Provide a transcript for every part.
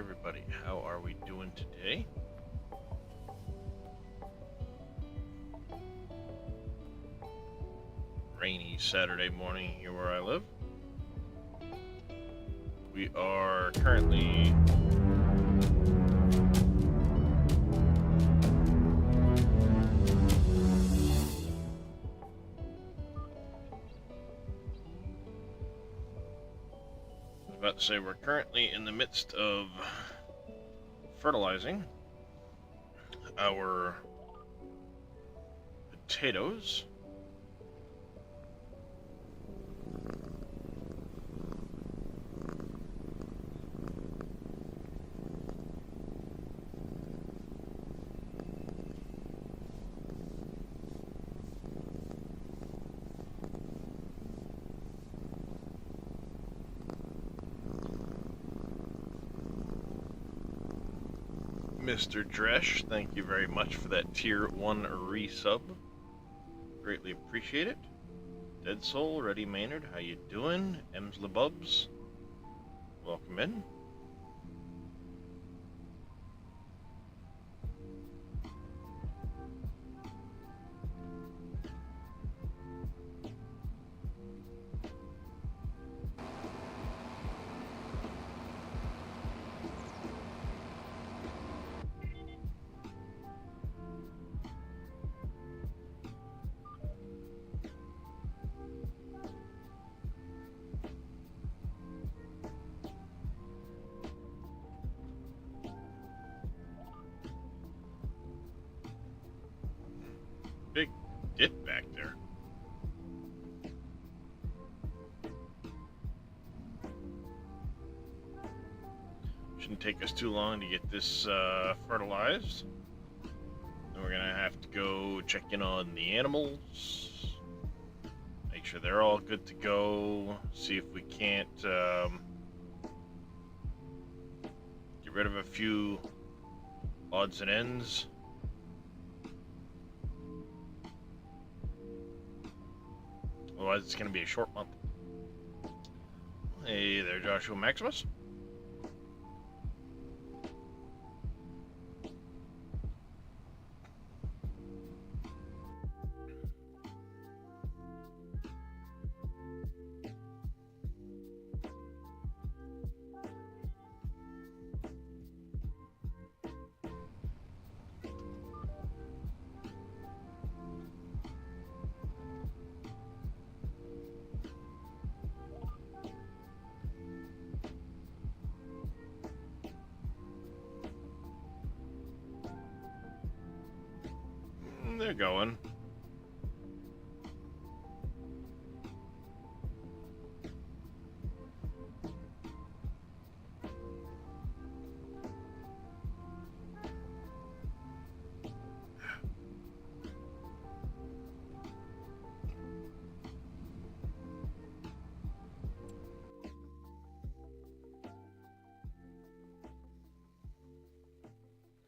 everybody. How are we doing today? Rainy Saturday morning here where I live. We are currently we're currently in the midst of fertilizing our potatoes. Mr. Dresh, thank you very much for that tier 1 resub. Greatly appreciate it. Dead Soul, Reddy Maynard, how you doing? Ems LeBubs, welcome in. Big dip back there. Shouldn't take us too long to get this fertilized. Then we're gonna have to go check in on the animals, make sure they're all good to go, see if we can't get rid of a few odds and ends. Otherwise, it's going to be a short month. Hey there, Joshua Maximus. They're going.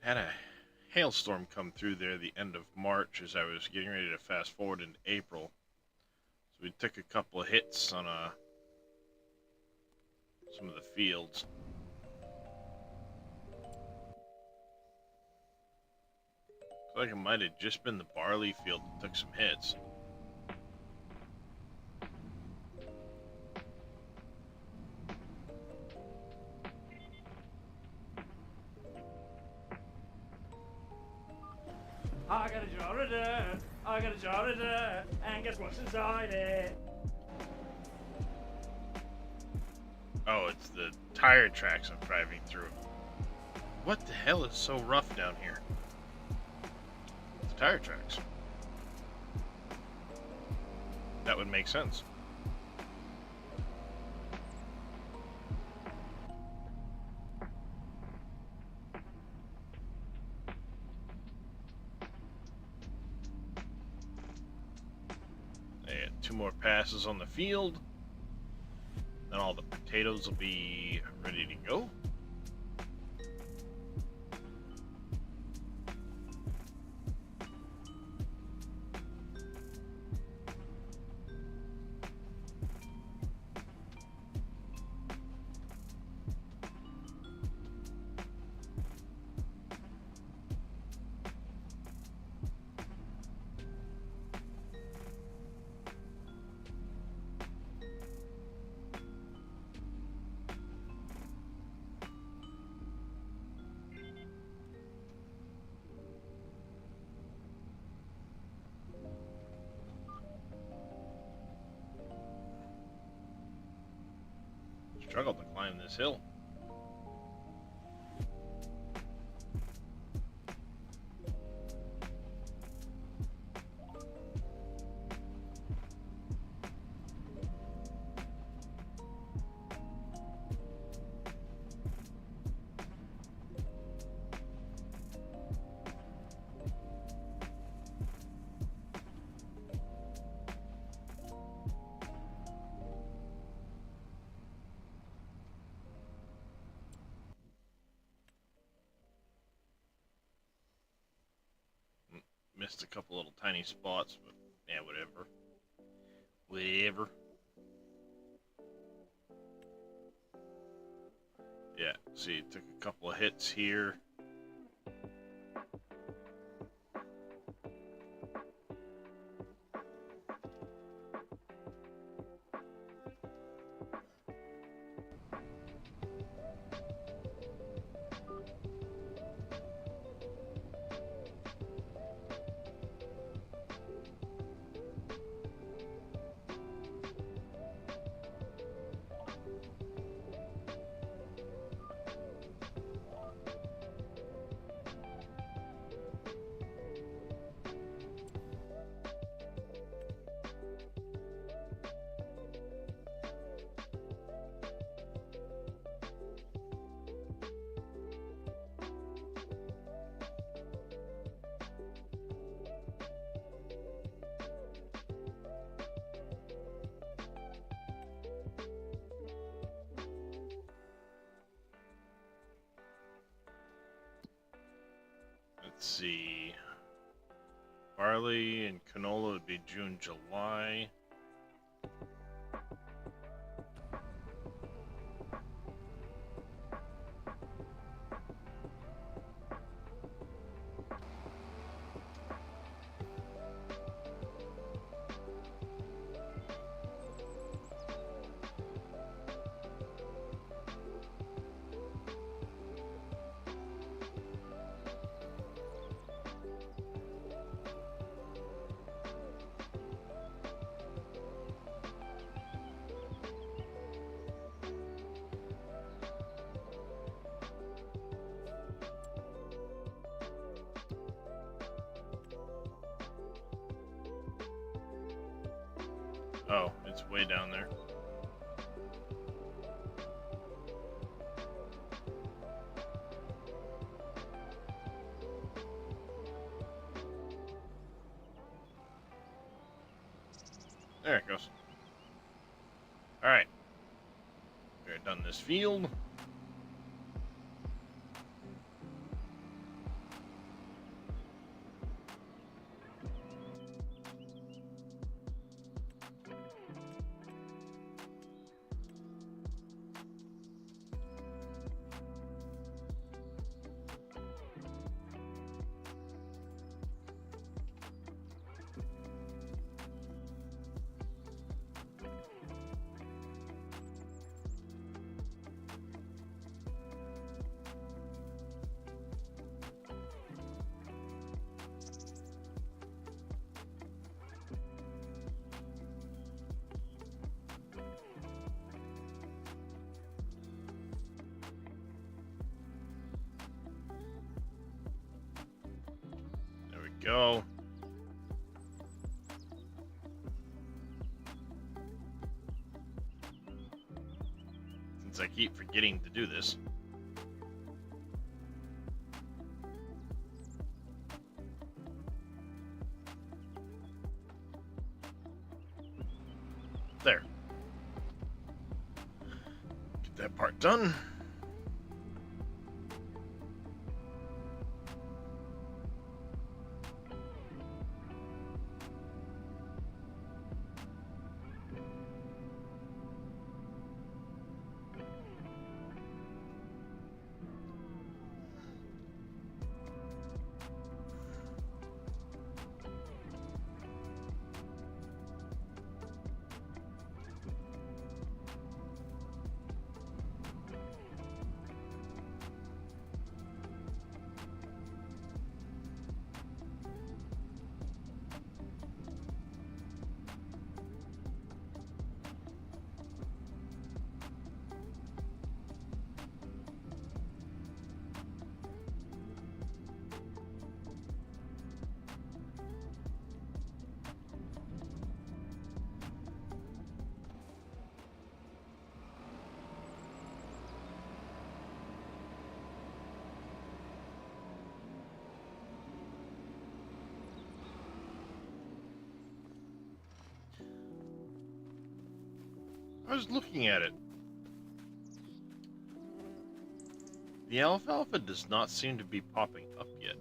Had a hailstorm come through there the end of March as I was getting ready to fast forward into April. So we took a couple of hits on some of the fields. Looks like it might have just been the barley field that took some hits. I got a jar of dirt, I got a jar of dirt, and guess what's inside it? Oh, it's the tire tracks I'm driving through. What the hell is so rough down here? The tire tracks. That would make sense. Two more passes on the field, then all the potatoes will be ready to go. struggle to climb this hill. Missed a couple little tiny spots, but yeah, whatever. Whatever. Yeah, see, took a couple of hits here. Let's see. Barley and canola would be June, July. Oh, it's way down there. There it goes. Alright. We're done this field. Go. Since I keep forgetting to do this. There. Get that part done. I was looking at it. The alfalfa does not seem to be popping up yet.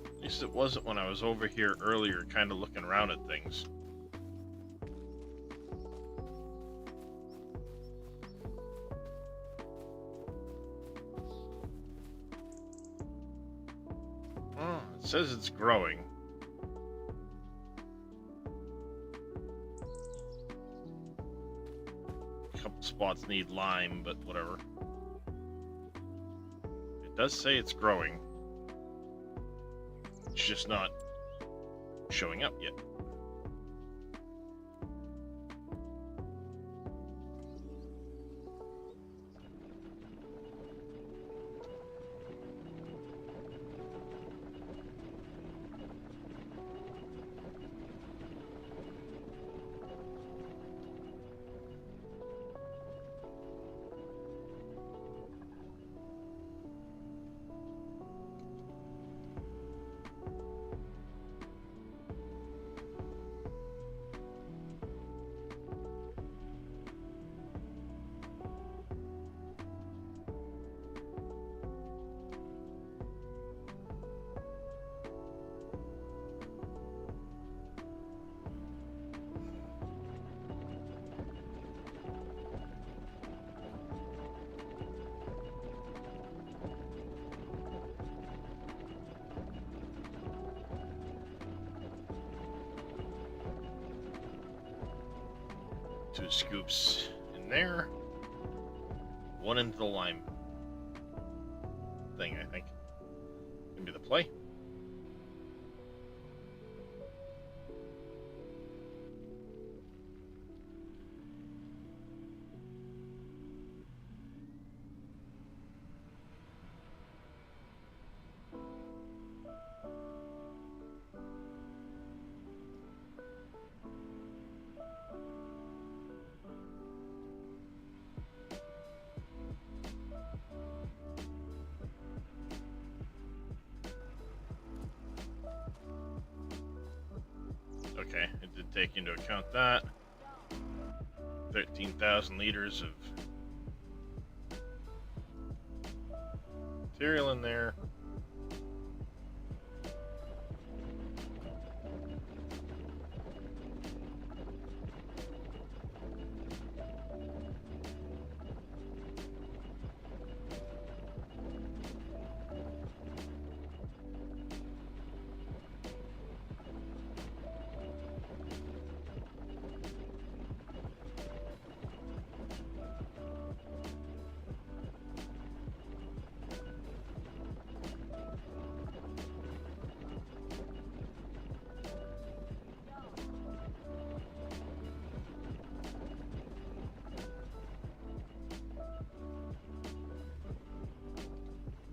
At least it wasn't when I was over here earlier, kind of looking around at things. Oh, it says it's growing. A couple spots need lime, but whatever. It does say it's growing. It's just not showing up yet. Two scoops in there. One into the lime thing, I think. Gonna be the play. Okay, it did take into account that. 13,000 liters of material in there.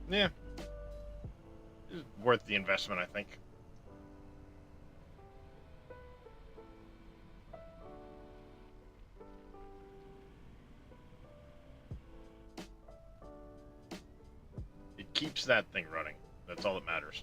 Yeah. It's worth the investment, I think. It keeps that thing running. That's all that matters.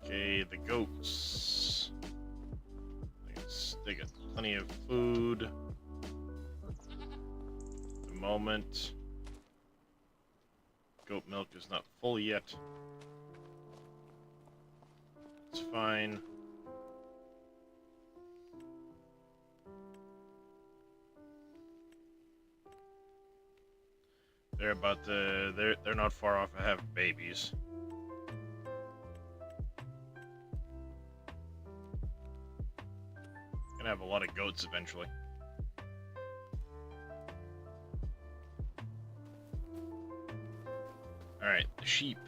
Okay, the goats. They got plenty of food. At the moment. Goat milk is not full yet. It's fine. They're about to. They're not far off of having babies. Gonna have a lot of goats eventually. Alright, the sheep.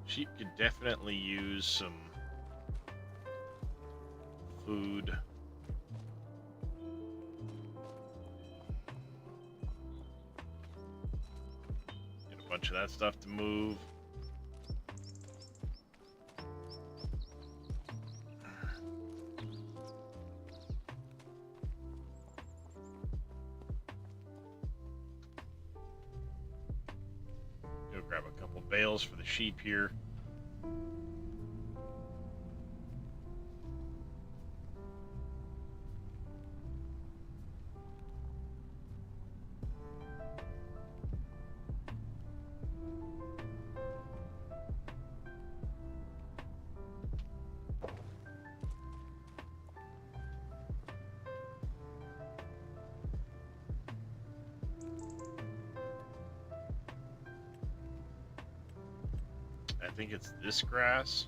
Sheep could definitely use some food. bunch of that stuff to move. Go grab a couple bales for the sheep here. I think it's this grass.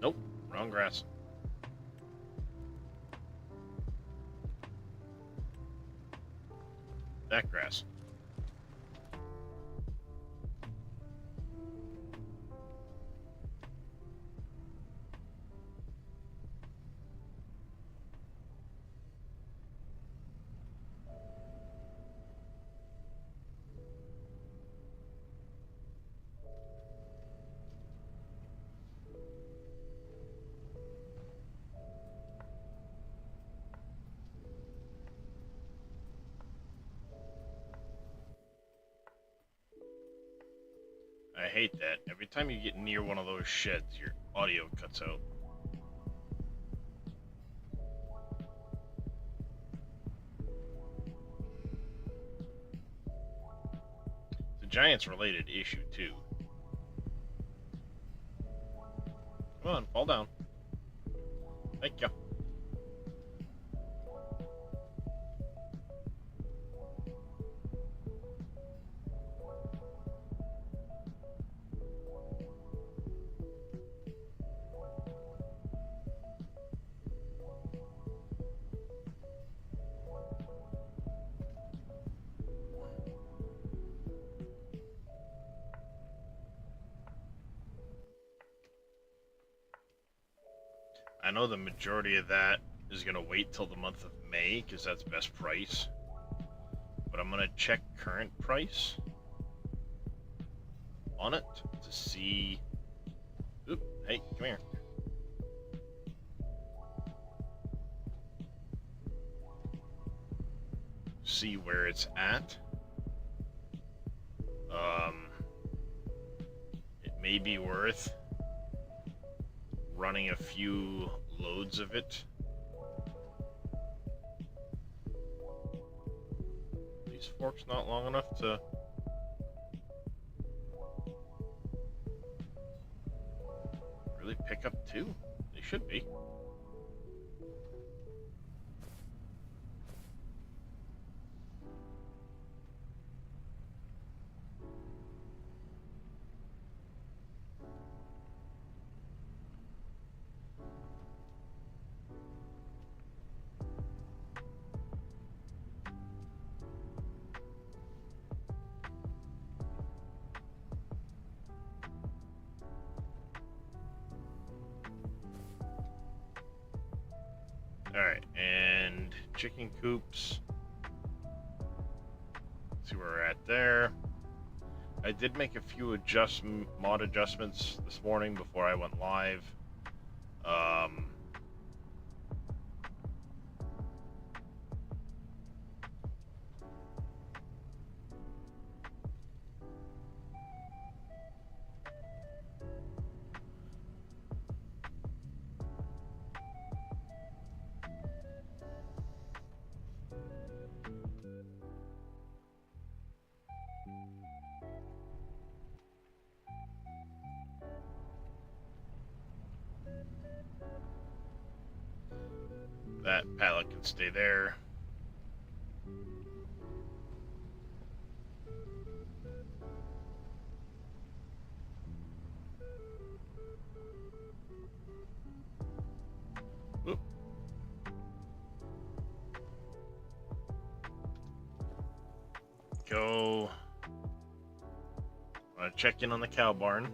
Nope, wrong grass. That grass. I hate that. Every time you get near one of those sheds, your audio cuts out. It's a Giants-related issue, too. Come on, fall down. Thank you. I know the majority of that is going to wait till the month of May because that's best price. But I'm going to check current price on it to see... Oop, hey, come here. See where it's at. It may be worth running a few loads of it. These forks not long enough to really pick up two. They should be. Alright, and chicken coops. See where we're at there. I did make a few mod adjustments this morning before I went live. That pallet can stay there. Oop. Go. Check in on the cow barn.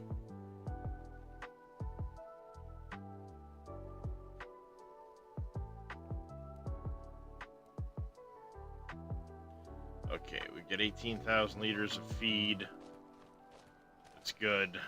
get 18,000 liters of feed. That's good.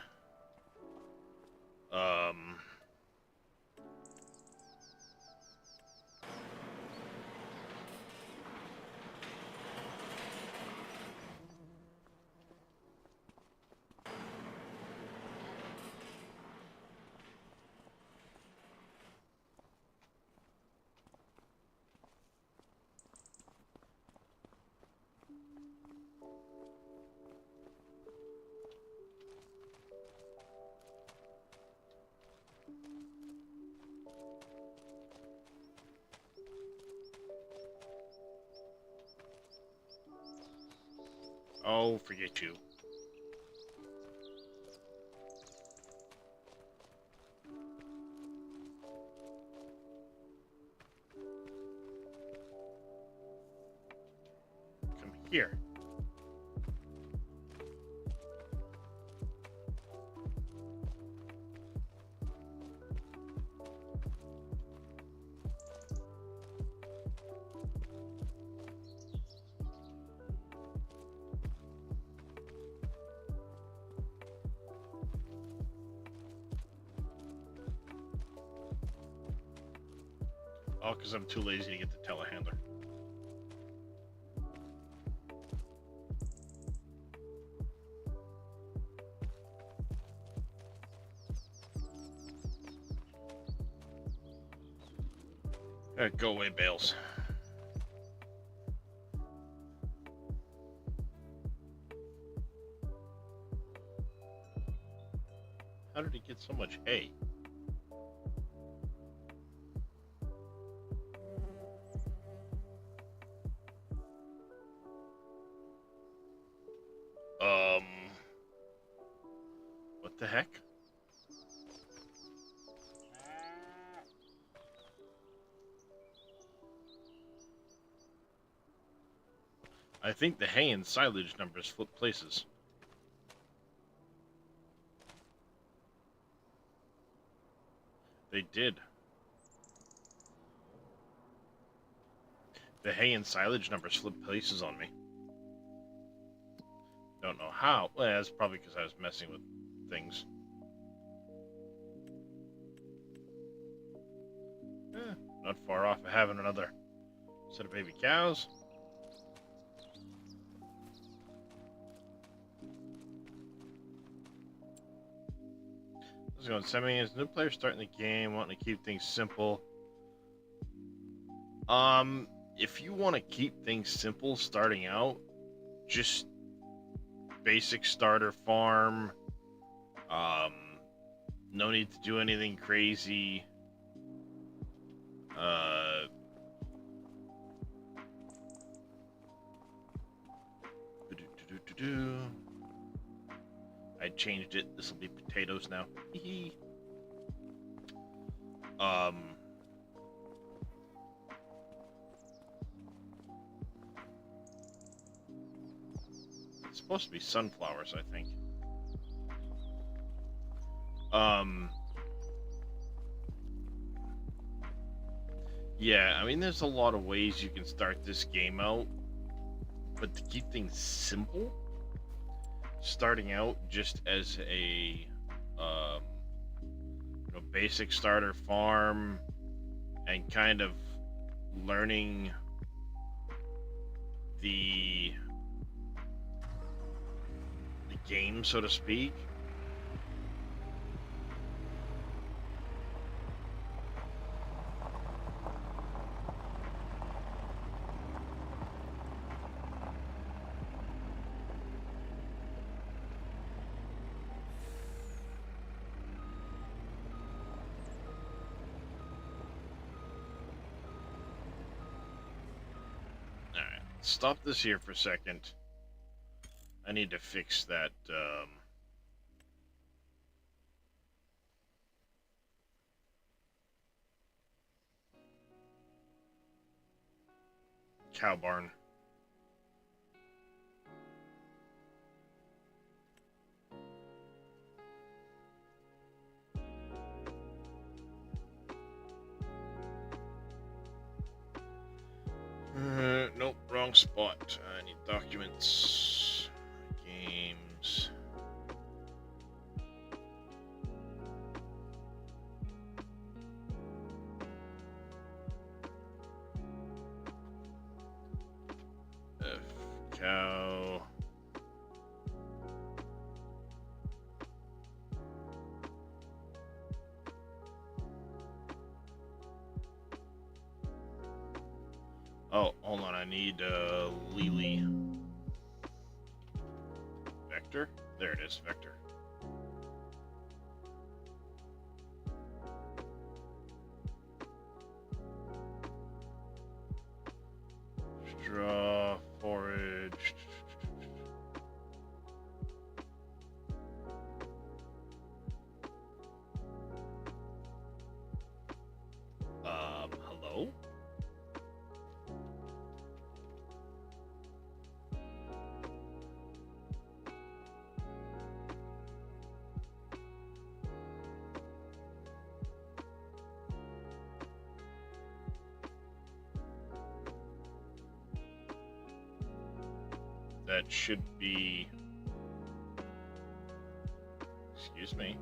Oh, forget you. Come here. Oh, because I'm too lazy to get the telehandler. Go away, bales. How did he get so much hay? What the heck? I think the hay and silage numbers flip places. They did. The hay and silage numbers flip places on me. Don't know how. Well, that's probably because I was messing with things. Not far off of having another set of baby cows. This is going semi as new player starting the game, wanting to keep things simple. If you want to keep things simple starting out, just basic starter farm. No need to do anything crazy. I changed it. This will be potatoes now. It's supposed to be sunflowers, I think. Yeah, I mean, there's a lot of ways you can start this game out, but to keep things simple, starting out just as a basic starter farm and kind of learning the game, so to speak. Alright, stop this here for a second. I need to fix that, cow barn. Nope, wrong spot. I need documents. Games. F cow. Oh, hold on. I need Lily. Vector? There it is, Vector. Straw, forage. Hello? That should be... Excuse me.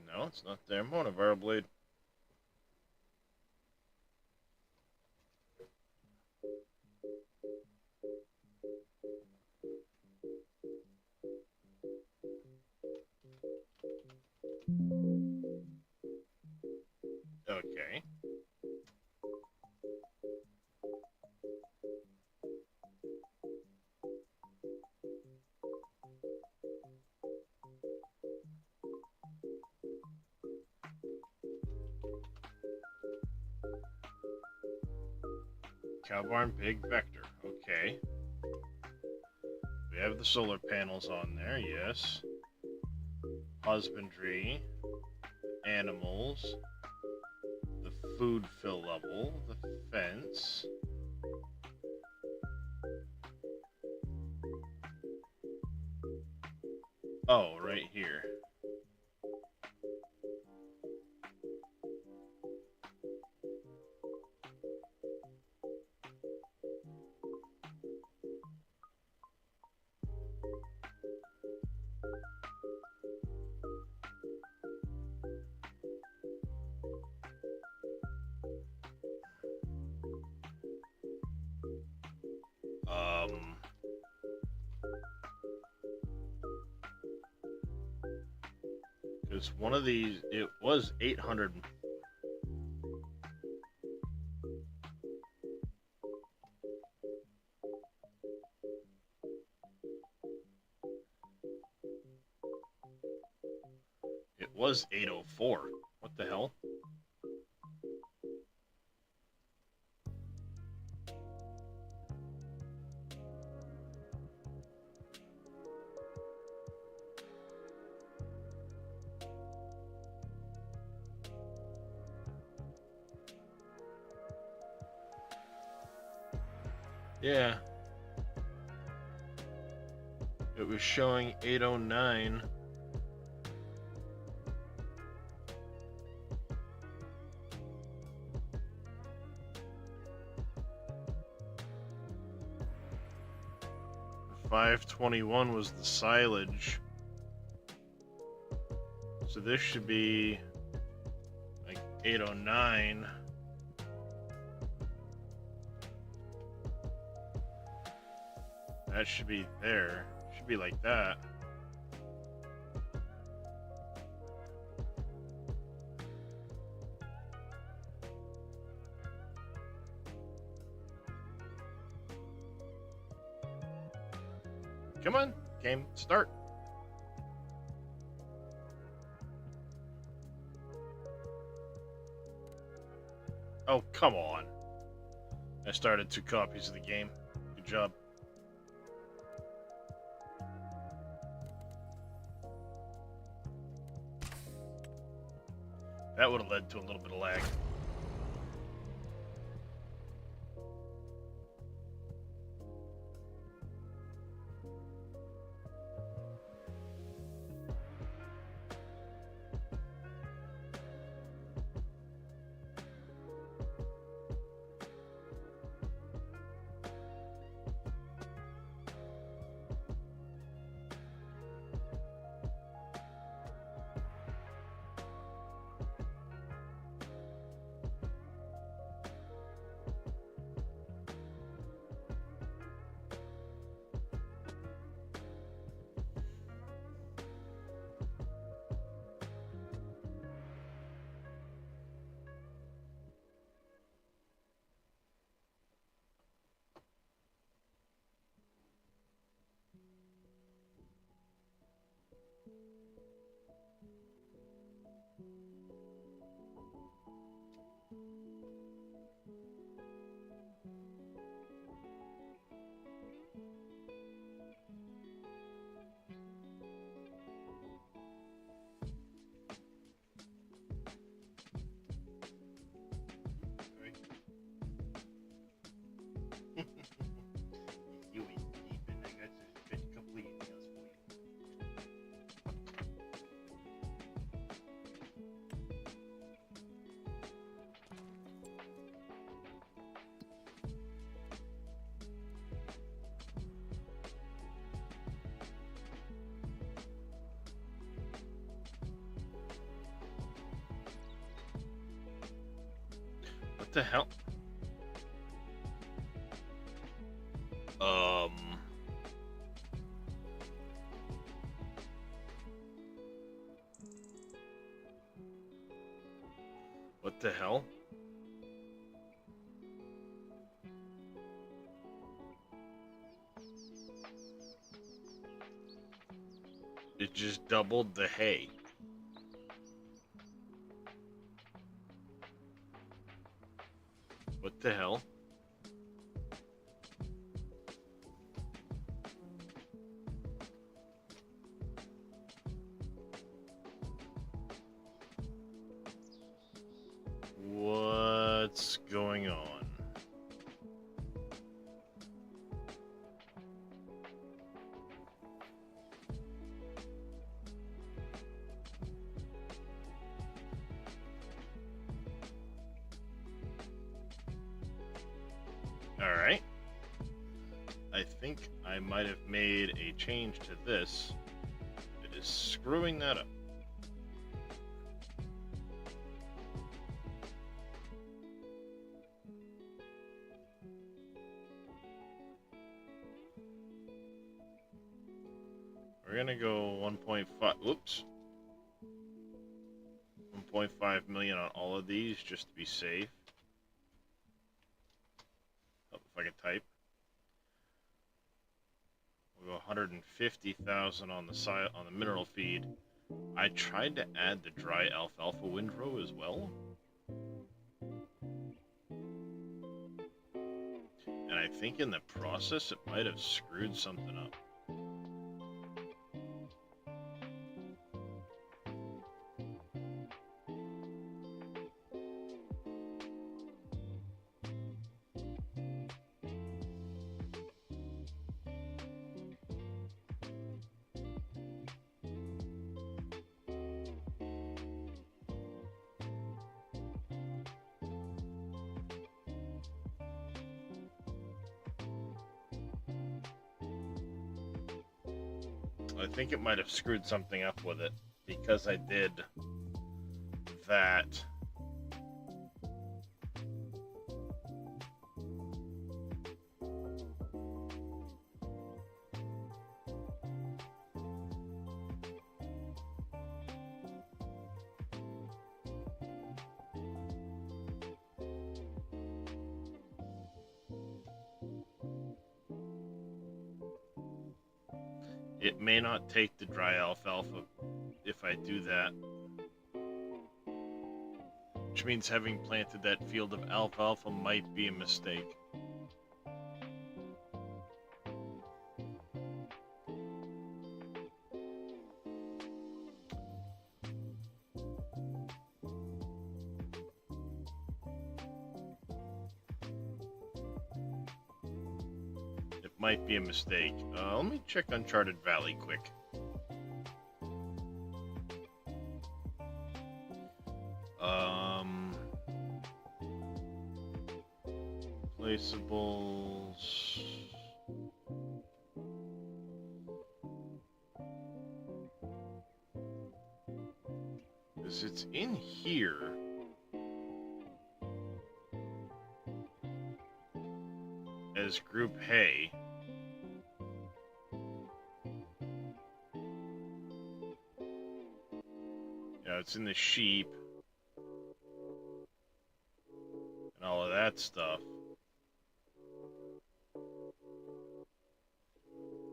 No, it's not there. Monoviral blade. Okay. Cow barn, big vector. Okay. We have the solar panels on there, yes. Husbandry. Animals. The food fill level. The fence. Oh, right here. Because one of these, it was 800. It was 804. What the hell? Yeah. It was showing 809. The 521 was the silage. So this should be like 809. That should be there. Should be like that. Come on, game, start. Oh, come on. I started 2 copies of the game. Good job. That would have led to a little bit of lag. You eat deep, and I got a couple of emails for you. What the hell? Um. What the hell? It just doubled the hay. What the hell? What's going on? Alright. I think I might have made a change to this. It is screwing that up. We're gonna go 1.5. Whoops. 1.5 million on all of these just to be safe. Oh, if I can type. We'll go 150,000 on the side on the mineral feed. I tried to add the dry alfalfa windrow as well. And I think in the process it might have screwed something up. I think it might have screwed something up with it because I did that. It may not take the dry alfalfa if I do that. Which means having planted that field of alfalfa might be a mistake. It might be a mistake. Let me check Uncharted Valley quick. Placeables. Because it's in here. As group hay. Yeah, it's in the sheep. And all of that stuff.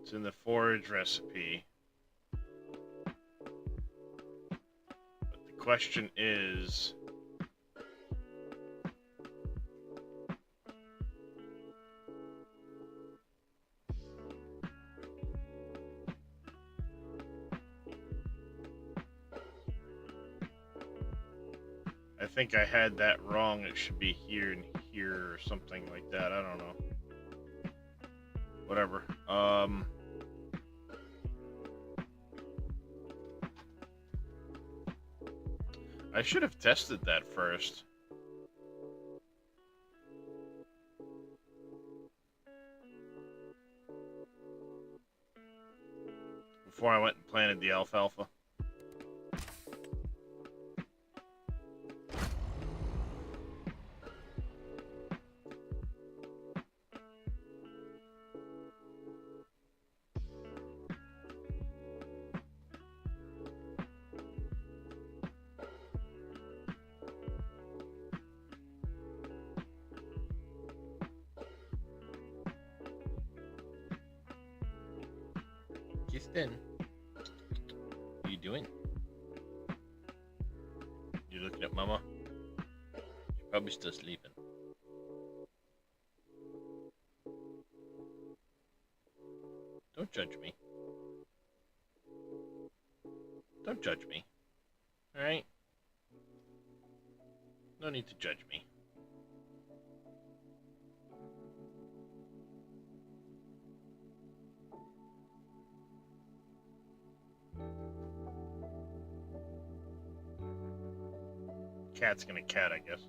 It's in the forage recipe. question is... I think I had that wrong. It should be here and here or something like that. I don't know. Whatever. I should have tested that first. Before I went and planted the alfalfa. Kirsten, what are you doing? You looking at Mama? She's probably still sleeping. Don't judge me. Don't judge me. Alright? No need to judge me. Cat's gonna cat, I guess.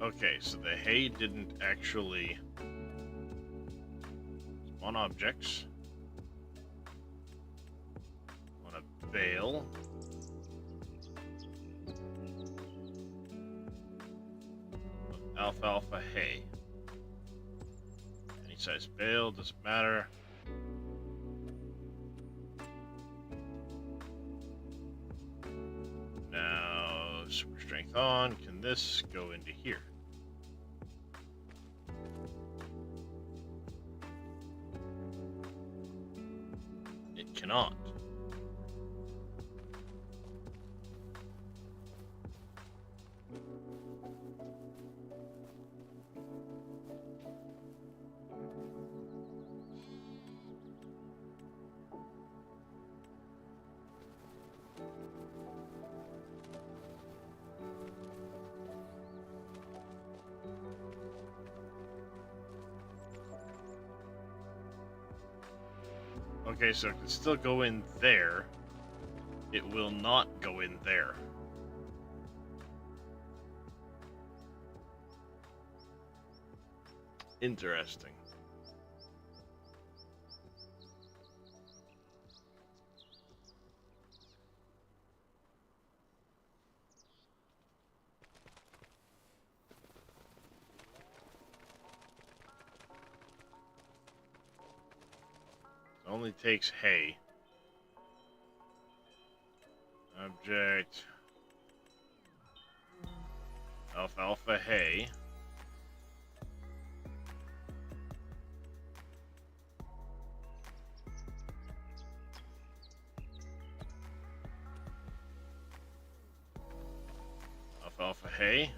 Okay, so the hay didn't actually spawn objects. On a bale. Of alfalfa hay. Any size bale, doesn't matter. Now, super strength on. Can this go into here? Cannot. Okay, so it can still go in there. It will not go in there. Interesting. Only takes hay. Object. Alfalfa hay. Alfalfa hay.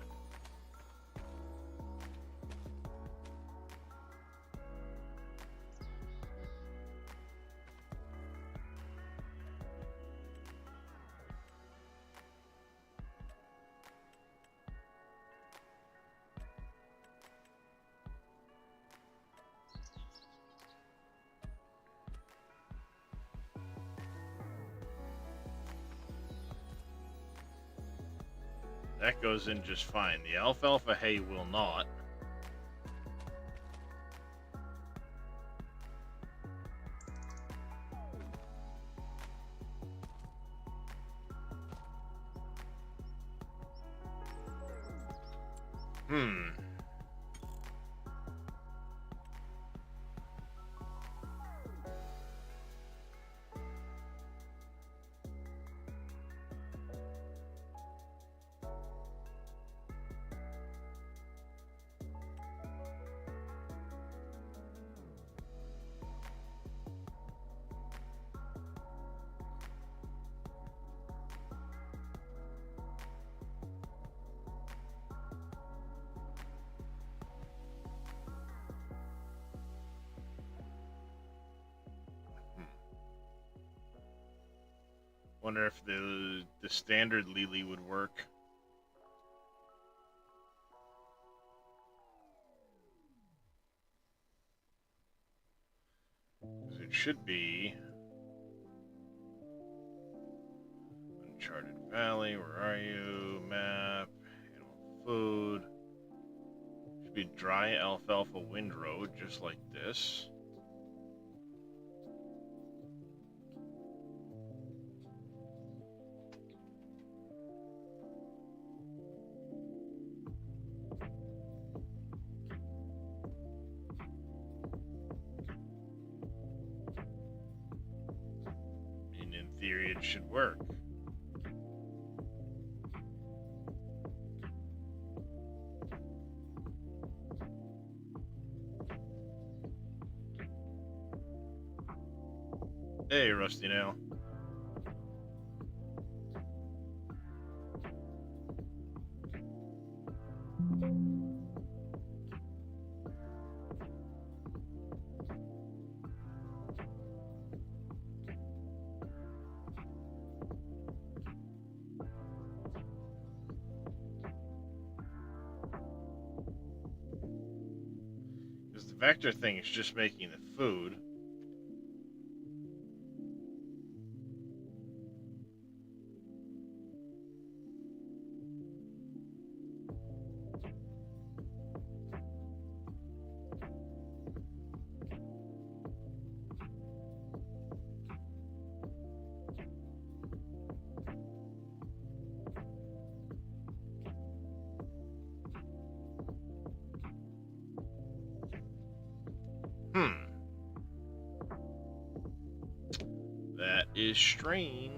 That goes in just fine. The alfalfa hay will not. Hmm. Wonder if the standard Lily would work. 'Cause it should be Uncharted Valley. Where are you? Map. Animal food. Should be dry alfalfa windrow, just like this. And in theory, it should work. Hey, Rusty Nail. Because the vector thing is just making the food. That is strange.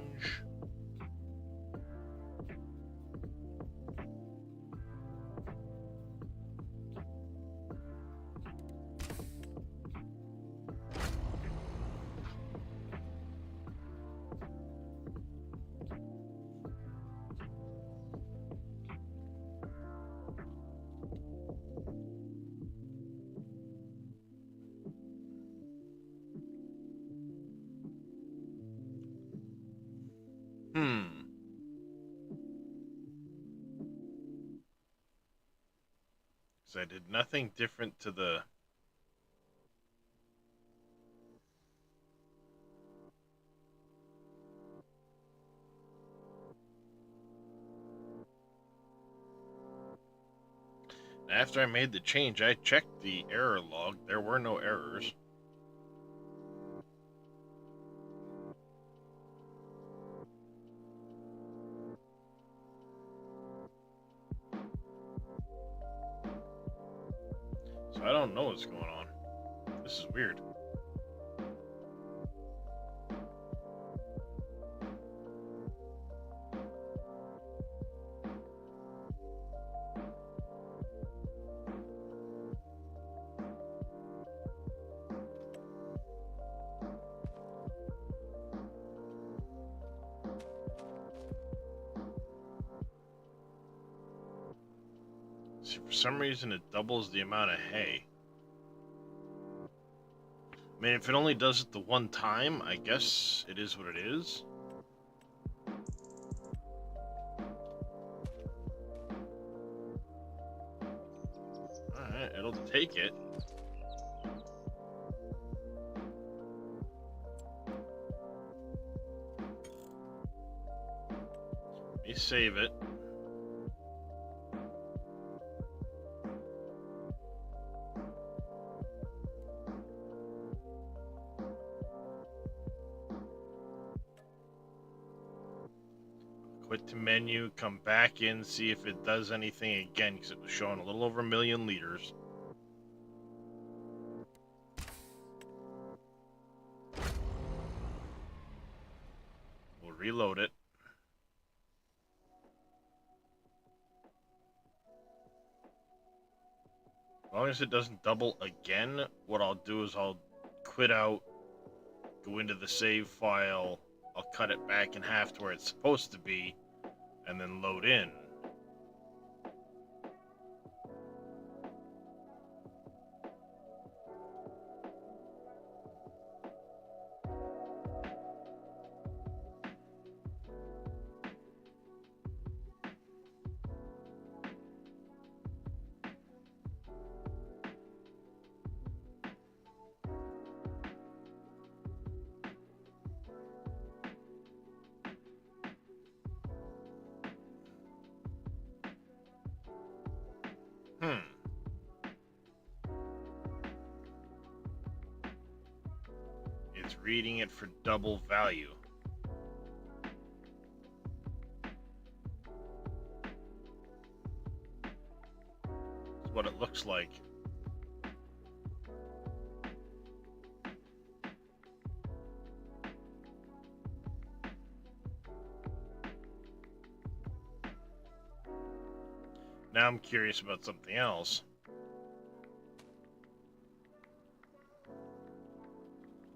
Because I did nothing different to the... After I made the change, I checked the error log. There were no errors. So I don't know what's going on. This is weird. See, for some reason it doubles the amount of hay. I mean, if it only does it the one time, I guess it is what it is. Alright, it'll take it. Let me save it. Quit to menu, come back in, see if it does anything again, because it was showing a little over 1 million liters. We'll reload it. As long as it doesn't double again, what I'll do is I'll quit out, go into the save file, I'll cut it back in half to where it's supposed to be, and then load in. It's reading it for double value. That's what it looks like. Now I'm curious about something else.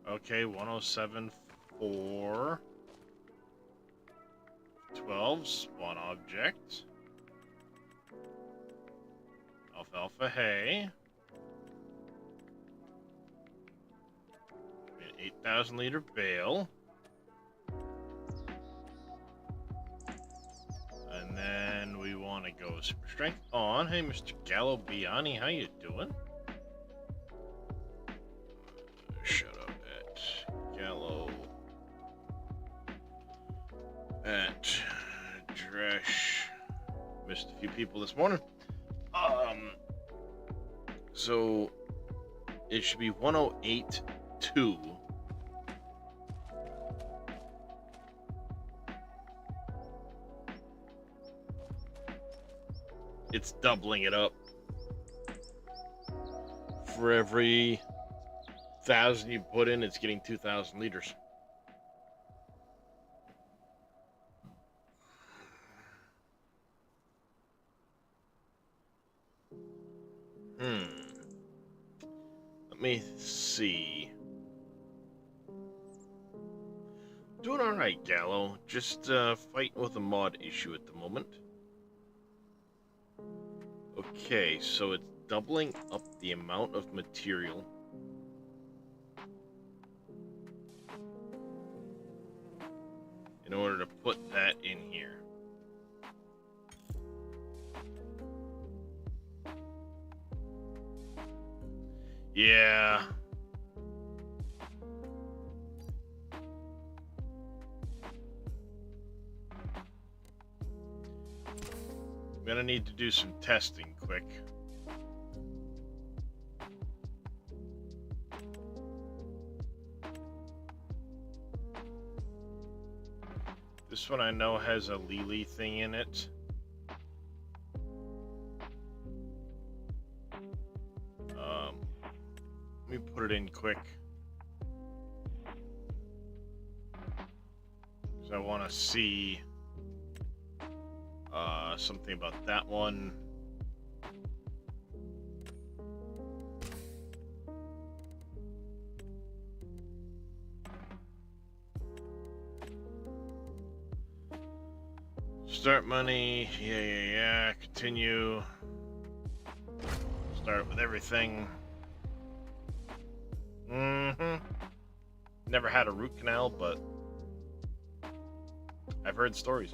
Okay, 107.4. 12, spawn object. Alfalfa hay. An 8,000 liter bale. And then we want to go super strength on. Hey, Mr. Gallo Biani, how you doing? Shut up at Gallo at Dresh. Missed a few people this morning. So it should be 108.2. It's doubling it up. For every 1,000 you put in, it's getting 2,000 liters. Let me see. Doing alright, Gallo. Just fighting with a mod issue at the moment. Okay, so it's doubling up the amount of material. In order to put that in here. Yeah. I'm gonna need to do some testing quick. This one I know has a Lily thing in it. Let me put it in quick. Because I want to see something about that one. Start money, yeah, continue. Start with everything. Never had a root canal, but I've heard stories.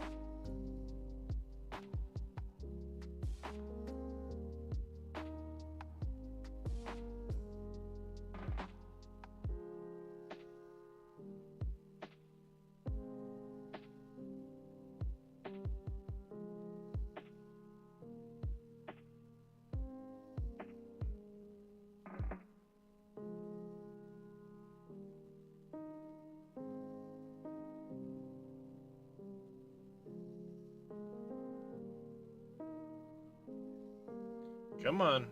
Come on.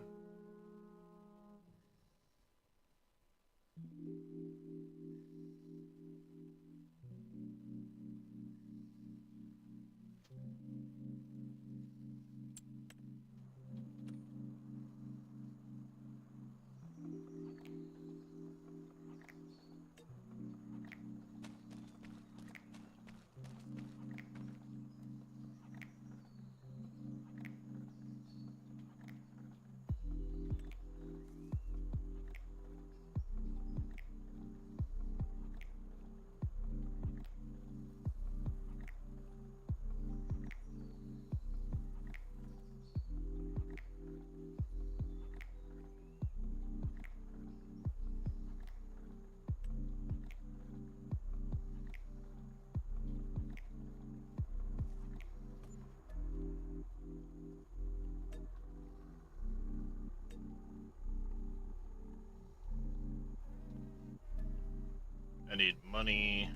I need money.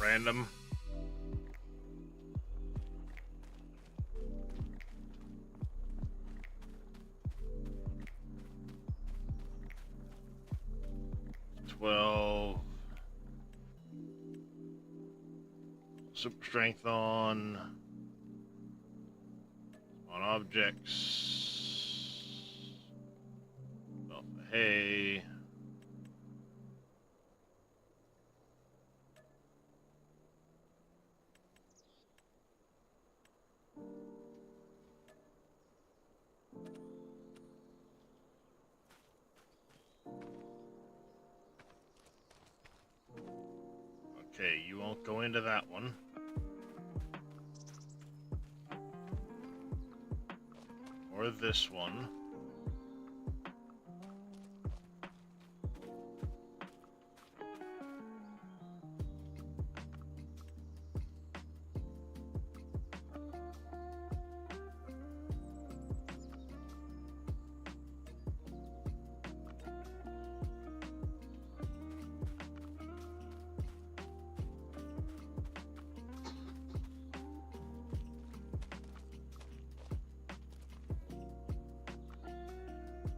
Random. Super strength on objects. Alpha hay. Okay, you won't go into that one. Or this one.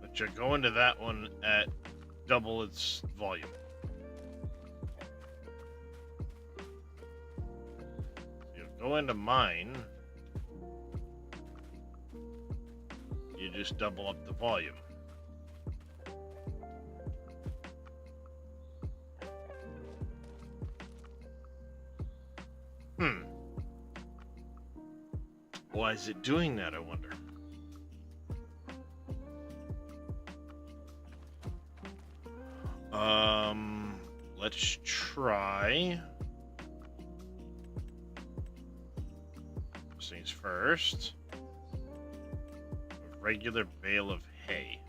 But you're going to that one at double its volume. You go into mine, you just double up the volume. Why is it doing that, I wonder? Let's try these things first. A regular bale of hay.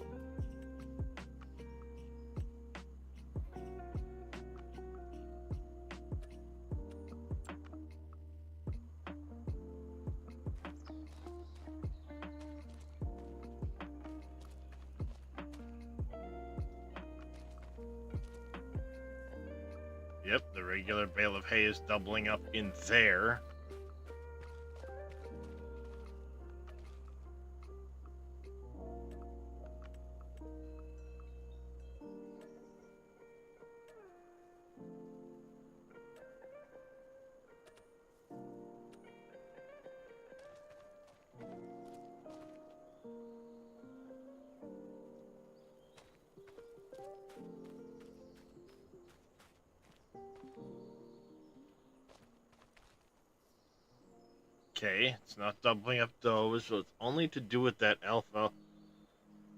Yep, the regular bale of hay is doubling up in there. Okay, it's not doubling up those, so it's only to do with that alpha.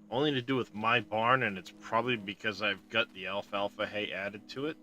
Only to do with my barn, and it's probably because I've got the alfalfa hay added to it.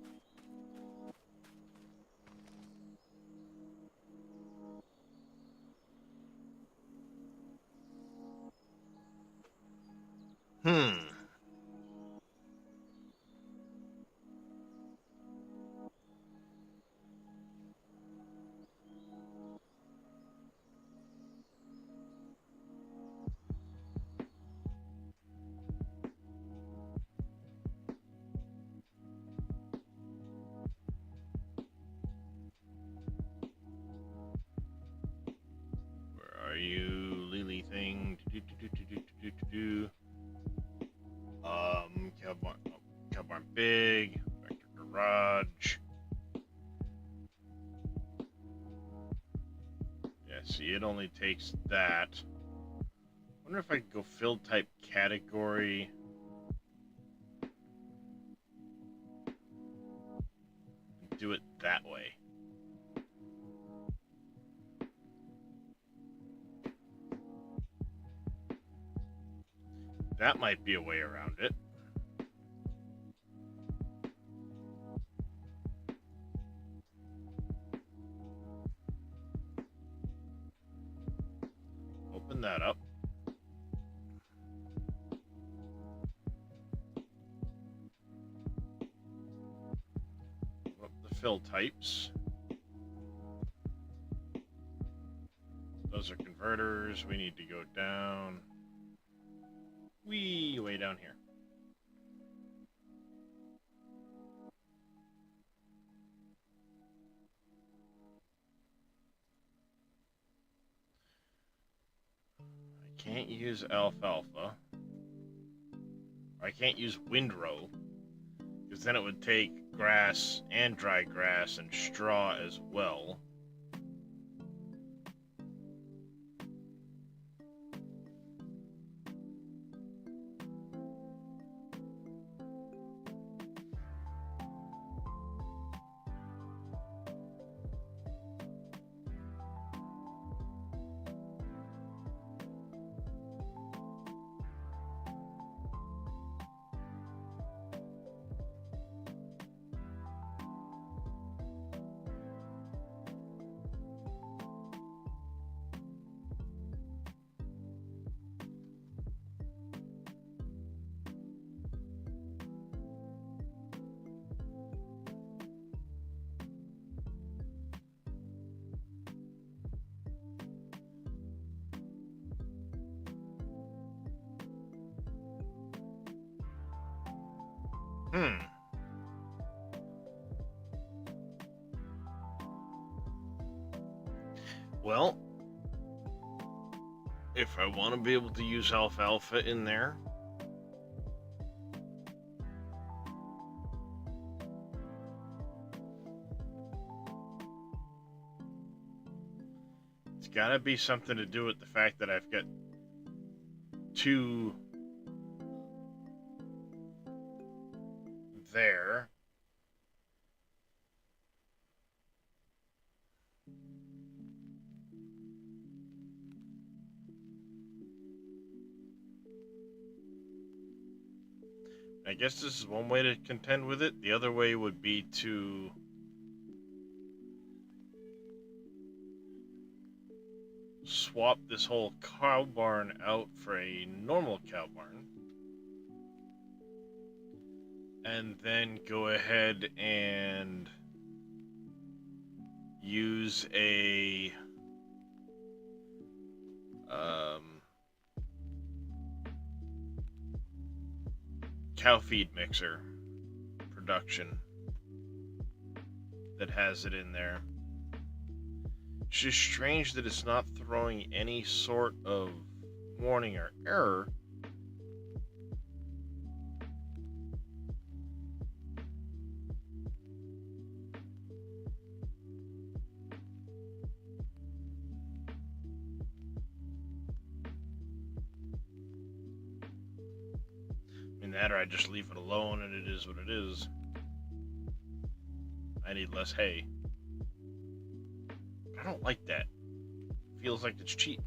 Cow barn big. Vector garage. Yeah, see, it only takes that. Wonder if I could go field type category. And do it that way. That might be a way around it. Open that up. Up the fill types. Those are converters. We need to go down. Way down here. I can't use alfalfa. I can't use windrow, because then it would take grass and dry grass and straw as well. Well, if I want to be able to use alfalfa in there, it's got to be something to do with the fact that I've got two there. I guess this is one way to contend with it. The other way would be to swap this whole cow barn out for a normal cow barn. And then go ahead and use a cow feed mixer production that has it in there. It's just strange that it's not throwing any sort of warning or error. That, or I just leave it alone and it is what it is. I need less hay. I don't like that. It feels like it's cheating.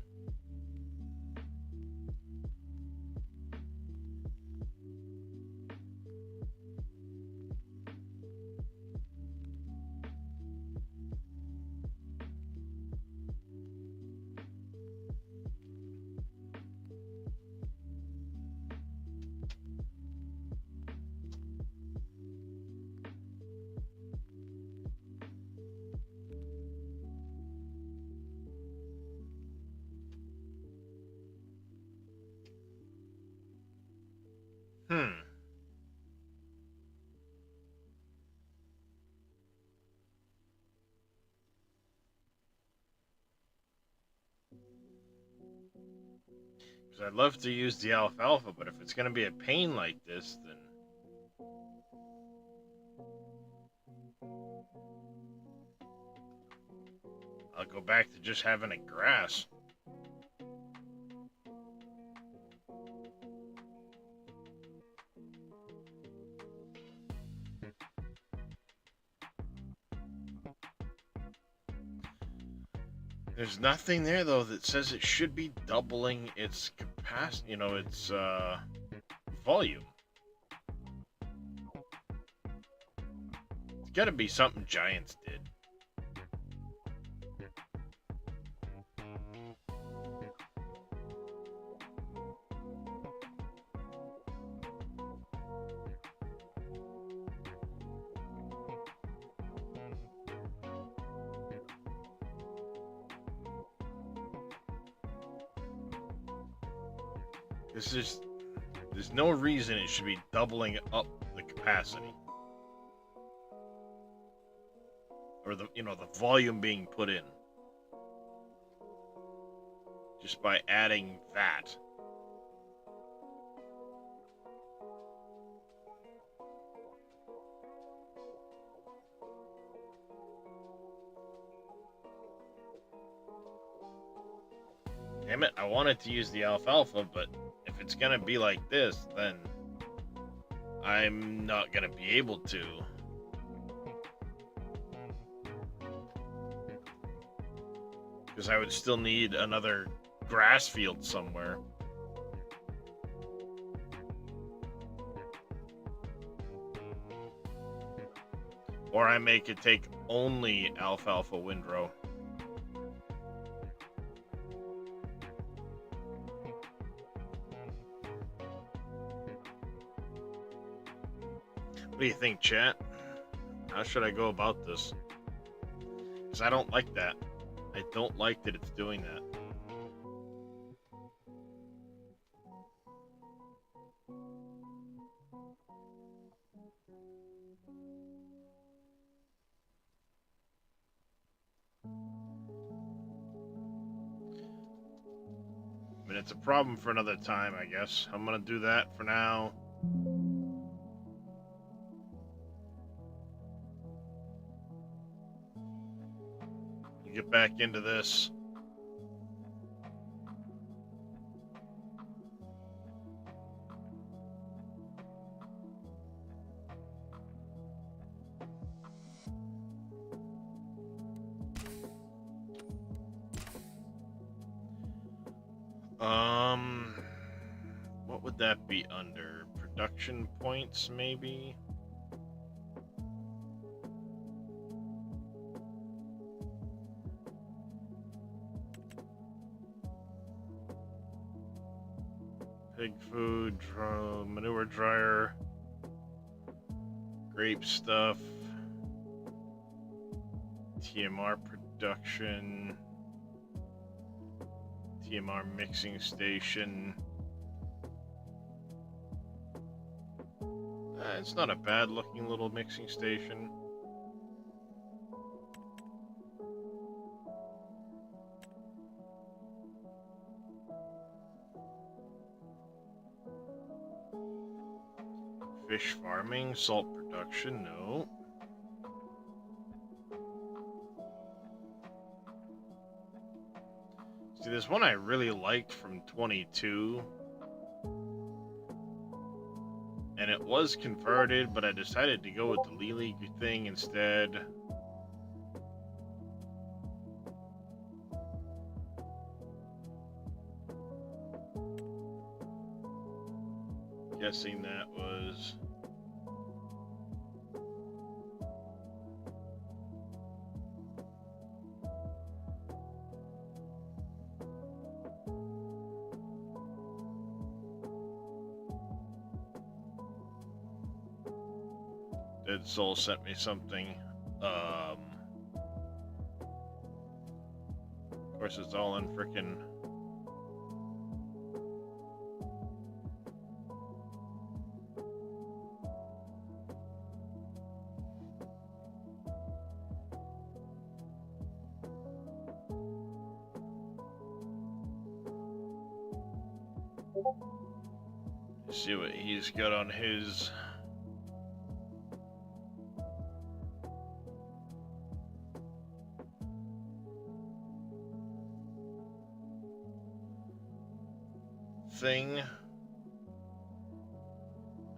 Because I'd love to use the alfalfa, but if it's going to be a pain like this, then I'll go back to just having it grass. There's nothing there though that says it should be doubling its capacity, its volume. It's gotta be something Giants did. There's no reason it should be doubling up the capacity. Or the volume being put in. Just by adding that. Damn it, I wanted to use the alfalfa, but if it's gonna be like this, then I'm not gonna be able to. Because I would still need another grass field somewhere. Or I make it take only alfalfa windrow. What do you think, chat? How should I go about this? Because I don't like that. I don't like that it's doing that. I mean, it's a problem for another time, I guess. I'm gonna do that for now. Get back into this. What would that be under? Production points, maybe? Pig food, manure dryer, grape stuff, TMR production, TMR mixing station. It's not a bad looking little mixing station. Fish farming, salt production, no. See, there's one I really liked from 22. And it was converted, but I decided to go with the Lily thing instead. Guessing that was... Dead Soul sent me something. Of course, it's all in frickin'. See what he's got on his. Thing.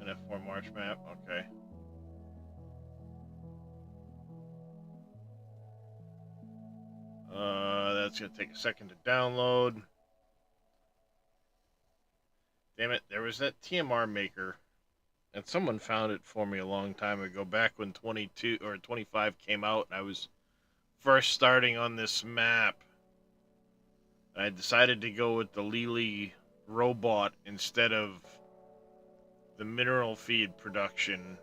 An F4 March map, okay. That's gonna take a second to download. Damn it, there was that TMR maker, and someone found it for me a long time ago, back when 22 or 25 came out, and I was first starting on this map. I decided to go with the Lily robot instead of the mineral feed production.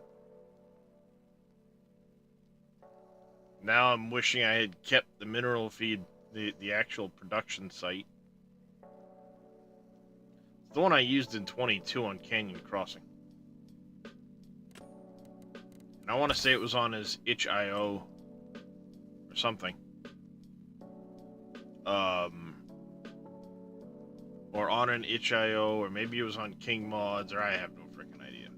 Now I'm wishing I had kept the mineral feed, the actual production site. It's the one I used in 22 on Canyon Crossing. And I want to say it was on his itch.io or something. Or on an itch.io, or maybe it was on King Mods, or I have no freaking idea.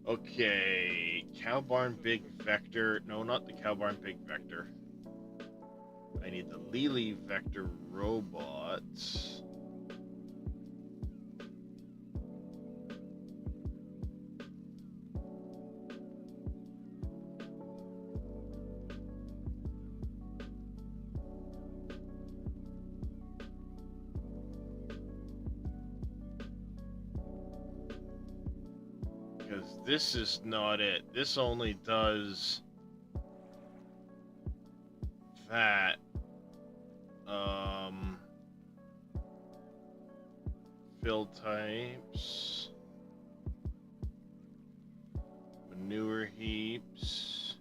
Okay, Cow Barn Big Vector. No, not the Cow Barn Big Vector. I need the Lily Vector robots. Because this is not it. This only does that. Fill types. Manure heaps.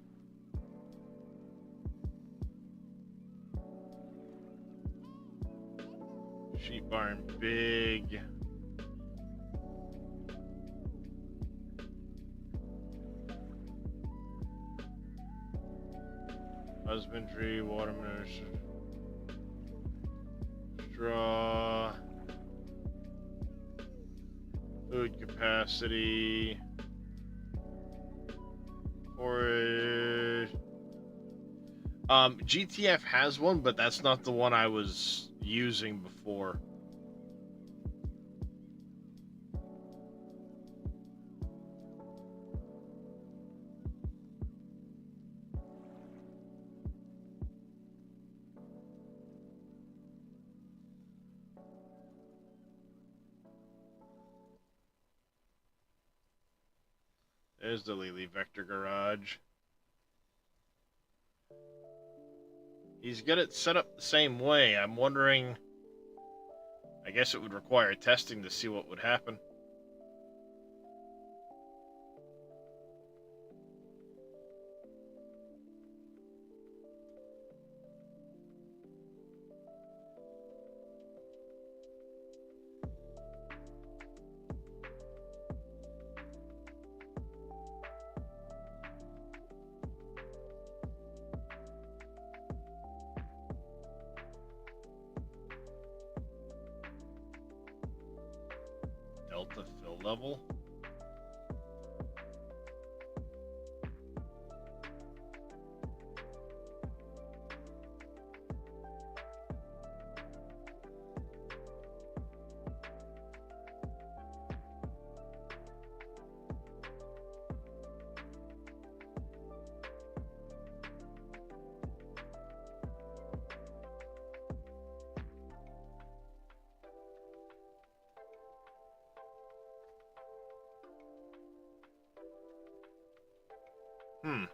Sheep barn big. Husbandry, water manure, straw, food capacity, forage. GTF has one, but that's not the one I was using before. There's the Lily Vector Garage. He's got it set up the same way. I'm wondering... I guess it would require testing to see what would happen. Delta fill level. Hmm.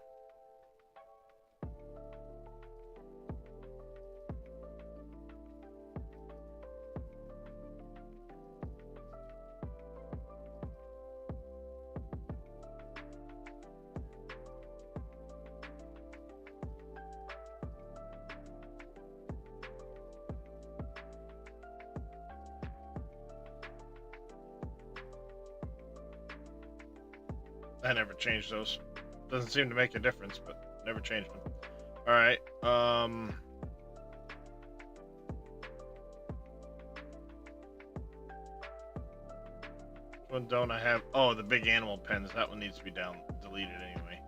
I never changed those. Doesn't seem to make a difference, but never changed them. Alright, One don't I have? Oh, the big animal pens. That one needs to be deleted anyway.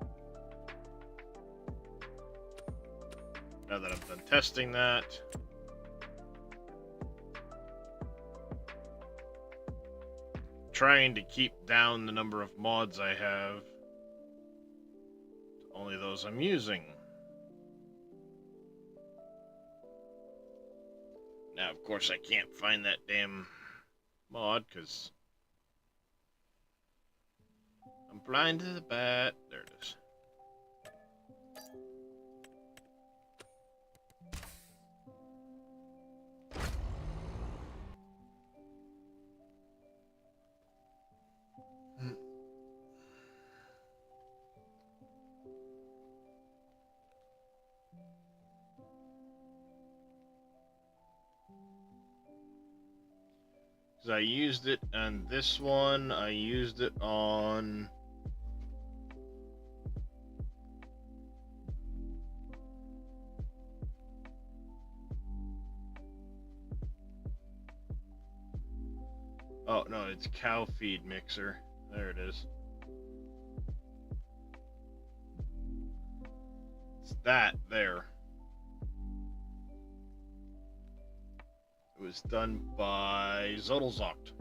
Now that I've done testing that. Trying to keep down the number of mods I have to only those I'm using. Now, of course, I can't find that damn mod because I'm blind to the bat. There it is. I used it on this one. I used it on oh no, it's cow feed mixer. There it is. It's that there. It was done by Zodelzocht.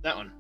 That one.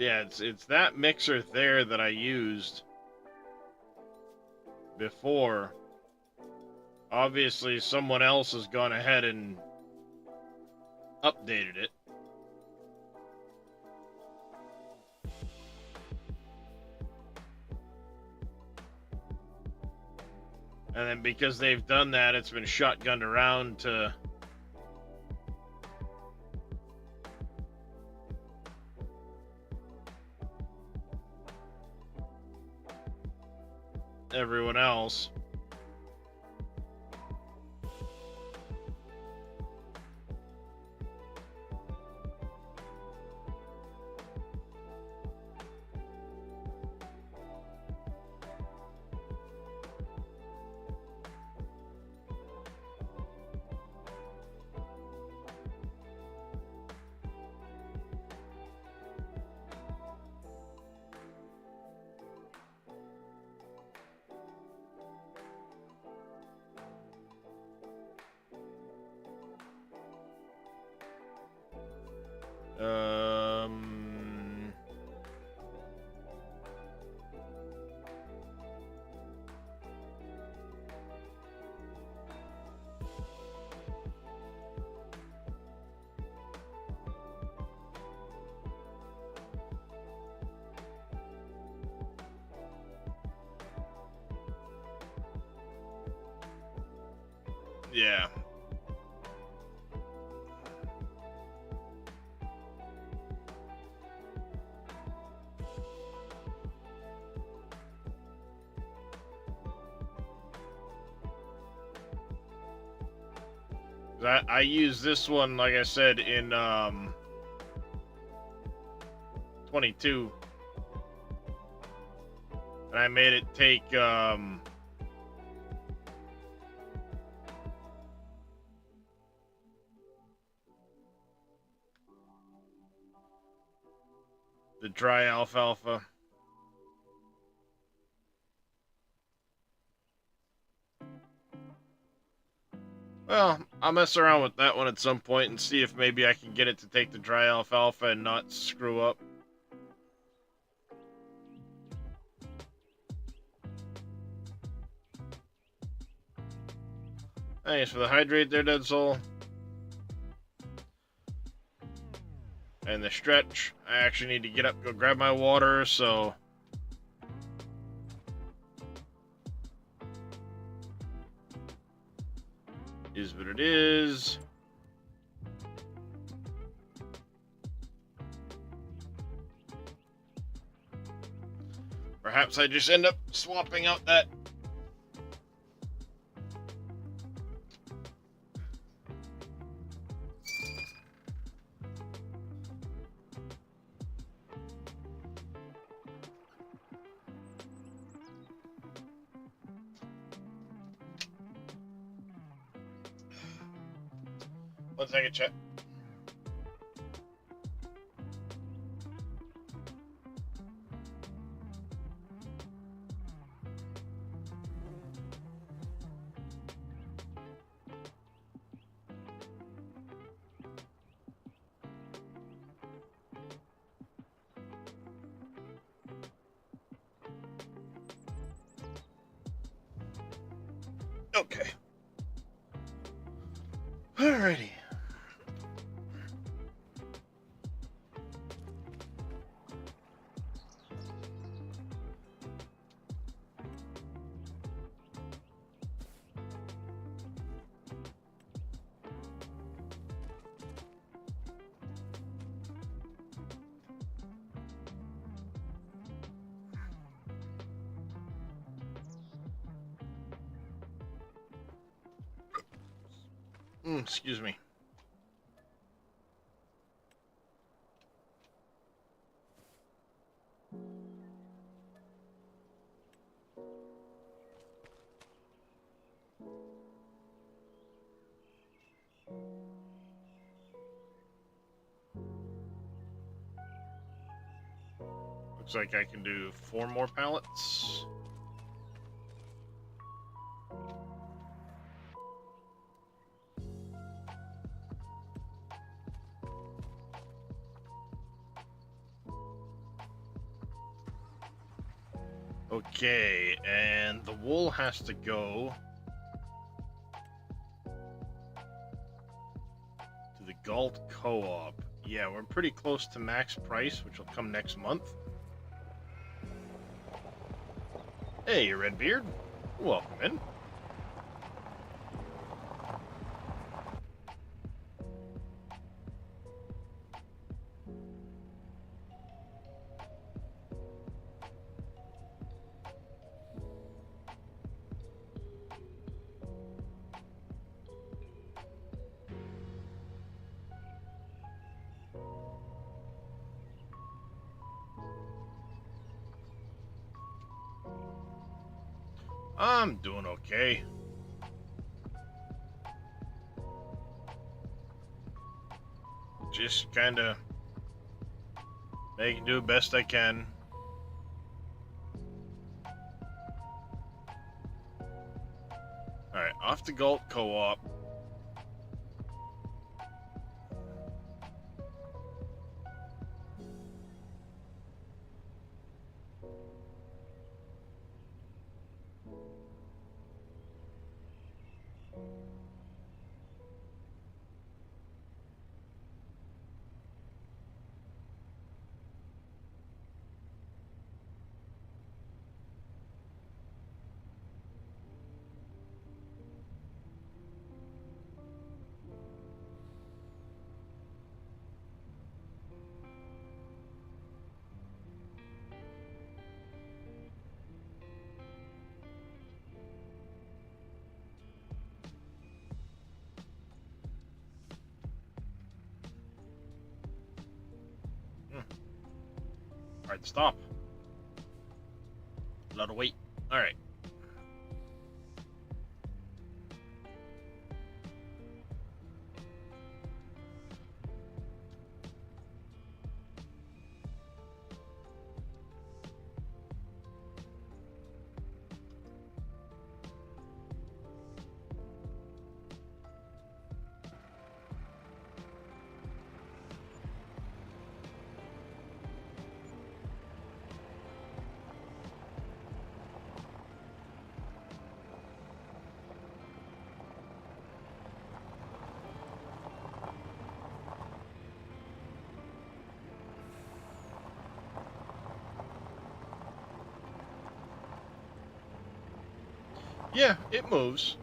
Yeah, it's that mixer there that I used before. Obviously, someone else has gone ahead and updated it. And then because they've done that, it's been shotgunned around to everyone else. Um, yeah. I use this one, like I said, in 22, and I made it take the dry alfalfa. Well, I'll mess around with that one at some point and see if maybe I can get it to take the dry alfalfa and not screw up. Thanks for the hydrate there, Dead Soul. And the stretch. I actually need to get up, go grab my water, so... Is what it is. Perhaps I just end up swapping out that. One second, chat. Okay. Alrighty. Excuse me. Looks like I can do 4 more pallets. Okay, and the wool has to go to the Galt Co-op. Yeah, we're pretty close to max price, which will come next month. Hey, Redbeard. Welcome in. I'm doing okay. Just kind of do the best I can. Alright, off to Galt Co-op. Alright, stop. A lot of weight. Alright. Yeah, it moves.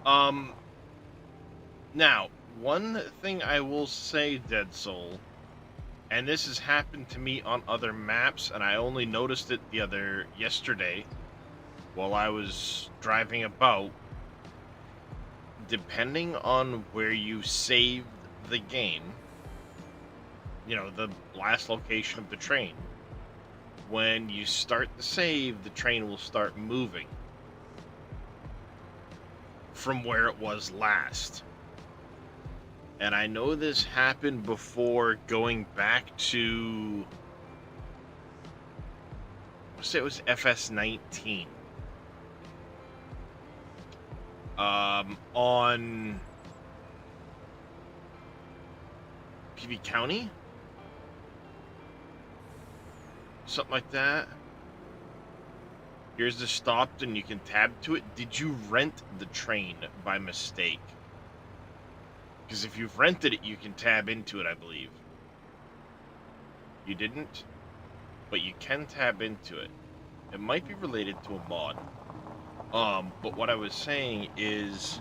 Now, one thing I will say, Dead Soul, and this has happened to me on other maps, and I only noticed it yesterday while I was driving about. Depending on where you saved the game, the last location of the train, when you start the save, the train will start moving from where it was last. And I know this happened before going back to, let's say it was FS19. On PV County? Something like that. Here's the stopped and you can tab to it. Did you rent the train by mistake? Because if you've rented it, you can tab into it, I believe. You didn't? But you can tab into it. It might be related to a mod. But what I was saying is,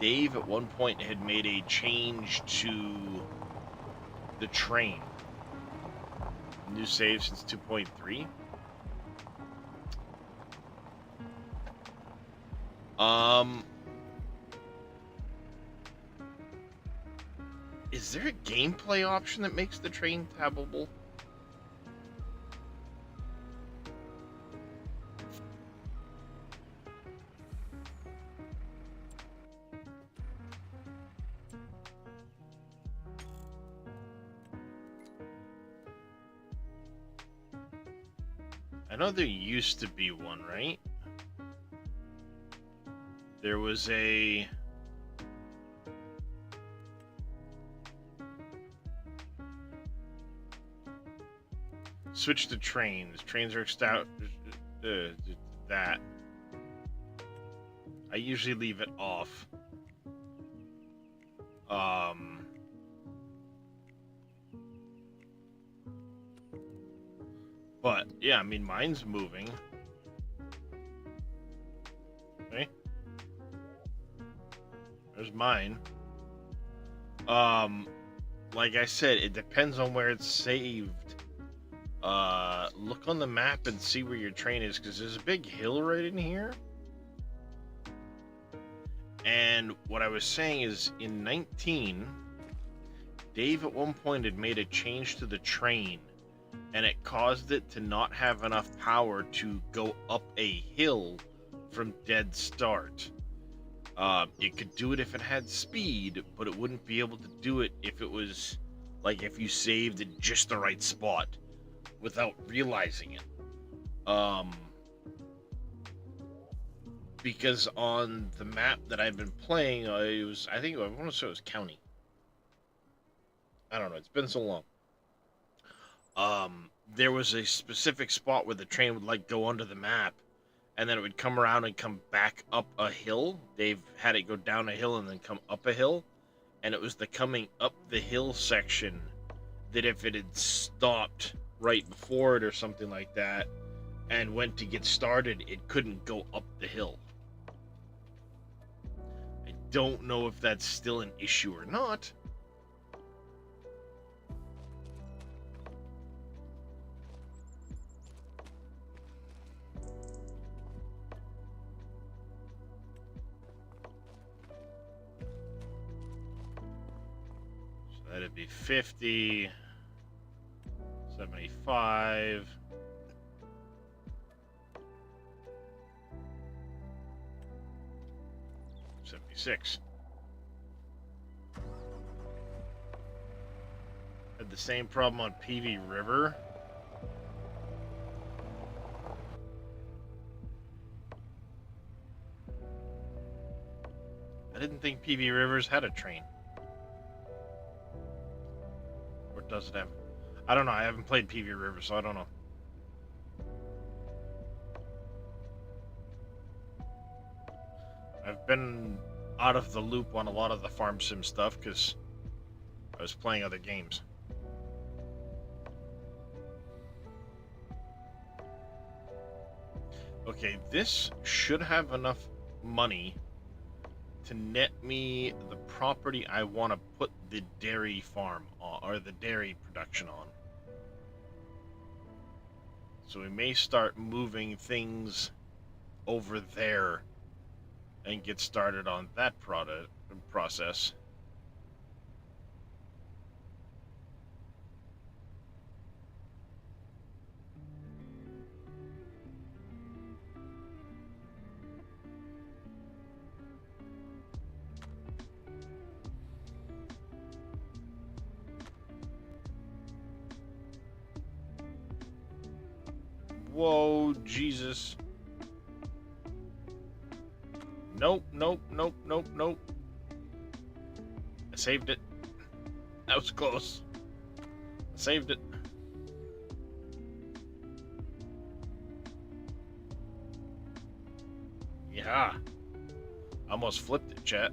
Dave at one point had made a change to the train. New save since 2.3. Is there a gameplay option that makes the train tabbable? I know there used to be one, right? There was a... Switch to trains. Trains are stout. That. I usually leave it off. But, yeah, I mean, mine's moving. Okay. There's mine. Like I said, it depends on where it's saved. Look on the map and see where your train is, because there's a big hill right in here. And what I was saying is, in 19, Dave at one point had made a change to the train, and it caused it to not have enough power to go up a hill from dead start. It could do it if it had speed, but it wouldn't be able to do it if it was, like, if you saved in just the right spot without realizing it. Because on the map that I've been playing, I want to say it was county. I don't know, it's been so long. There was a specific spot where the train would, like, go onto the map, and then it would come around and come back up a hill. They've had it go down a hill and then come up a hill, and it was the coming up the hill section that if it had stopped right before it or something like that and went to get started, it couldn't go up the hill. I don't know if that's still an issue or not. So that'd be 50, 75, 76. Had the same problem on PV River. I didn't think PV Rivers had a train. Or does it have? I don't know. I haven't played PV River, so I don't know. I've been out of the loop on a lot of the farm sim stuff because I was playing other games. Okay, this should have enough money to net me the property I want to put the dairy farm on, or the dairy production on. So we may start moving things over there and get started on that process. Whoa, Jesus. Nope, nope, nope, nope, nope. I saved it. That was close. I saved it. Yeah. Almost flipped it, chat.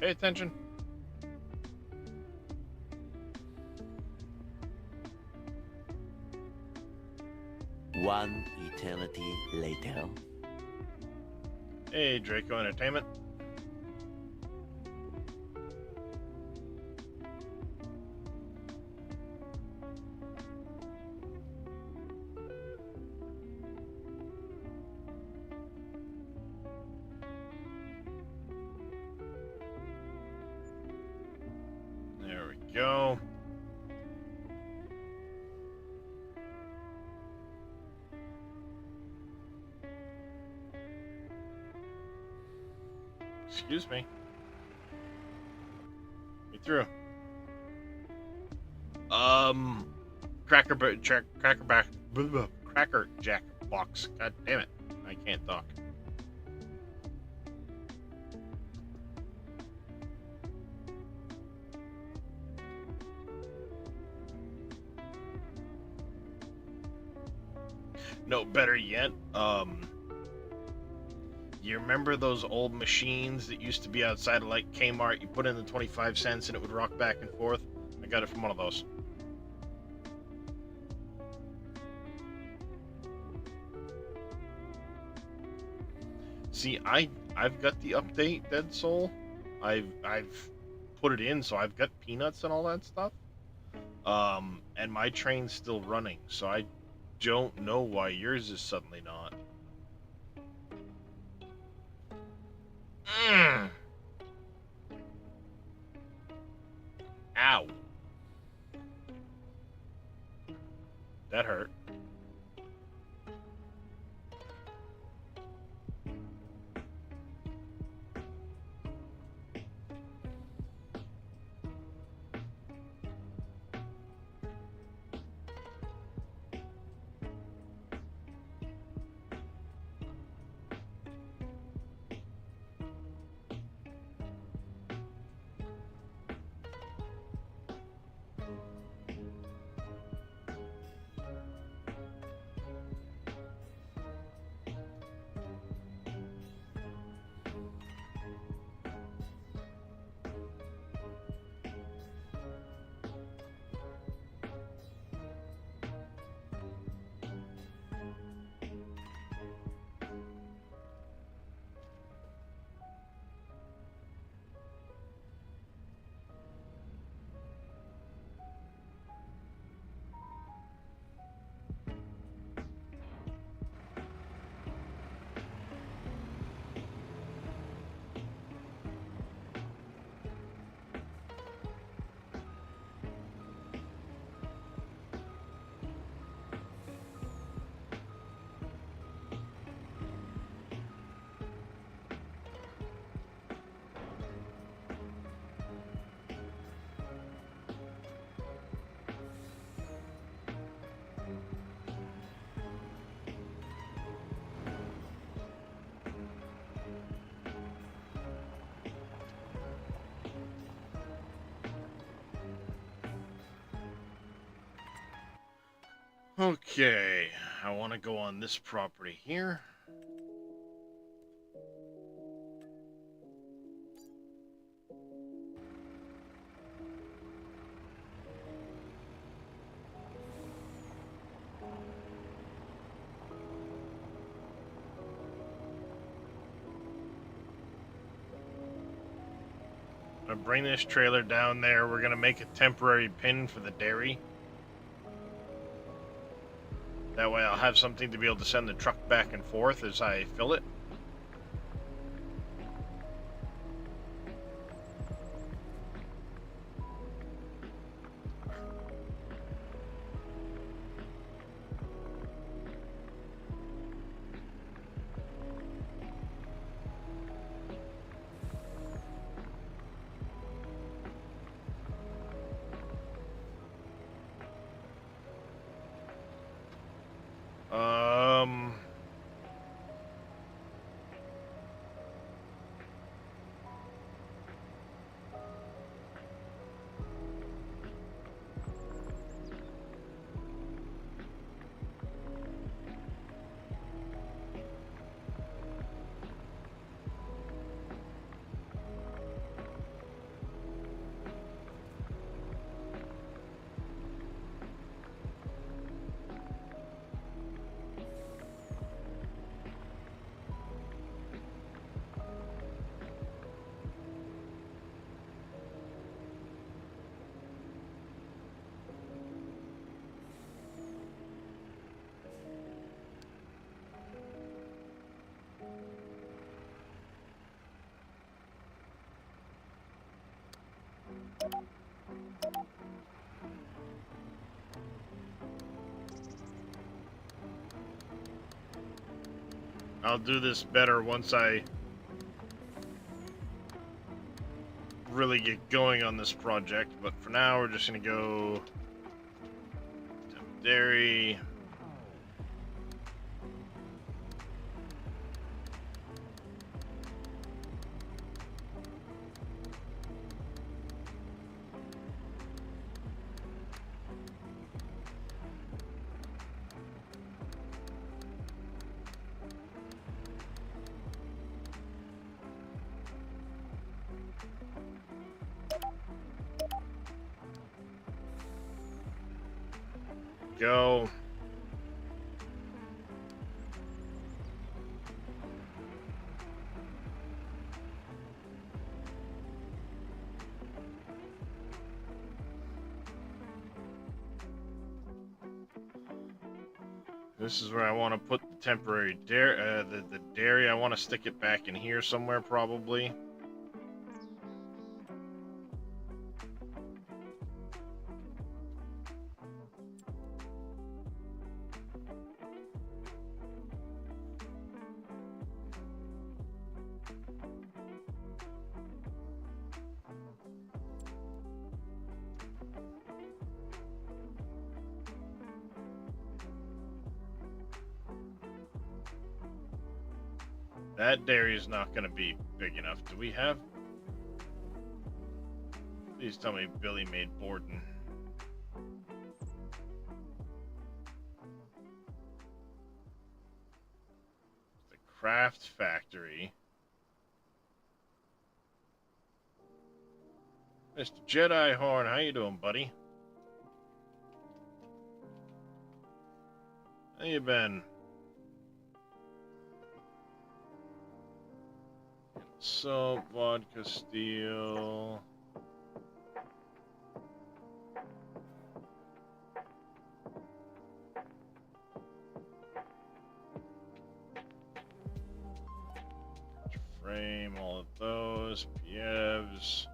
Pay attention. One eternity later. Hey, Draco Entertainment. There we go. Excuse me. Get through. Cracker Jack box. God damn it. I can't talk. No, better yet, you remember those old machines that used to be outside of like Kmart? You put in the 25 cents and it would rock back and forth? I got it from one of those. See, I've got the update, Dead Soul. I've put it in, so I've got peanuts and all that stuff. And my train's still running, so I don't know why yours is suddenly not. Ow. That hurt. Okay, I want to go on this property here. gonna bring this trailer down there. We're gonna make a temporary pin for the dairy. That way I'll have something to be able to send the truck back and forth as I fill it. I'll do this better once I really get going on this project, but for now we're just gonna go to dairy. Go. This is where I want to put the temporary dairy. The dairy, I want to stick it back in here somewhere, probably. That dairy is not going to be big enough. Do we have... Please tell me Billy made Borden. The craft factory. Mr. Jedi Horn, how you doing, buddy? How you been? So, vodka, steel. Frame, all of those. Pievs.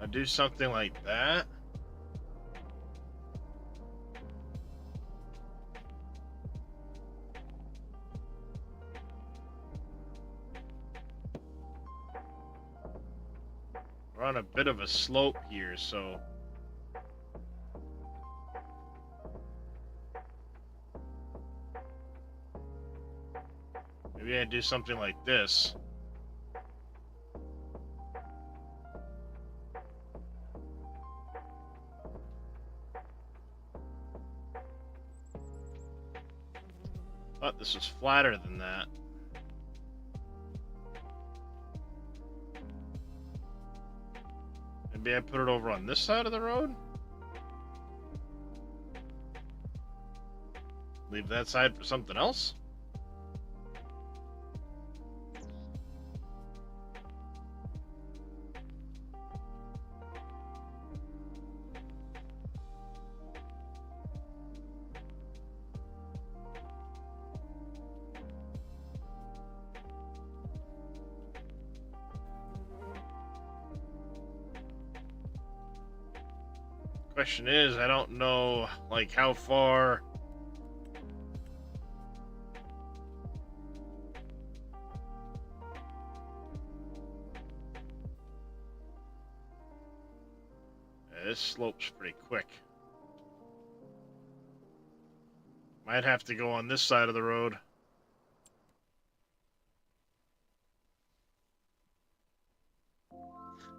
I do something like that. We're on a bit of a slope here, so maybe Maybe I do something like this. Thought this was flatter than that. Maybe I put it over on this side of the road? Leave that side for something else? Question is, I don't know, like, how far... Yeah, this slope's pretty quick. Might have to go on this side of the road.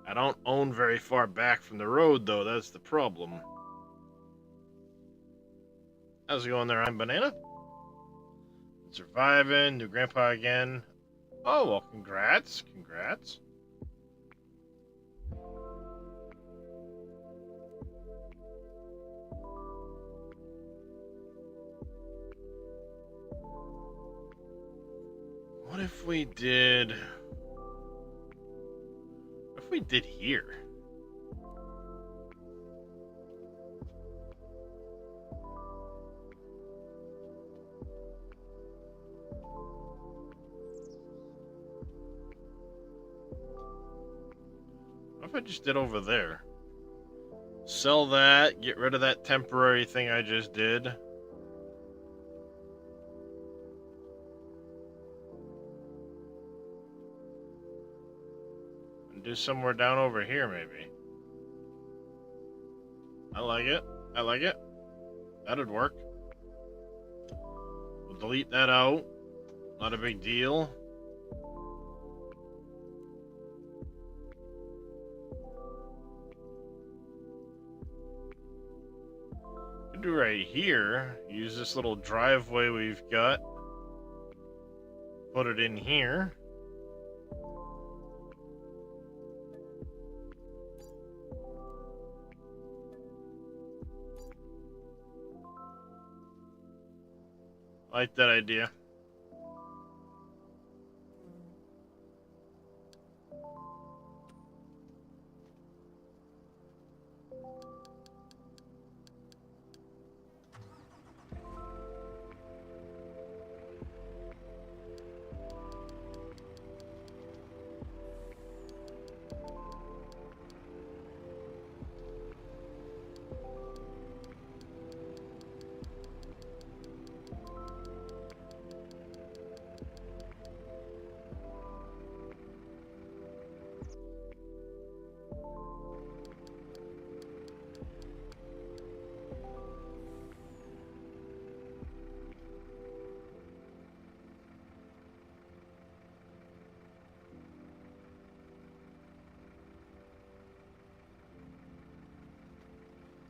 I don't own very far back from the road, though. That's the problem. How's it going there? I'm Banana. Surviving. New grandpa again. Oh, well, congrats. Congrats. What if we did... What if we did here? What if I just did over there? Sell that, get rid of that temporary thing I just did. Do somewhere down over here, maybe. I like it. I like it. That'd work. We'll delete that out. Not a big deal. Could do right here. Use this little driveway we've got. Put it in here. I like that idea.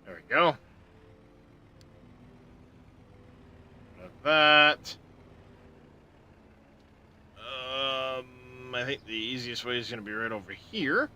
There we go. Got that. I think the easiest way is going to be right over here.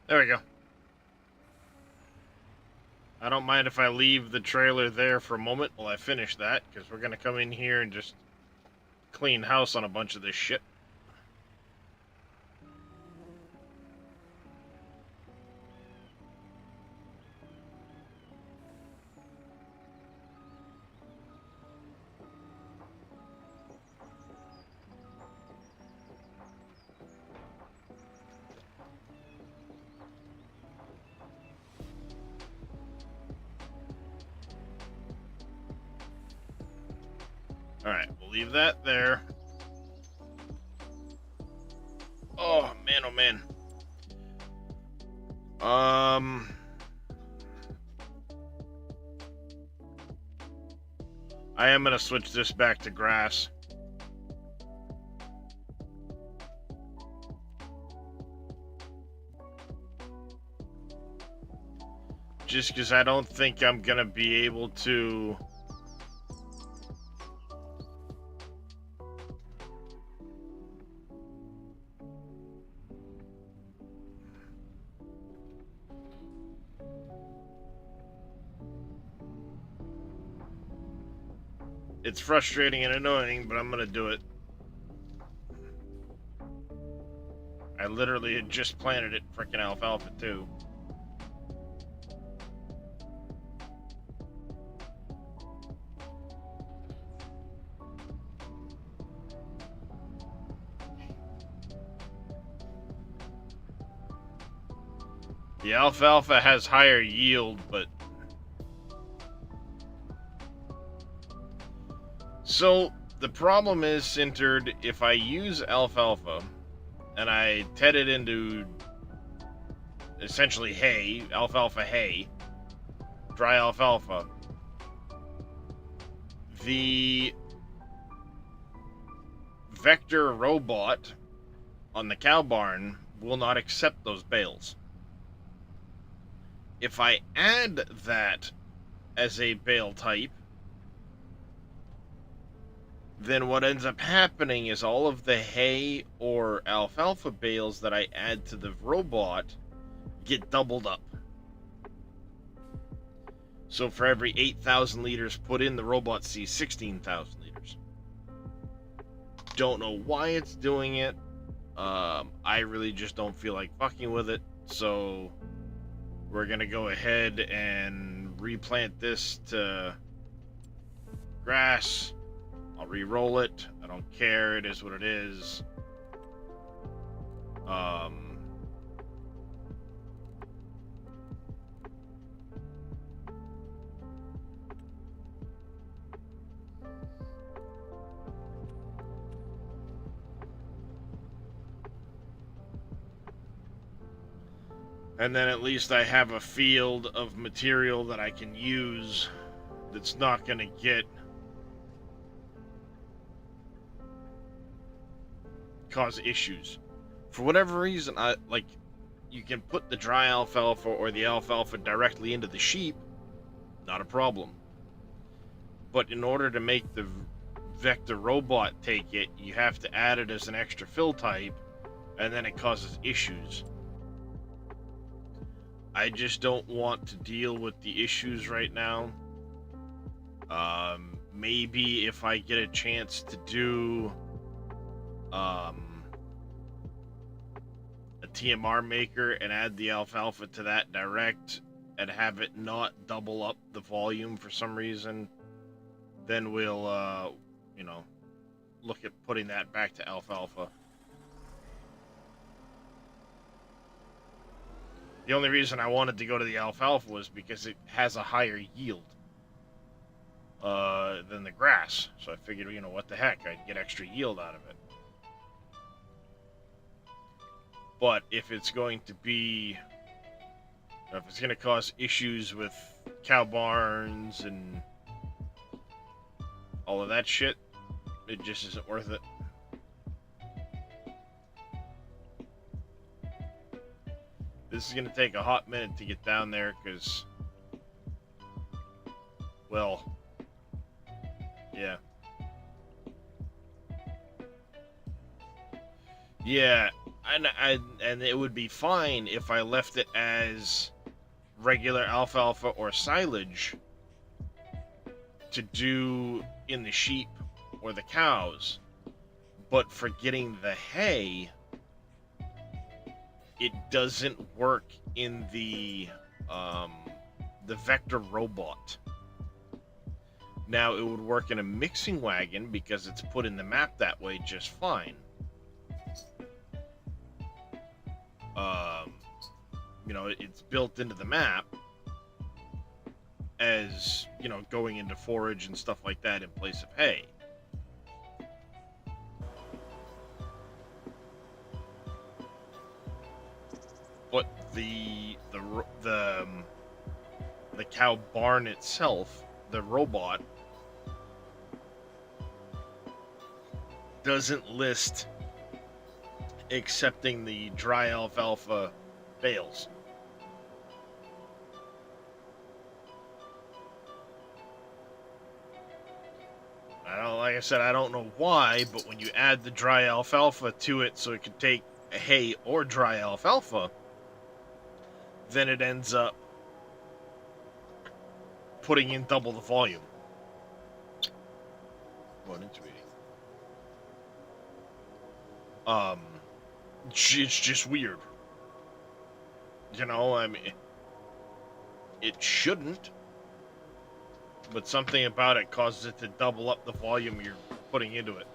There we go. I don't mind if I leave the trailer there for a moment while I finish that, because we're going to come in here and just clean house on a bunch of this shit. Alright, we'll leave that there. Oh, man, oh, man. I am going to switch this back to grass. Just because I don't think I'm going to be able to... It's frustrating and annoying, but I'm gonna do it. I literally had just planted it frickin' alfalfa too. The alfalfa has higher yield, but... So, the problem is centered if I use alfalfa and I ted it into essentially hay, alfalfa hay, dry alfalfa, the vector robot on the cow barn will not accept those bales. If I add that as a bale type, then what ends up happening is all of the hay or alfalfa bales that I add to the robot get doubled up. So for every 8,000 liters put in, the robot sees 16,000 liters. Don't know why it's doing it. I really just don't feel like fucking with it. So we're going to go ahead and replant this to grass. I'll re-roll it. I don't care. It is what it is. And then at least I have a field of material that I can use that's not going to get cause issues. For whatever reason, you can put the dry alfalfa or the alfalfa directly into the sheep, not a problem. But in order to make the vector robot take it, you have to add it as an extra fill type, and then it causes issues. I just don't want to deal with the issues right now. Maybe if I get a chance to do a TMR maker and add the alfalfa to that direct and have it not double up the volume for some reason, then we'll look at putting that back to alfalfa. The only reason I wanted to go to the alfalfa was because it has a higher yield than the grass. So I figured, what the heck, I'd get extra yield out of it. But if it's going to be, if it's going to cause issues with cow barns and all of that shit, it just isn't worth it. This is going to take a hot minute to get down there because, well, yeah. Yeah, and it would be fine if I left it as regular alfalfa or silage to do in the sheep or the cows, but for getting the hay, it doesn't work in the Vector robot. Now it would work in a mixing wagon because it's put in the map that way just fine. You know, it's built into the map as, you know, going into forage and stuff like that in place of hay. But the cow barn itself, the robot, doesn't list accepting the dry alfalfa bales. Like I said, I don't know why, but when you add the dry alfalfa to it so it can take hay or dry alfalfa, then it ends up putting in double the volume. What into it? It's just weird. You know, I mean, it shouldn't, but something about it causes it to double up the volume you're putting into it.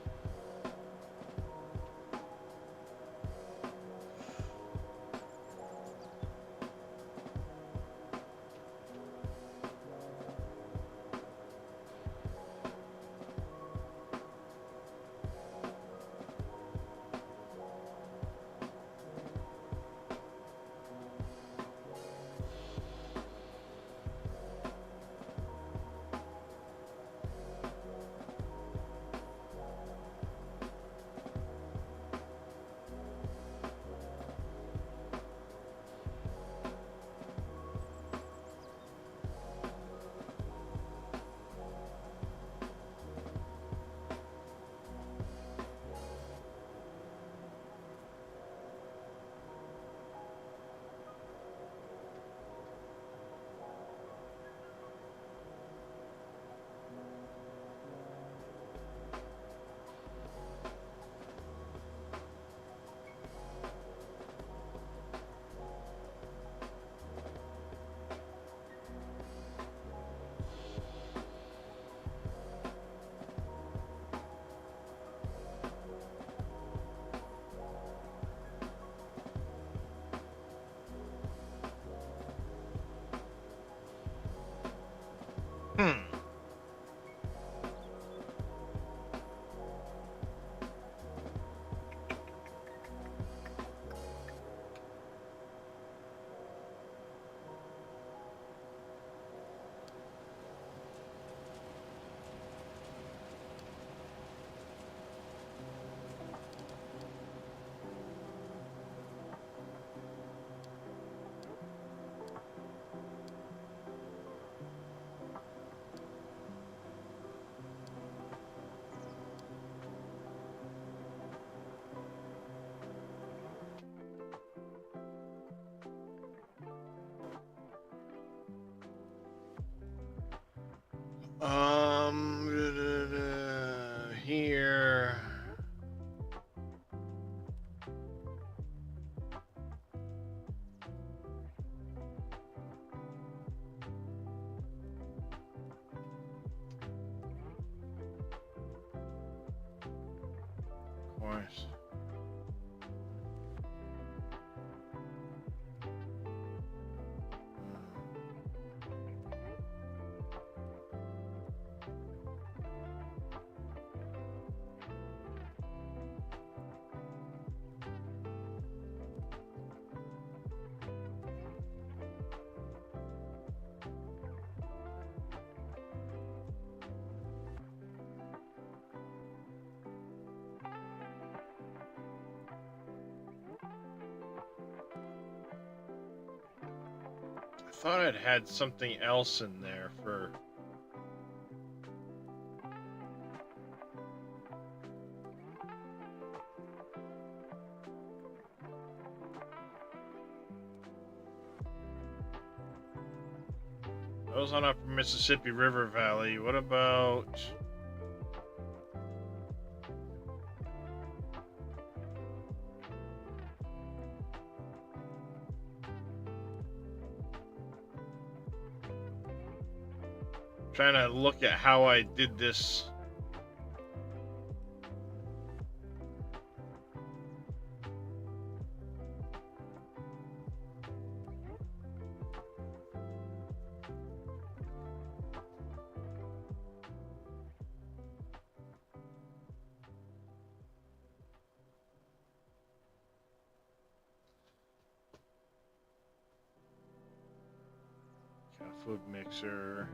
Here. Of course. I thought it had something else in there for... I was on Upper Mississippi River Valley. What about... Trying to look at how I did this. Food mixer.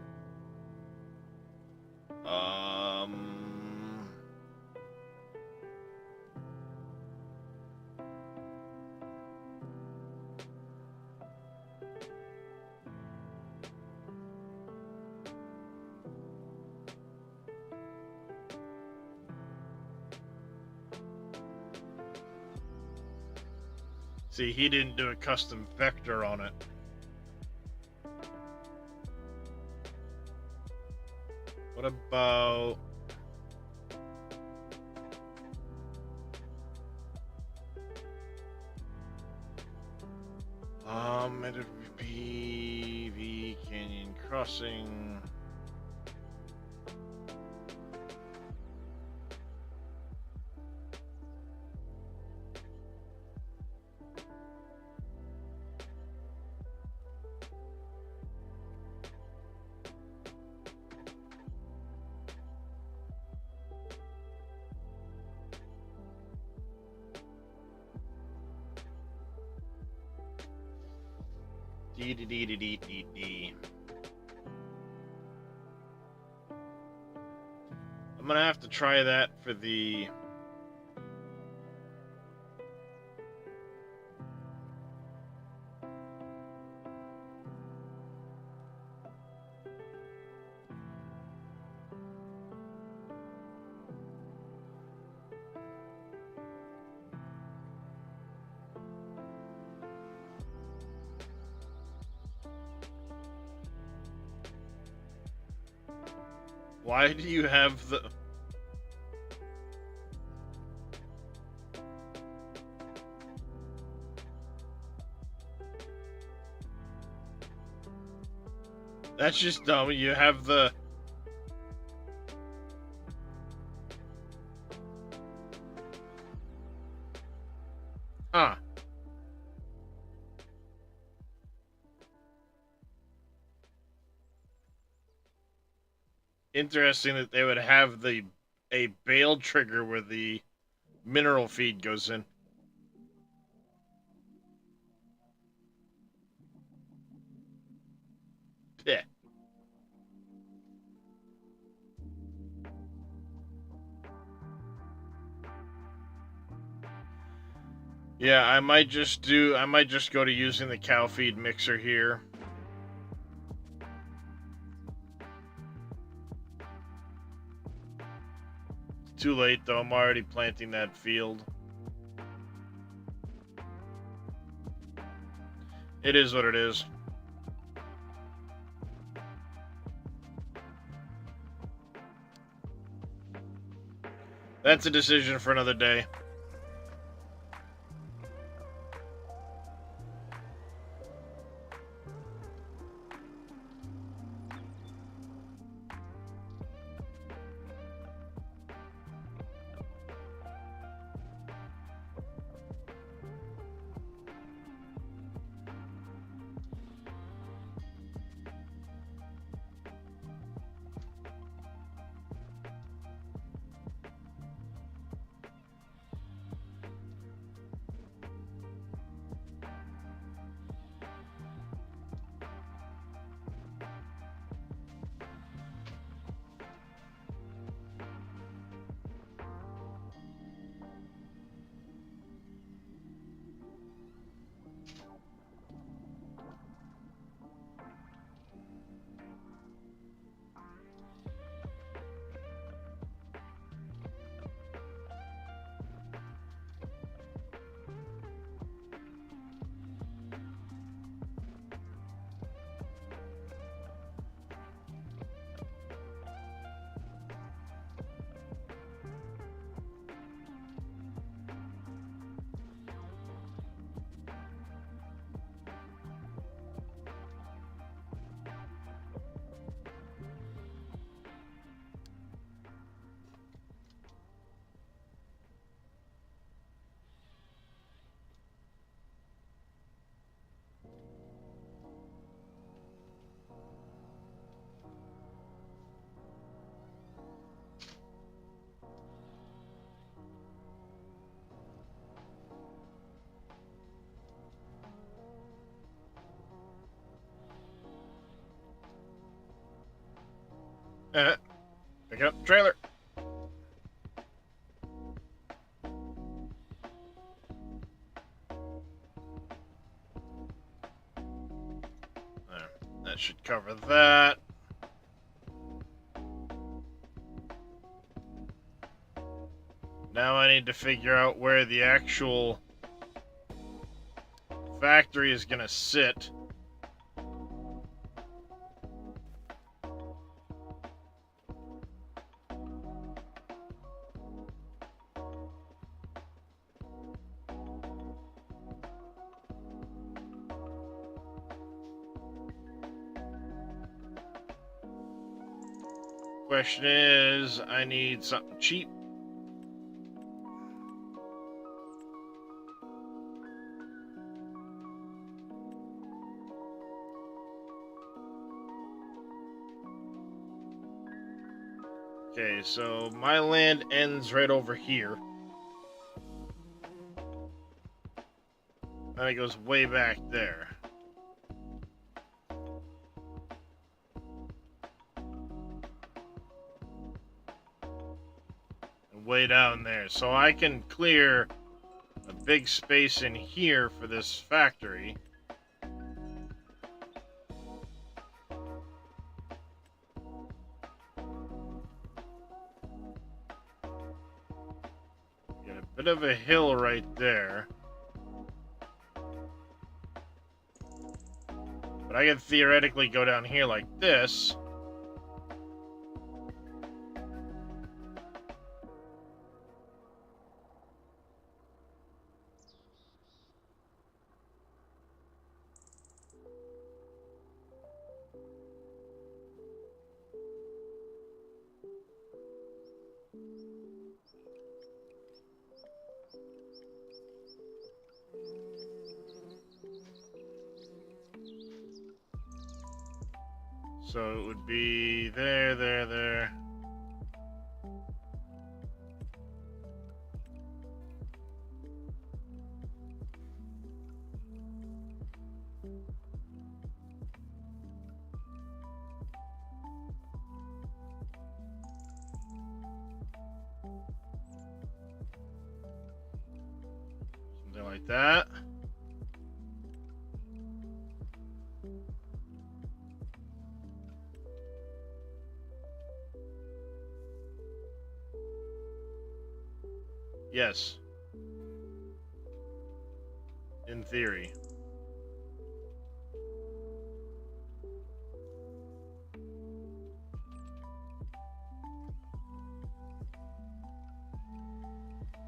See, he didn't do a custom vector on it. What about... it would be the Canyon Crossing. Dee. I'm gonna have to try that for the... Why do you have the... That's just dumb. You have the... Huh. Interesting that they would have a bale trigger where the mineral feed goes in. Yeah. Yeah, I might just go to using the cow feed mixer here. Too late though, I'm already planting that field. It is what it is. That's a decision for another day. Pick up the trailer. There. That should cover that. Now I need to figure out where the actual factory is gonna sit. Question is, I need something cheap. Okay, so my land ends right over here. And it goes way back there. And way down there. So I can clear a big space in here for this factory. Bit of a hill right there. But I could theoretically go down here like this. So it would be there, there, there. Something like that. Yes. In theory.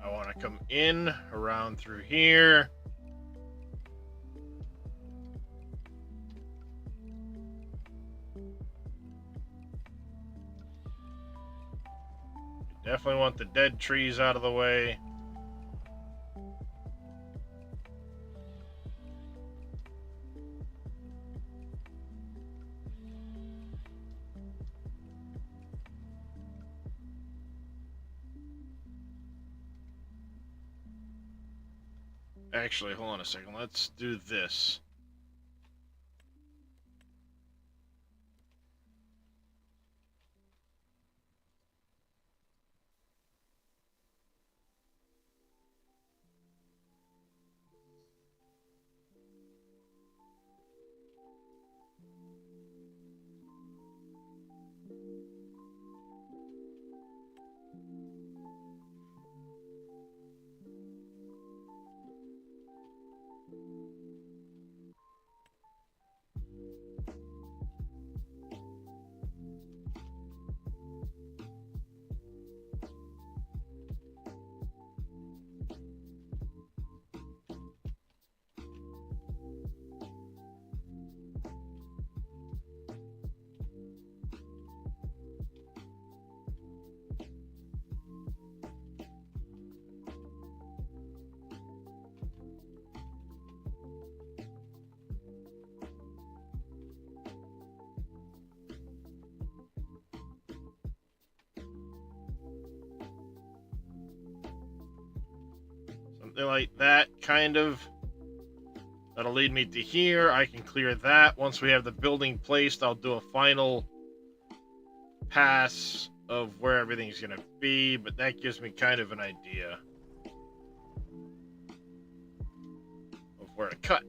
I want to come in, around through here. Definitely want the dead trees out of the way. Actually, hold on a second. Let's do this. Something like that, kind of. That'll lead me to here. I can clear that. Once we have the building placed, I'll do a final pass of where everything's gonna be, but that gives me kind of an idea of where to cut.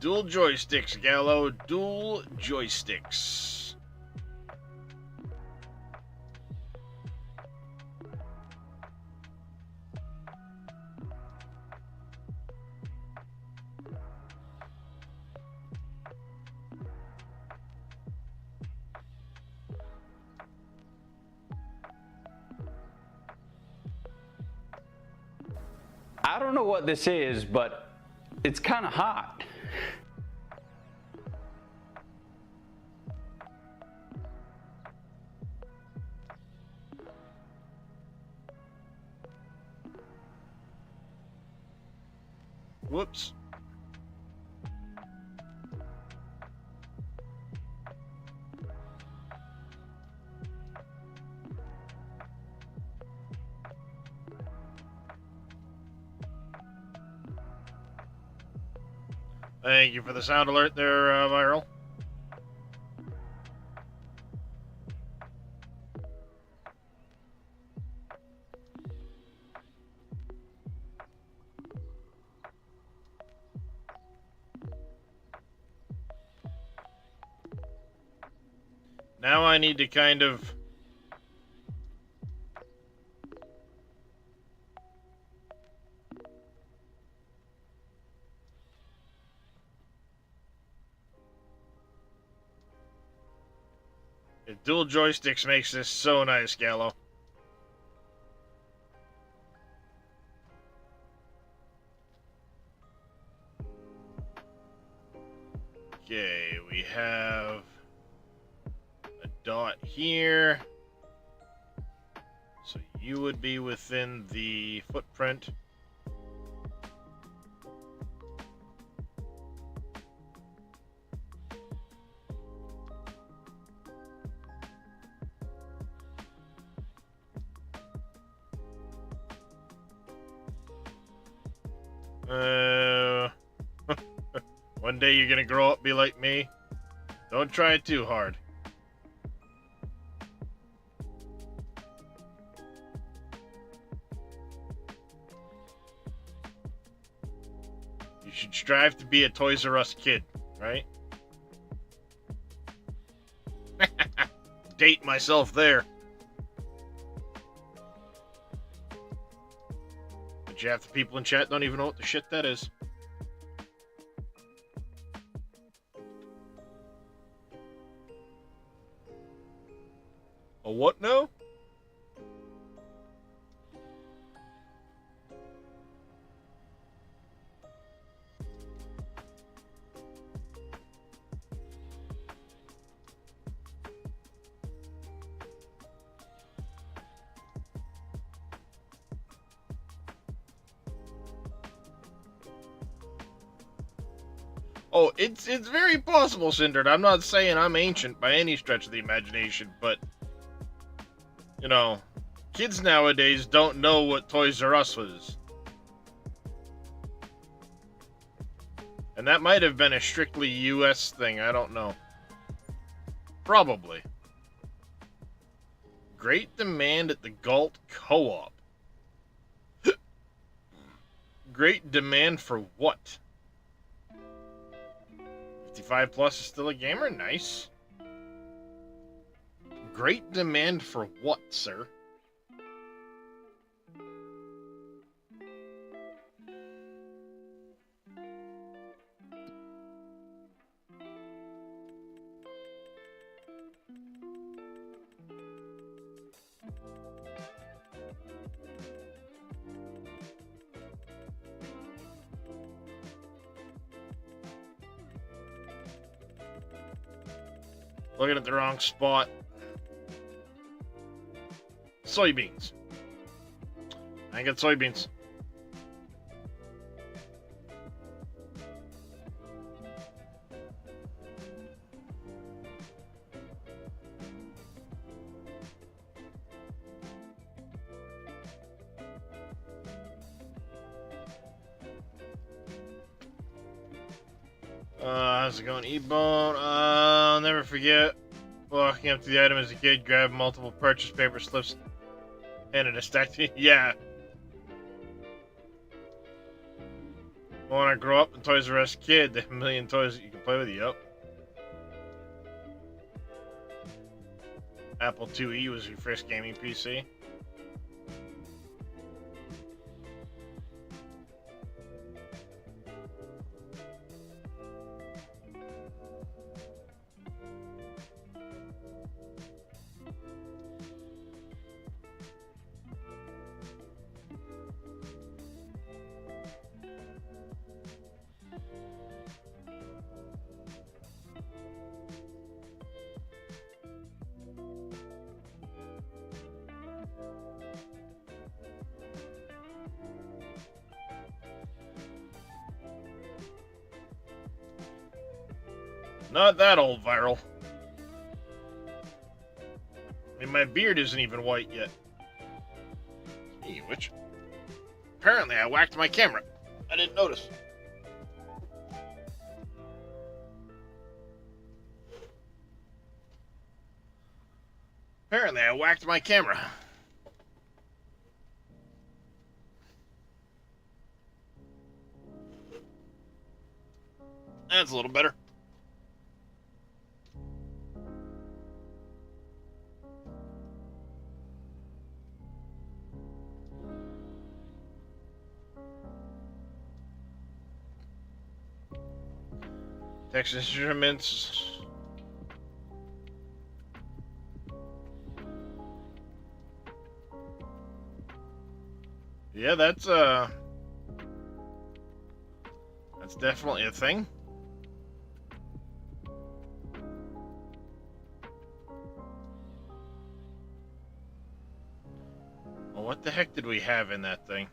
Dual joysticks, Gallo. Dual joysticks. I don't know what this is, but it's kind of hot. Whoops. Thank you for the sound alert there, Viral. Now I need to kind of... Dual joysticks makes this so nice, Gallo. Okay, we have a dot here. So you would be within the footprint. One day you're gonna grow up, be like me. Don't try it too hard. You should strive to be a Toys R Us kid, right? Date myself there. But half the people in chat don't even know what the shit that is. A what now? Oh, it's very possible, Cindered. I'm not saying I'm ancient by any stretch of the imagination, but you know, kids nowadays don't know what Toys R Us was. And that might have been a strictly US thing, I don't know. Probably. Great demand at the Galt Co-op. Great demand for what? 55 plus is still a gamer? Nice. Great demand for what, sir? Looking at the wrong spot. Soybeans. I get soybeans. How's it going, E-Bone? I'll never forget walking up to the item as a kid, grabbed multiple purchase paper slips, handed a stack to yeah. When I grow up, a Toys R Us kid, they have a million toys that you can play with. Yup. Apple IIe was your first gaming PC. Not that old, Viral. I mean, my beard isn't even white yet. Speaking of which, apparently I whacked my camera. I didn't notice. Apparently I whacked my camera. That's a little better. Texas Instruments. Yeah, that's definitely a thing. Well, what the heck did we have in that thing?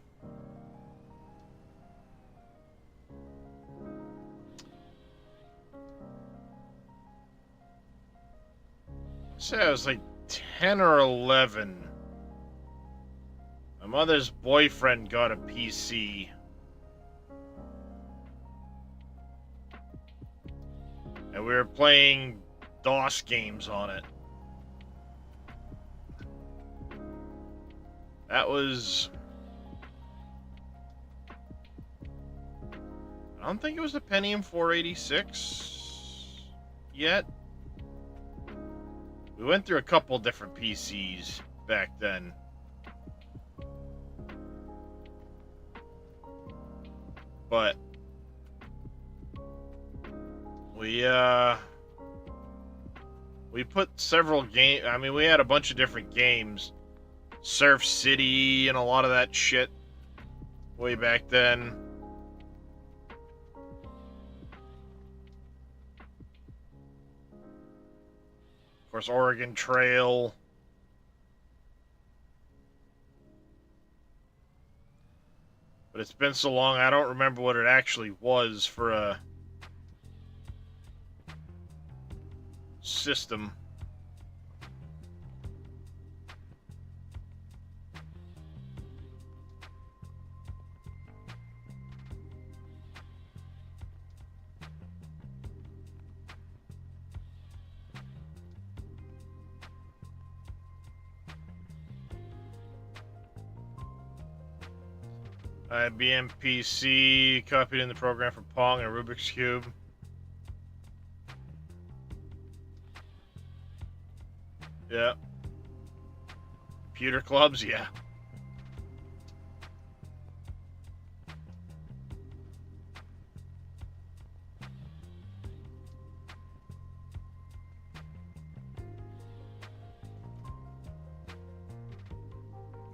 Say I was like 10 or 11. My mother's boyfriend got a PC. And we were playing DOS games on it. That was... I don't think it was a Pentium 486 yet. We went through a couple different PCs back then. But we put several games. I mean, we had a bunch of different games. Surf City and a lot of that shit way back then. Of course, Oregon Trail. But it's been so long, I don't remember what it actually was for a system. IBM PC copied in the program for Pong and Rubik's Cube. Yeah. Computer clubs, yeah.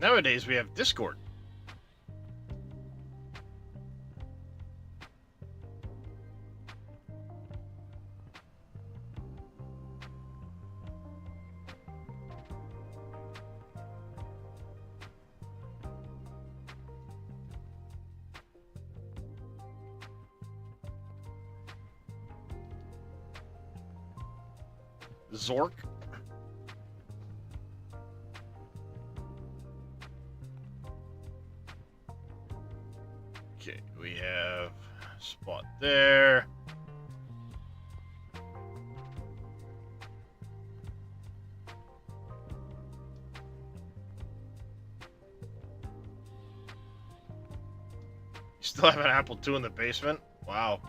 Nowadays we have Discord. Zork. Okay, we have a spot there. You still have an Apple II in the basement? Wow.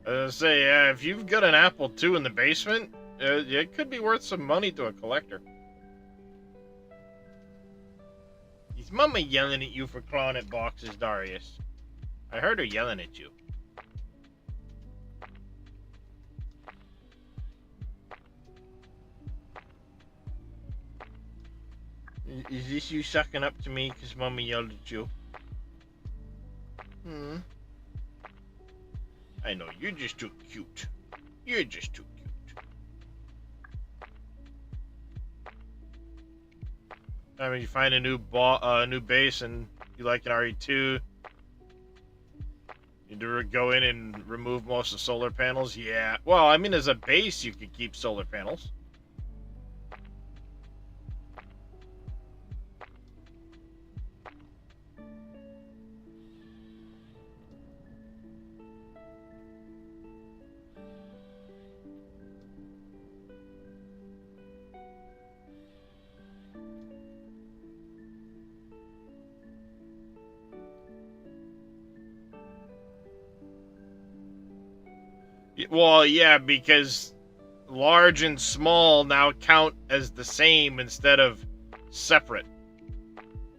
I was gonna say, if you've got an Apple II in the basement, it could be worth some money to a collector. Is Mama yelling at you for clawing at boxes, Darius? I heard her yelling at you. Is this you sucking up to me because Mama yelled at you? Hmm. I know, you're just too cute. You're just too cute. I mean, you find a new base and you like an RE2. You do go in and remove most of the solar panels? Yeah. Well, I mean, as a base, you could keep solar panels. Well, yeah, because large and small now count as the same instead of separate.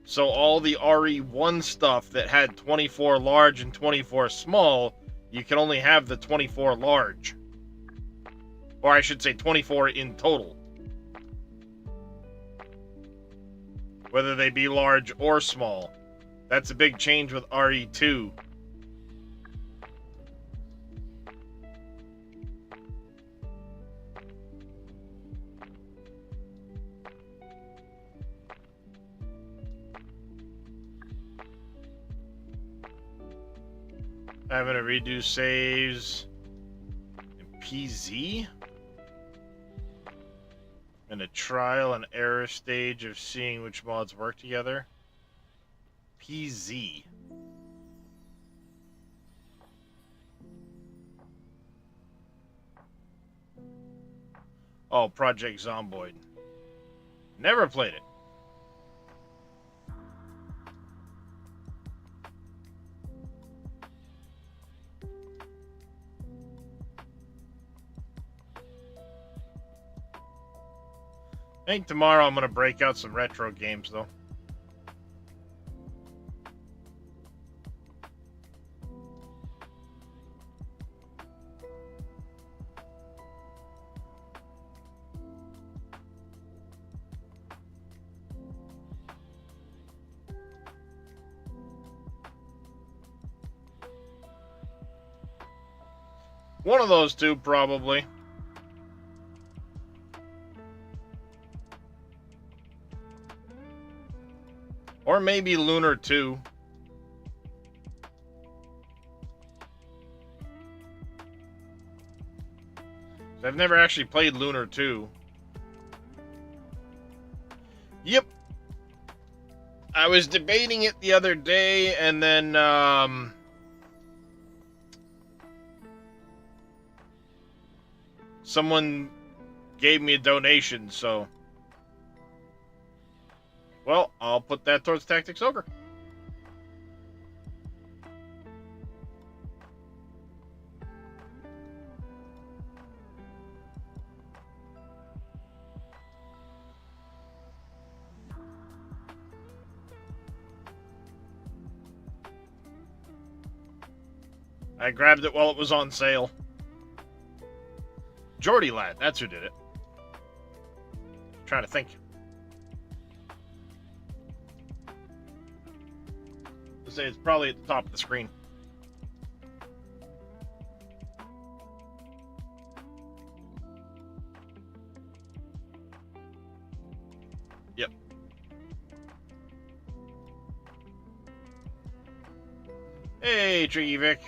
So all the RE1 stuff that had 24 large and 24 small, you can only have the 24 large. Or I should say 24 in total. Whether they be large or small. That's a big change with RE2. Having to redo saves in PZ and a trial and error stage of seeing which mods work together. PZ. Oh, Project Zomboid. Never played it. I think tomorrow I'm going to break out some retro games, though. One of those two, probably. Or maybe Lunar 2. I've never actually played Lunar 2. Yep. I was debating it the other day, and then, someone gave me a donation, so... Well, I'll put that towards Tactics Ogre. I grabbed it while it was on sale. Geordie Lad, that's who did it. Trying to think. I'll say it's probably at the top of the screen. Yep. Hey, Tricky Vic.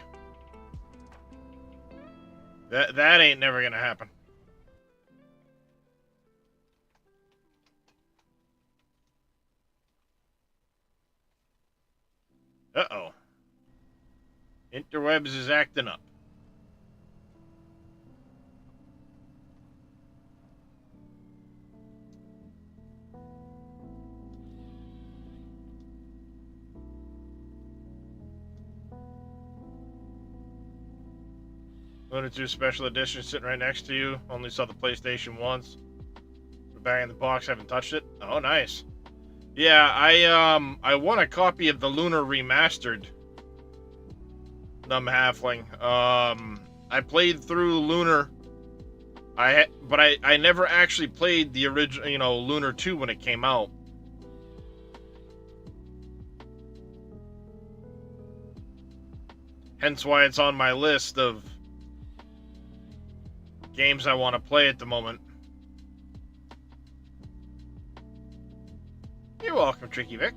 That ain't never gonna happen. Uh-oh. Interwebs is acting up. Lunar 2 Special Edition sitting right next to you. Only saw the PlayStation once. We're back in the box, haven't touched it. Oh, nice. Yeah, I won a copy of the Lunar Remastered. Dumb Halfling. I played through Lunar. But I never actually played the original, Lunar 2 when it came out. Hence why it's on my list of games I want to play at the moment. You're welcome, Tricky Vic.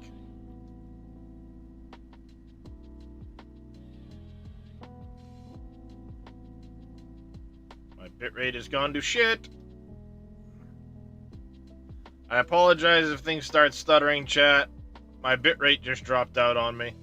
My bitrate has gone to shit. I apologize if things start stuttering, chat. My bitrate just dropped out on me.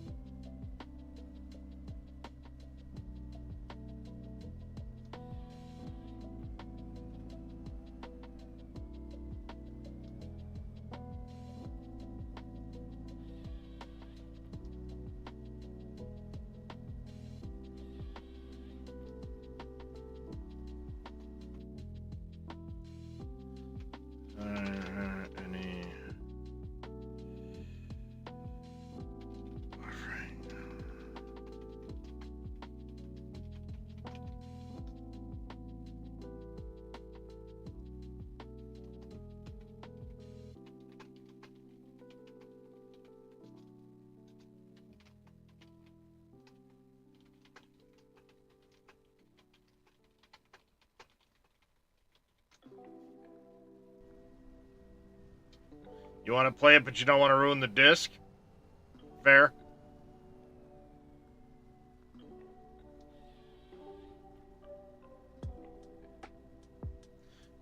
You want to play it, but you don't want to ruin the disc? Fair.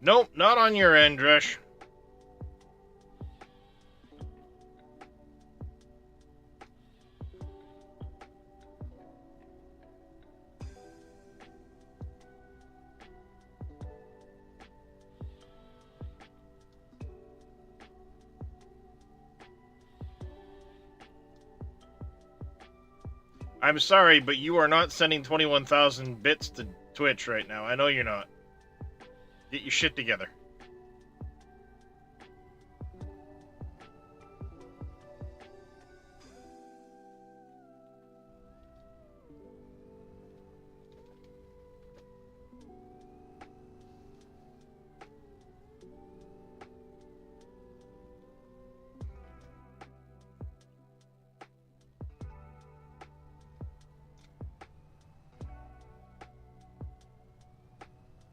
Nope, not on your end, Dresh. I'm sorry, but you are not sending 21,000 bits to Twitch right now. I know you're not. Get your shit together.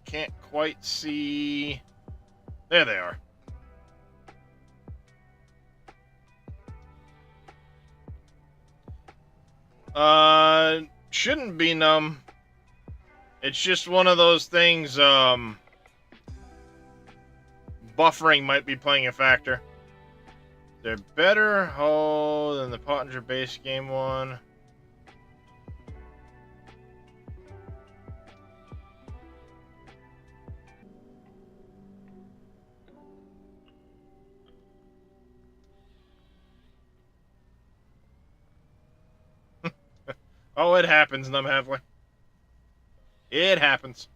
Can't quite see. There they are. Shouldn't be numb. It's just one of those things, buffering might be playing a factor. They're better than the Pottinger base game one. Oh, it happens, Numb Halfway. It happens.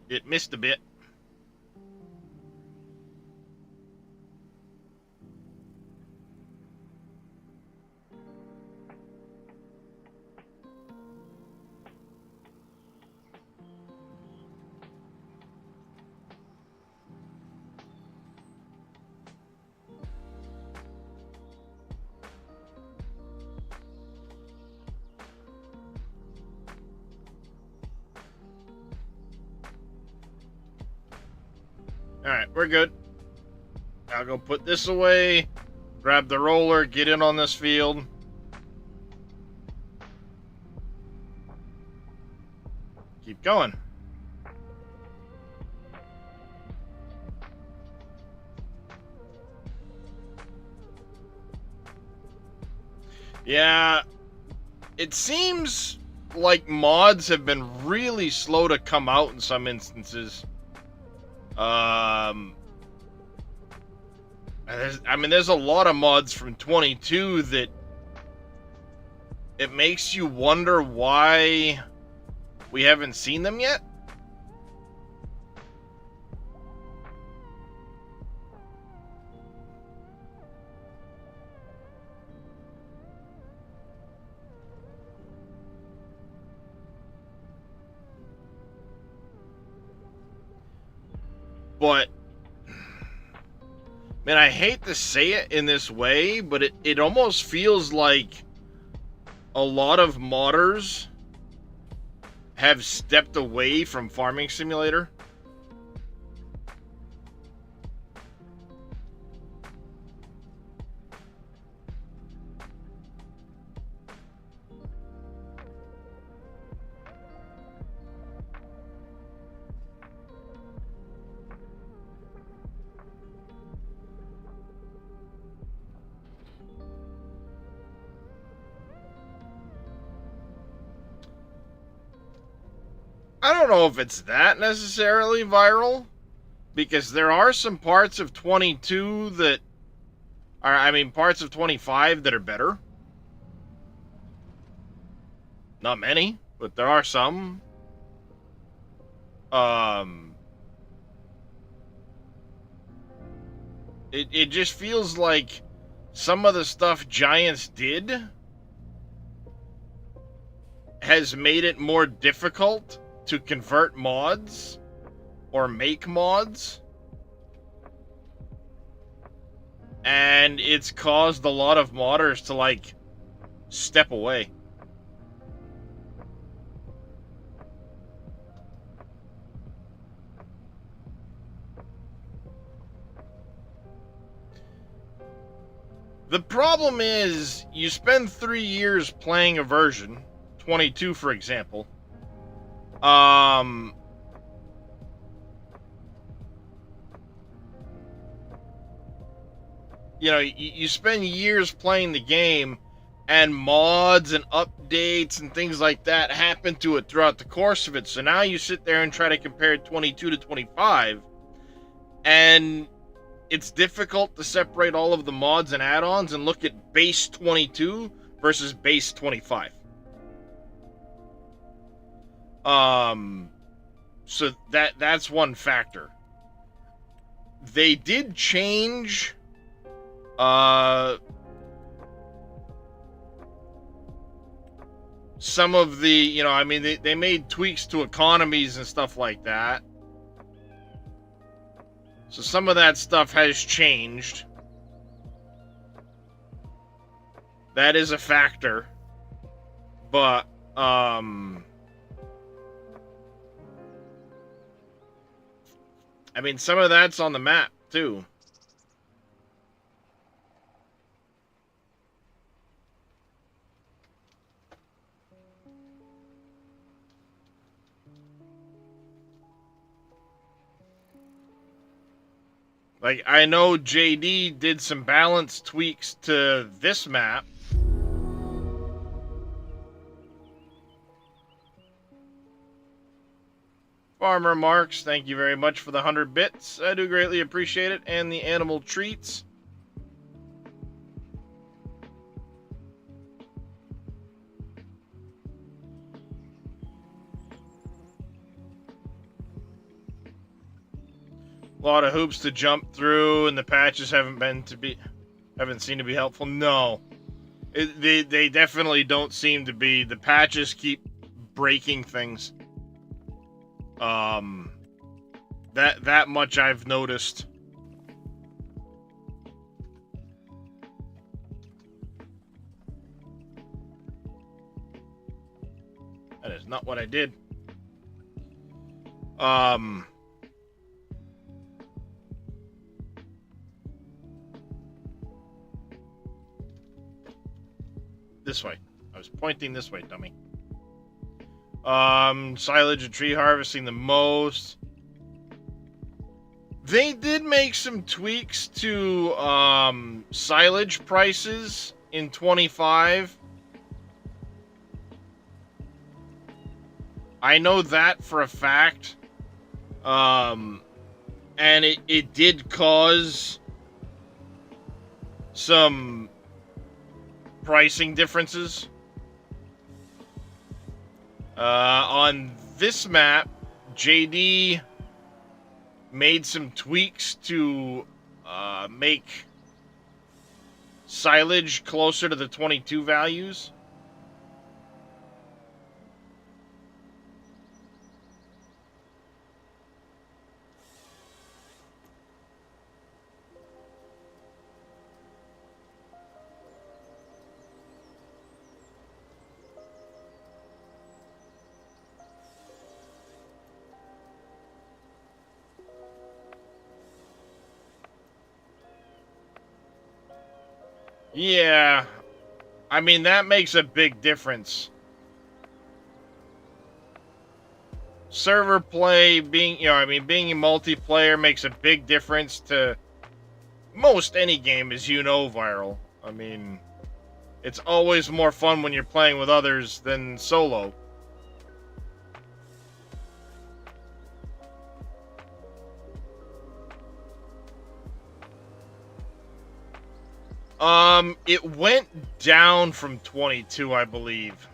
It missed a bit. Alright, we're good. I'll go put this away, grab the roller, get in on this field. Keep going. Yeah, it seems like mods have been really slow to come out in some instances. There's a lot of mods from 22 that it makes you wonder why we haven't seen them yet. But, man, I hate to say it in this way, but it almost feels like a lot of modders have stepped away from Farming Simulator. I don't know if it's that necessarily viral, because there are some parts of 22 that are, parts of 25 that are better. Not many, but there are some. It just feels like some of the stuff Giants did has made it more difficult to convert mods or make mods, and it's caused a lot of modders to step away. The problem is you spend 3 years playing a version, 22 for example. You spend years playing the game, and mods and updates and things like that happen to it throughout the course of it. So now you sit there and try to compare 22 to 25, and it's difficult to separate all of the mods and add-ons and look at base 22 versus base 25. So that's one factor. they did change some of the, you know, I mean, they made tweaks to economies and stuff like that. So some of that stuff has changed. That is a factor. But, I mean, some of that's on the map, too. Like, I know JD did some balance tweaks to this map. Farmer Marks, thank you very much for the 100 bits. I do greatly appreciate it. And the animal treats. A lot of hoops to jump through, and the patches haven't seemed to be helpful. No, they definitely don't seem to be. The patches keep breaking things. That much I've noticed. That is not what I did. This way. I was pointing this way, dummy. Silage and tree harvesting the most. They did make some tweaks to silage prices in 25. I know that for a fact. And it did cause some pricing differences. On this map, JD made some tweaks to make silage closer to the 22 values. Yeah, I mean, that makes a big difference. Server play being, being a multiplayer makes a big difference to most any game, as you know, Viral. I mean, it's always more fun when you're playing with others than solo. It went down from 22, I believe.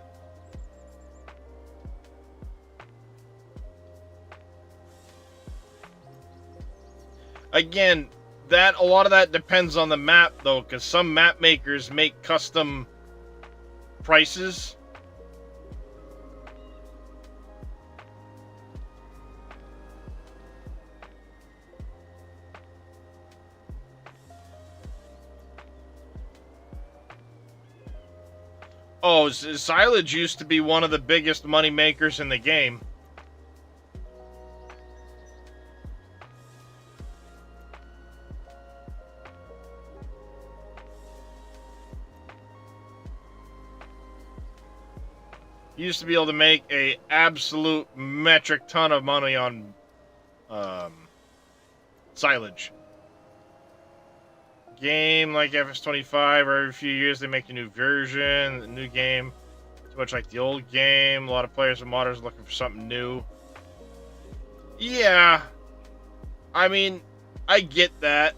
Again, a lot of that depends on the map, though, because some map makers make custom prices. Oh, silage used to be one of the biggest money makers in the game. You used to be able to make a absolute metric ton of money on silage. Game like FS25, every few years they make a new version, a new game. Too much like the old game. A lot of players and modders looking for something new. Yeah. I mean, I get that.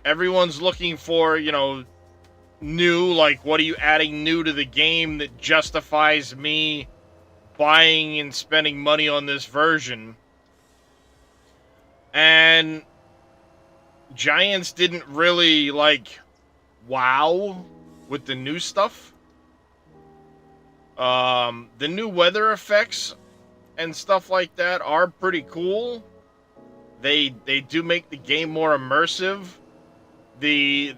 Everyone's looking for, new. Like, what are you adding new to the game that justifies me buying and spending money on this version? And Giants didn't really, like, wow with the new stuff. The new weather effects and stuff like that are pretty cool. They do make the game more immersive. The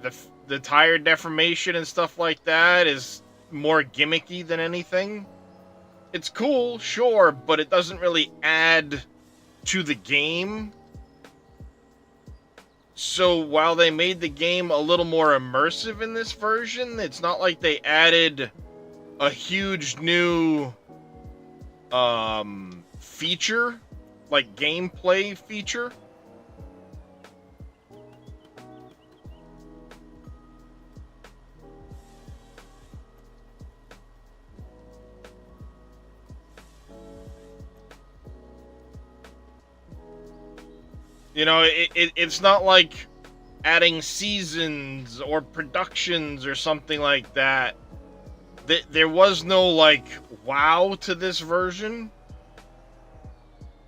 tire deformation and stuff like that is more gimmicky than anything. It's cool, sure, but it doesn't really add to the game. So while they made the game a little more immersive in this version, it's not like they added a huge new feature, like gameplay feature. You know, it's not like adding seasons or productions or something like that. There was no, like, wow to this version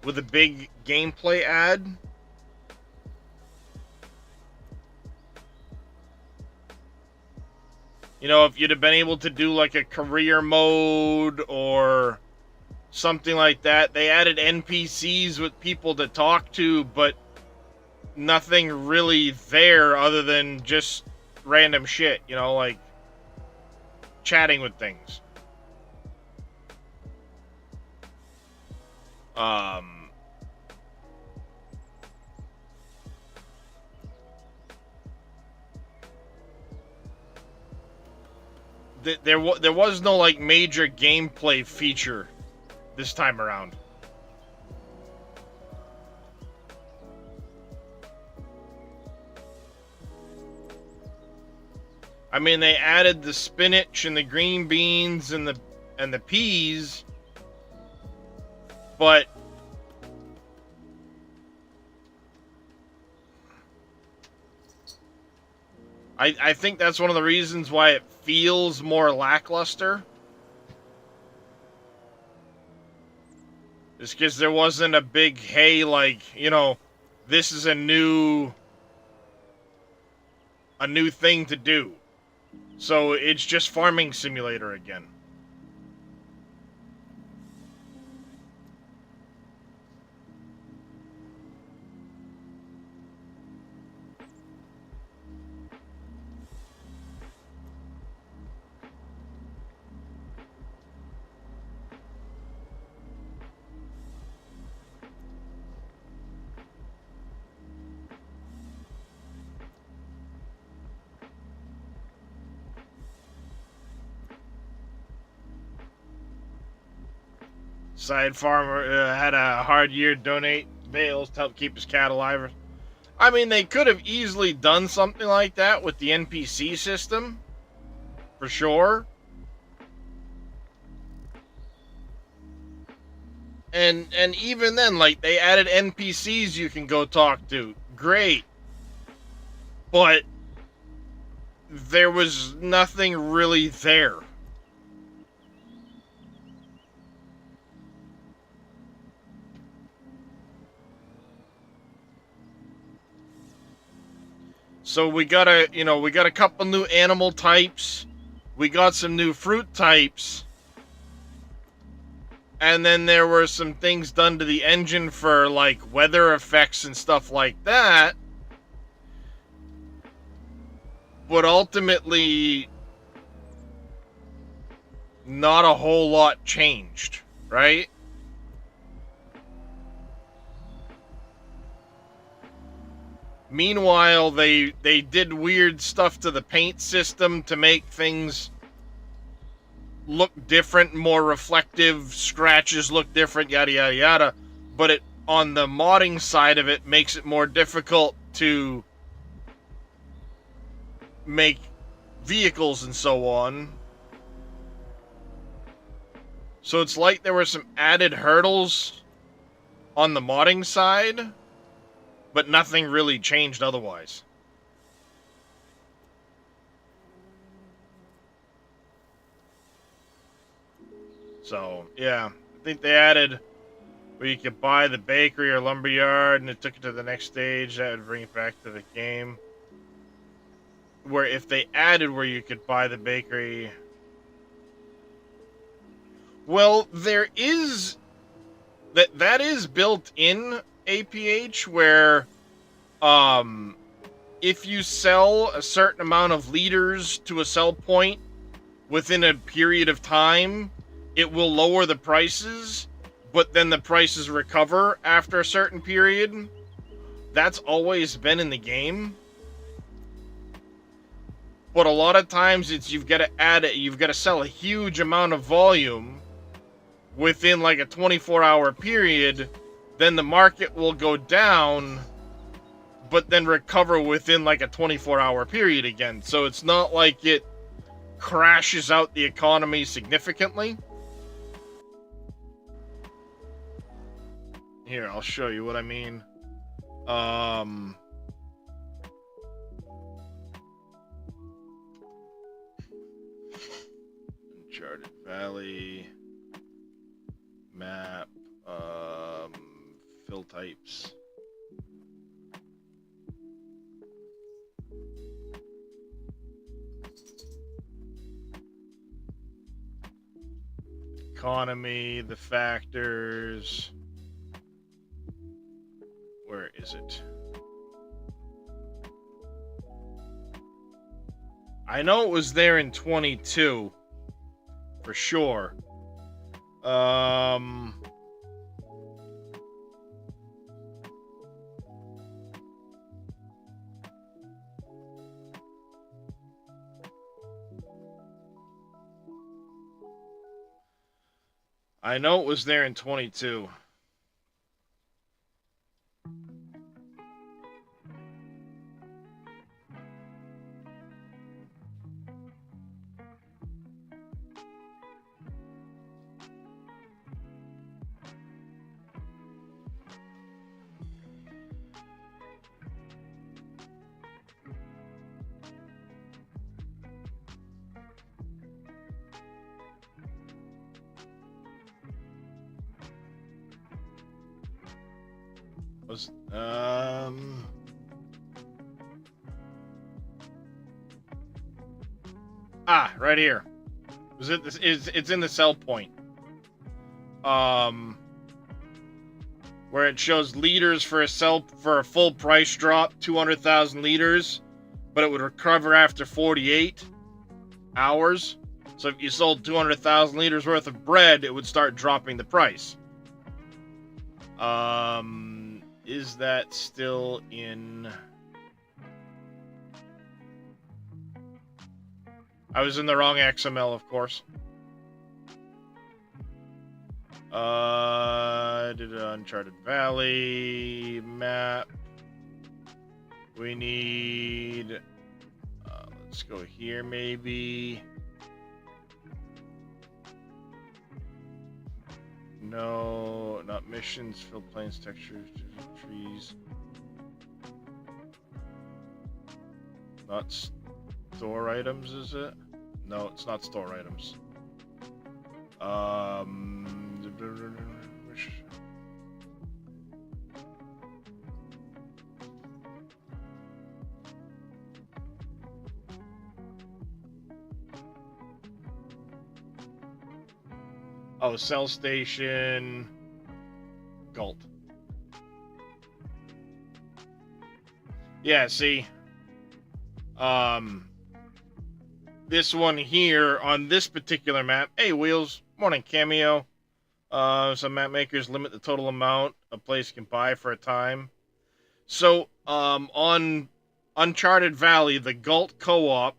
with a big gameplay ad. You know, if you'd have been able to do, like, a career mode or something like that. They added NPCs with people to talk to, but nothing really there other than just random shit, you know, like chatting with things. There was no, like, major gameplay feature this time around. I mean, they added the spinach and the green beans and the peas, but I think that's one of the reasons why it feels more lackluster. It's because there wasn't a big, hey, like, you know, this is a new thing to do. So it's just Farming Simulator again. Side farmer had a hard year, donate bales to help keep his cattle alive. I mean, they could have easily done something like that with the NPC system, for sure. And even then, like, they added NPCs you can go talk to. Great. But there was nothing really there. So we got a couple new animal types. We got some new fruit types. And then there were some things done to the engine for, like, weather effects and stuff like that. But ultimately, not a whole lot changed, right? Meanwhile, they did weird stuff to the paint system to make things look different, more reflective, scratches look different, yada yada yada. But it, on the modding side of it, makes it more difficult to make vehicles and so on. So it's like there were some added hurdles on the modding side, but nothing really changed otherwise. So, yeah. I think they added where you could buy the bakery or lumberyard and it took it to the next stage. That would bring it back to the game. Where if they added where you could buy the bakery... Well, there is... That is built in APH where... if you sell a certain amount of liters to a sell point within a period of time, it will lower the prices, but then the prices recover after a certain period. That's always been in the game. But a lot of times it's you've got to sell a huge amount of volume within like a 24-hour period, then the market will go down, but then recover within like a 24-hour period again. So it's not like it crashes out the economy significantly. Here, I'll show you what I mean. Uncharted Valley map, fill types. Economy, the factors. Where is it? I know it was there in 22 for sure. I know it was there in 22. Right here. It's in the sell point. Where it shows liters for a full price drop, 200,000 liters, but it would recover after 48 hours. So if you sold 200,000 liters worth of bread, it would start dropping the price. Is that still in... I was in the wrong XML, of course. Did an Uncharted Valley map. We need... let's go here, maybe. No, not missions. Fill plains, textures, trees. Not store items, is it? No, it's not store items. Oh, Cell Station. Galt. Yeah, see. This one here on this particular map. Hey, Wheels. Morning, Cameo. Some map makers limit the total amount a place can buy for a time. So, on Uncharted Valley, the Galt Co-op,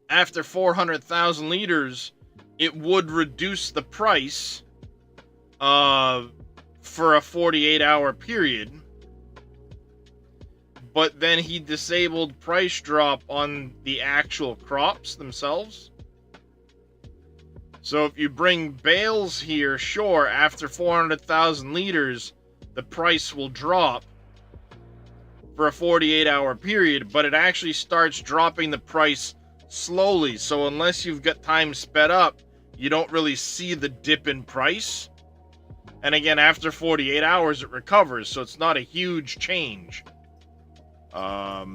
after 400,000 liters, it would reduce the price for a 48-hour period. But then he disabled price drop on the actual crops themselves. So if you bring bales here, sure, after 400,000 liters, the price will drop for a 48-hour period, but it actually starts dropping the price slowly. So unless you've got time sped up, you don't really see the dip in price. And again, after 48 hours, it recovers, so it's not a huge change. I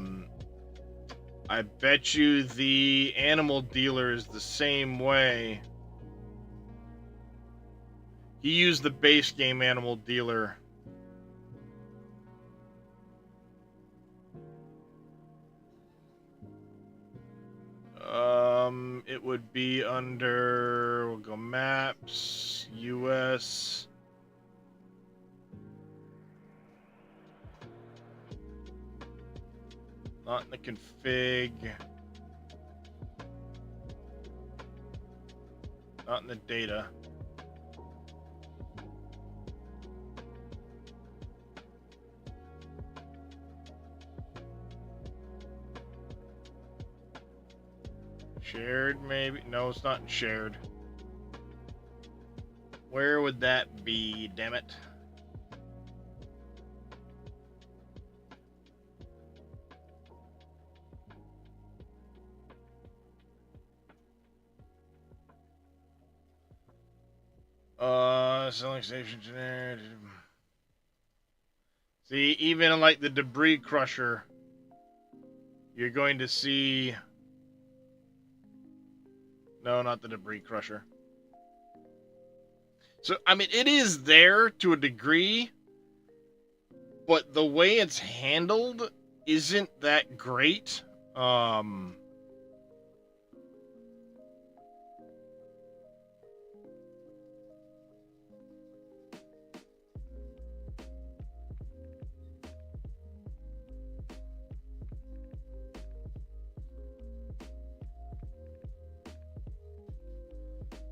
bet you the animal dealer is the same way. He used the base game animal dealer. It would be under, we'll go maps, US. Not in the config. Not in the data. Shared, maybe? No, it's not in shared. Where would that be, damn it? Selling station generated. See, even in like the debris crusher, you're going to see. No, not the debris crusher. So, I mean, it is there to a degree, but the way it's handled isn't that great.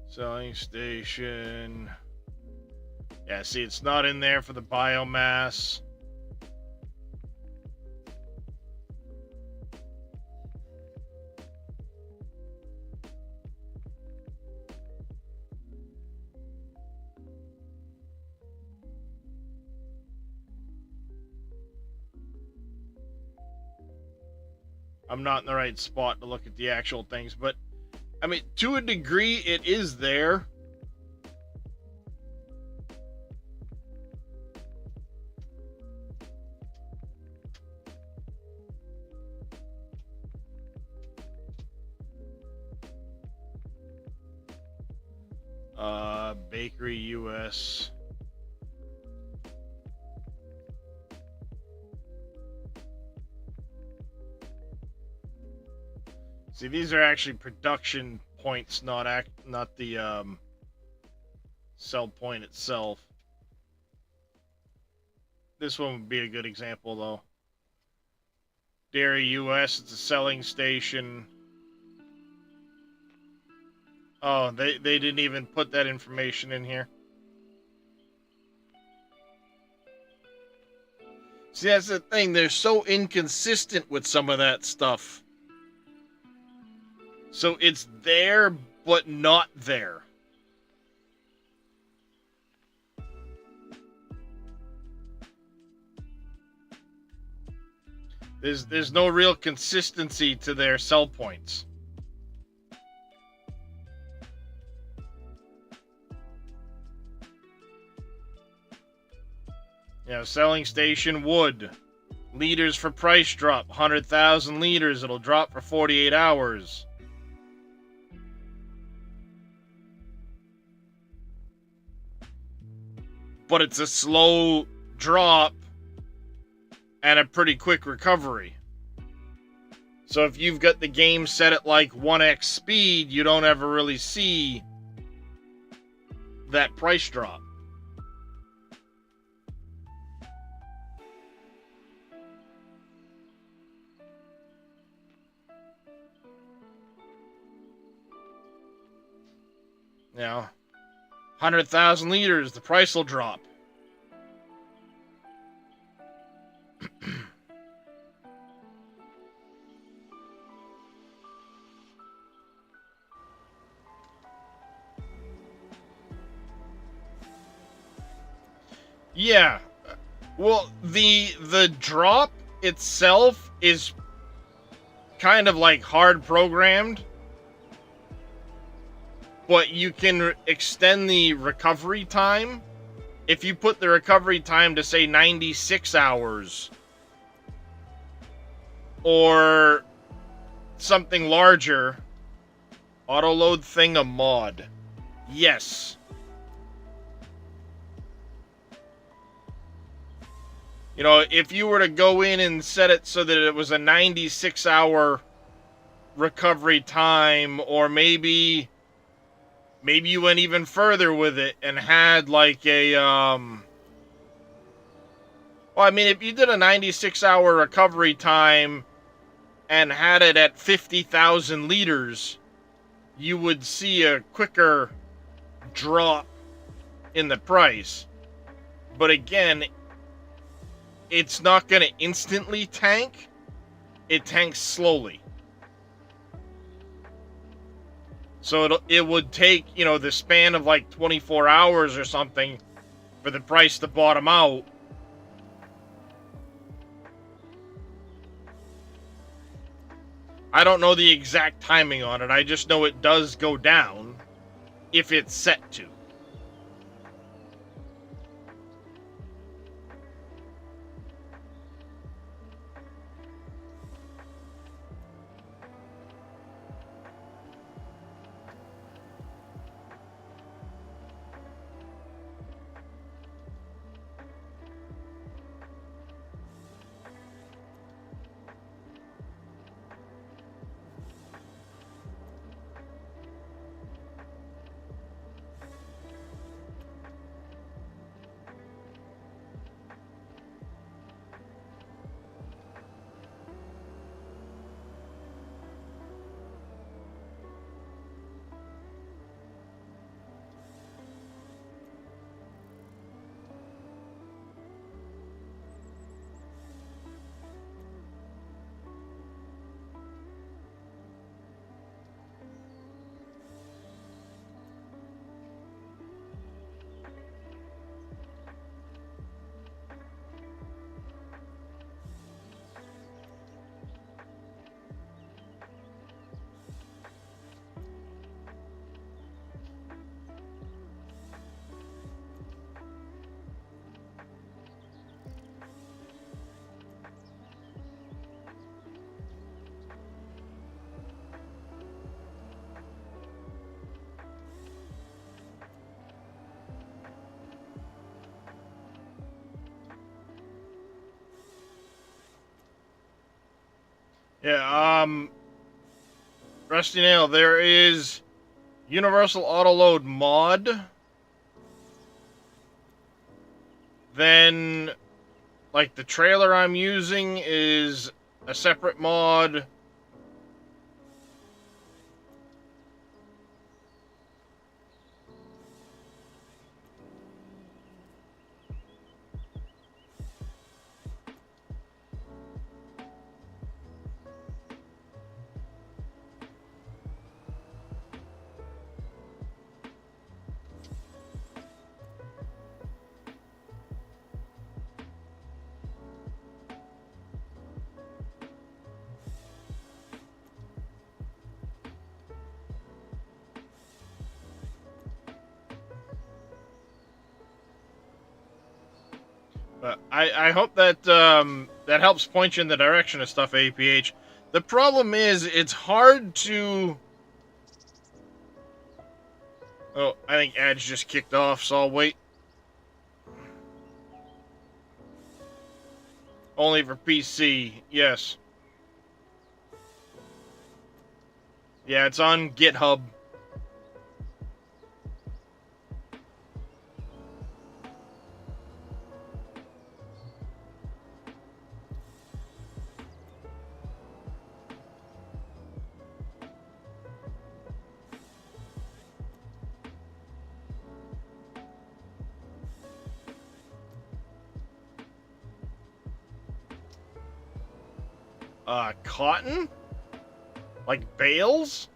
Selling station. Yeah, see, it's not in there for the biomass. I'm not in the right spot to look at the actual things, but I mean, to a degree, it is there. Bakery US. See, these are actually production points, not the sell point itself. This one would be a good example, though. Dairy US, it's a selling station. Oh, they didn't even put that information in here. See, that's the thing. They're so inconsistent with some of that stuff. So it's there, but not there. There's no real consistency to their sell points. You know, selling station wood. Liters for price drop. 100,000 liters. It'll drop for 48 hours. But it's a slow drop and a pretty quick recovery. So if you've got the game set at like 1x speed, you don't ever really see that price drop. Now, 100,000 liters, the price will drop. Yeah. Well, the drop itself is kind of like hard programmed. But you can extend the recovery time if you put the recovery time to say 96 hours or something larger, autoload thing a mod. Yes. You know, if you were to go in and set it so that it was a 96-hour recovery time, or maybe you went even further with it and had like a well, I mean, if you did a 96-hour recovery time and had it at 50,000 liters, you would see a quicker drop in the price. But again, it's not going to instantly tank. It tanks slowly. So it would take, you know, the span of like 24 hours or something for the price to bottom out. I don't know the exact timing on it. I just know it does go down if it's set to. Yeah, Rusty Nail, there is Universal Autoload mod. Then, like, the trailer I'm using is a separate mod. But I hope that that helps point you in the direction of stuff, APH. The problem is, it's hard to... Oh, I think ads just kicked off, so I'll wait. Only for PC, yes. Yeah, it's on GitHub. Cotton? Like bales?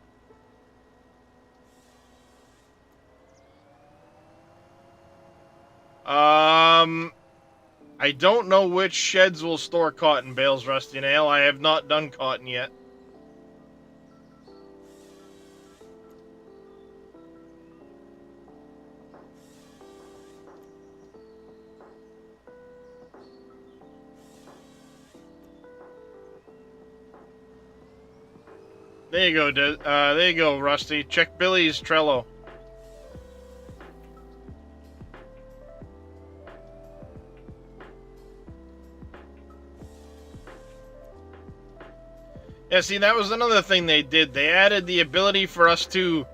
I don't know which sheds will store cotton bales, Rusty Nail. I have not done cotton yet. There you go, there you go, Rusty. Check Billy's Trello. Yeah, see, that was another thing they did. They added the ability for us to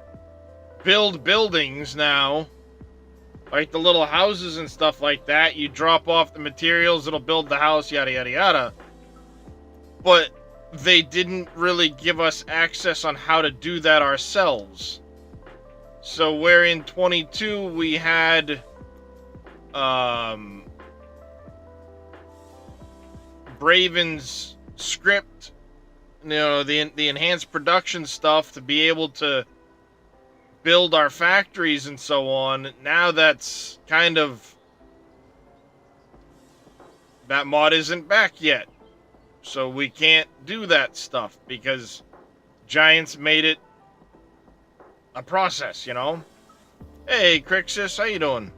build buildings now. Like the little houses and stuff like that. You drop off the materials, it'll build the house, yada, yada, yada. But they didn't really give us access on how to do that ourselves. So where in 22 we had Braven's script, you know, the enhanced production stuff to be able to build our factories and so on. Now that's kind of, that mod isn't back yet. So we can't do that stuff because Giants made it a process, you know? Hey, Crixus, how you doing?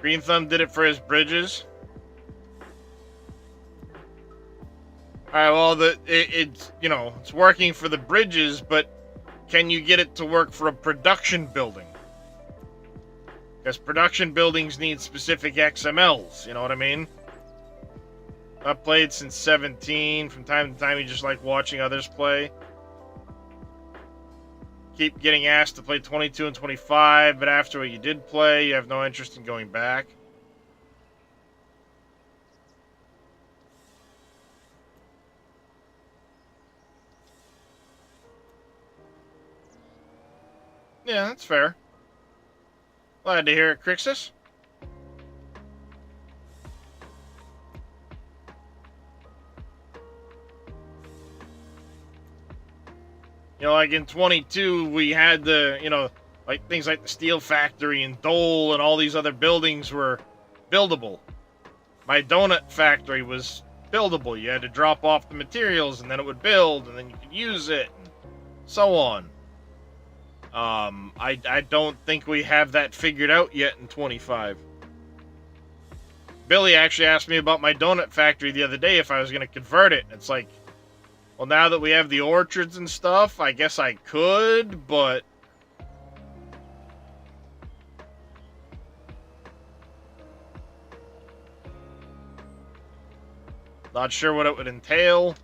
Green Thumb did it for his bridges. Alright, well, it's, you know, it's working for the bridges, but can you get it to work for a production building? Because production buildings need specific XMLs, you know what I mean? I've played since 17. From time to time, you just like watching others play. Keep getting asked to play 22 and 25, but after what you did play, you have no interest in going back. Yeah, that's fair. Glad to hear it, Crixus. You know, like in 22, we had the, you know, like things like the Steel Factory and Dole and all these other buildings were buildable. My donut factory was buildable. You had to drop off the materials and then it would build and then you could use it and so on. I don't think we have that figured out yet in 25. Billy actually asked me about my donut factory the other day if I was going to convert it. It's like, well, now that we have the orchards and stuff, I guess I could, but not sure what it would entail.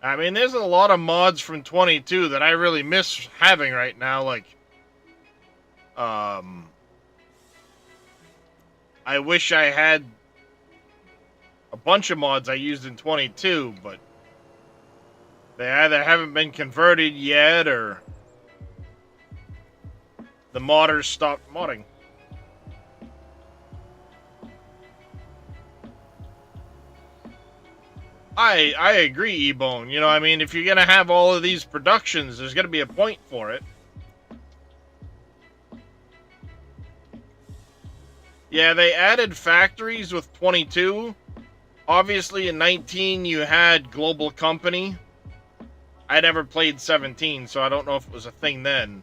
I mean, there's a lot of mods from 22 that I really miss having right now, like, I wish I had a bunch of mods I used in 22, but they either haven't been converted yet, or the modders stopped modding. I agree, E-Bone. You know, I mean, if you're going to have all of these productions, there's going to be a point for it. Yeah, they added factories with 22. Obviously, in 19, you had Global Company. I never played 17, so I don't know if it was a thing then.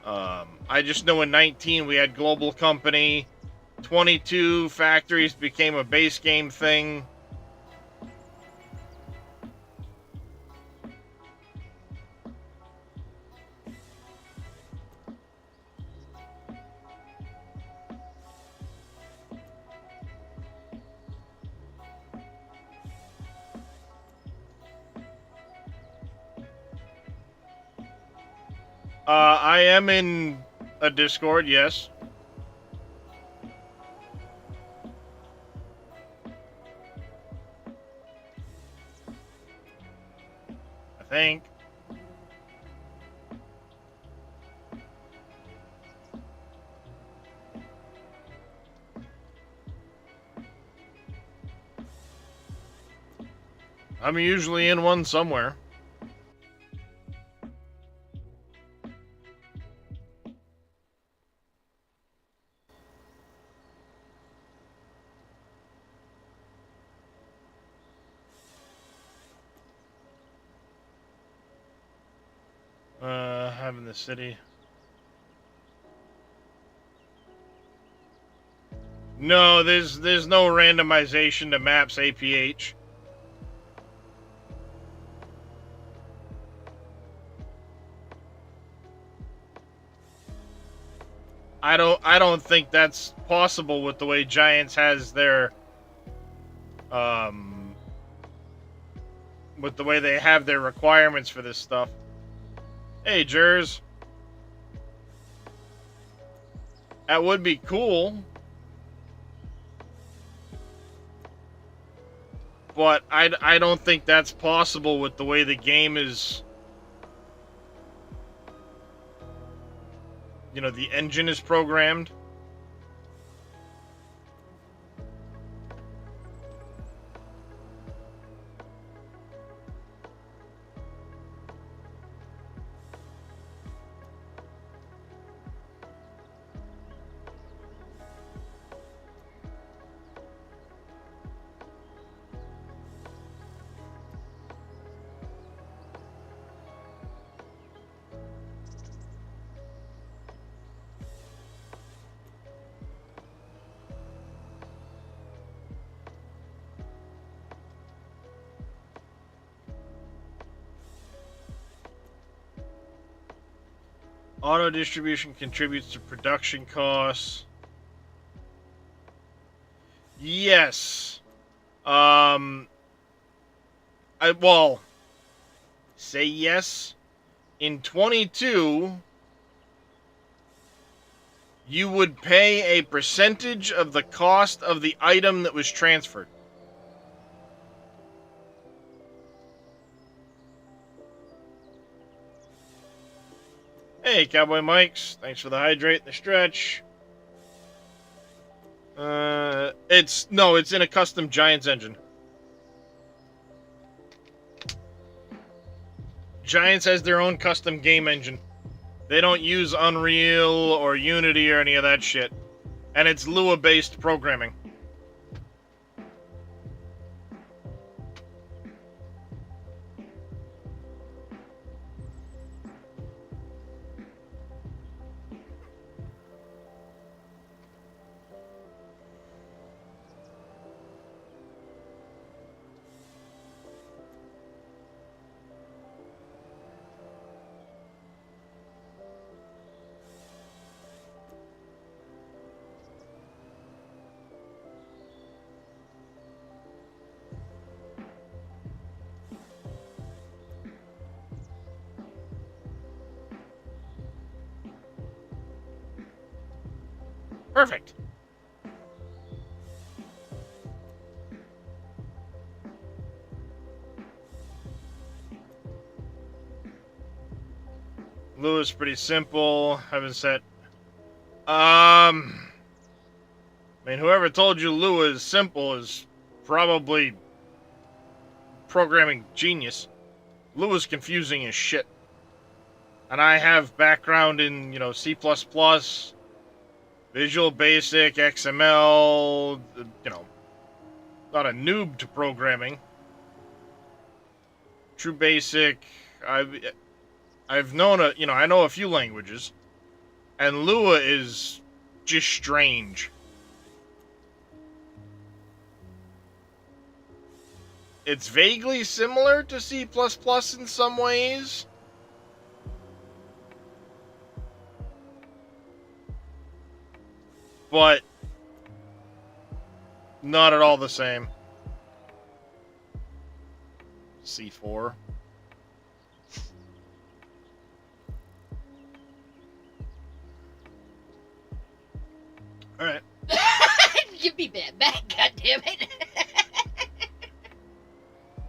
I just know in 19, we had Global Company. 22 factories became a base game thing. I am in a Discord, yes. I think. I'm usually in one somewhere. Having the city. No, there's no randomization to maps APH. I don't think that's possible with the way Giants has their with the way they have their requirements for this stuff. Hey, Jers. That would be cool. But I don't think that's possible with the way the game is. You know, the engine is programmed. Auto distribution contributes to production costs. Yes. Say yes. In 22, you would pay a percentage of the cost of the item that was transferred. Hey, Cowboy Mikes. Thanks for the hydrate and the stretch. It's in a custom Giants engine. Giants has their own custom game engine. They don't use Unreal or Unity or any of that shit. And it's Lua-based programming. Perfect. Lua is pretty simple. Haven't set. I mean, whoever told you Lua is simple is probably programming genius. Lua's confusing as shit. And I have background in, C++, Visual Basic, XML, not a noob to programming. True Basic, I've known I know a few languages. And Lua is just strange. It's vaguely similar to C++ in some ways. But not at all the same. C4. Alright. Give me that back, goddammit.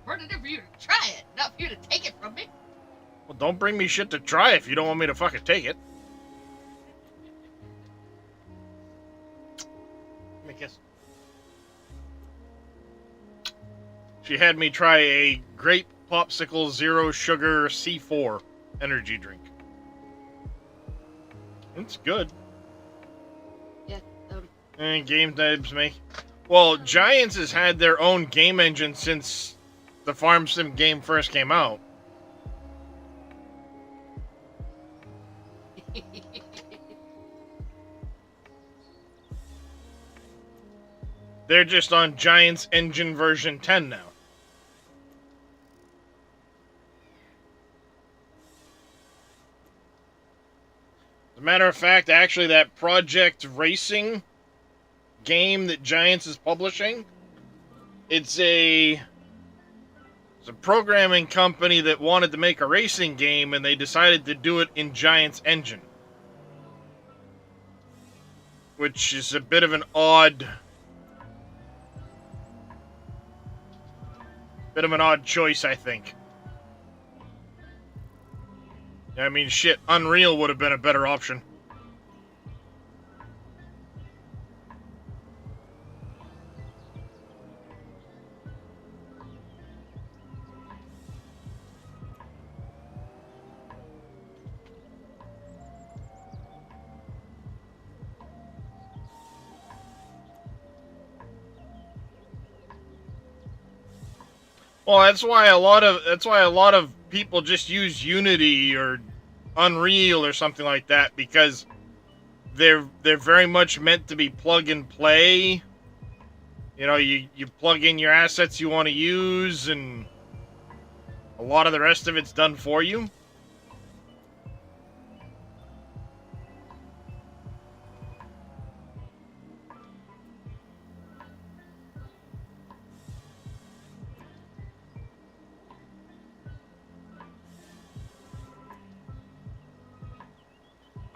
Brought it in for you to try it, not for you to take it from me. Well, don't bring me shit to try if you don't want me to fucking take it. Let me guess. She had me try a grape popsicle zero sugar C4 energy drink. It's good. Yeah, And game types me. Well, Giants has had their own game engine since the Farm Sim game first came out. They're just on Giants Engine version 10 now. As a matter of fact, actually, that Project Racing game that Giants is publishing, it's a programming company that wanted to make a racing game, and they decided to do it in Giants Engine. Which is a bit of an odd choice, I think. I mean, shit, Unreal would have been a better option. Well, that's why a lot of people just use Unity or Unreal or something like that, because they're very much meant to be plug and play. You know, you plug in your assets you want to use, and a lot of the rest of it's done for you.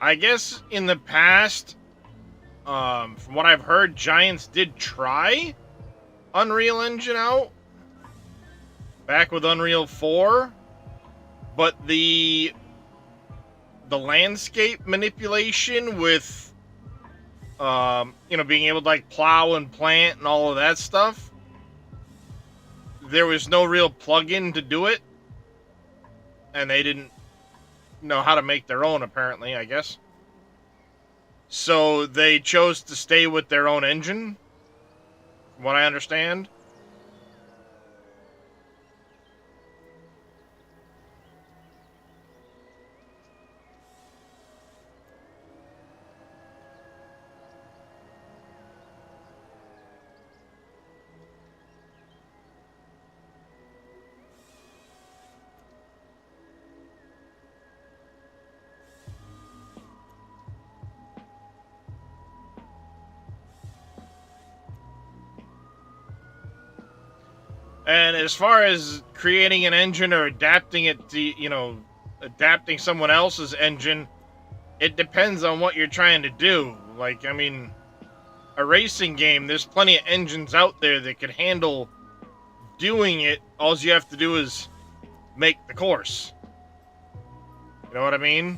I guess in the past, from what I've heard, Giants did try Unreal Engine out back with Unreal 4, but the landscape manipulation with being able to like plow and plant and all of that stuff, there was no real plugin to do it, and they didn't know how to make their own, apparently, I guess. So they chose to stay with their own engine, from what I understand. And as far as creating an engine or adapting it to, adapting someone else's engine, it depends on what you're trying to do. Like, I mean, a racing game, there's plenty of engines out there that can handle doing it. All you have to do is make the course. You know what I mean?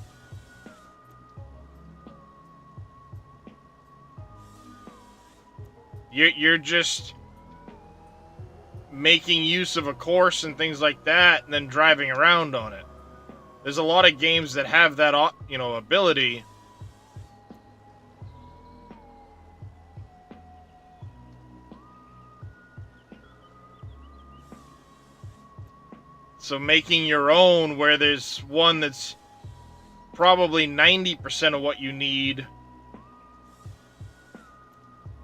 You're just making use of a course and things like that, and then driving around on it. There's a lot of games that have that, ability. So making your own, where there's one that's probably 90% of what you need,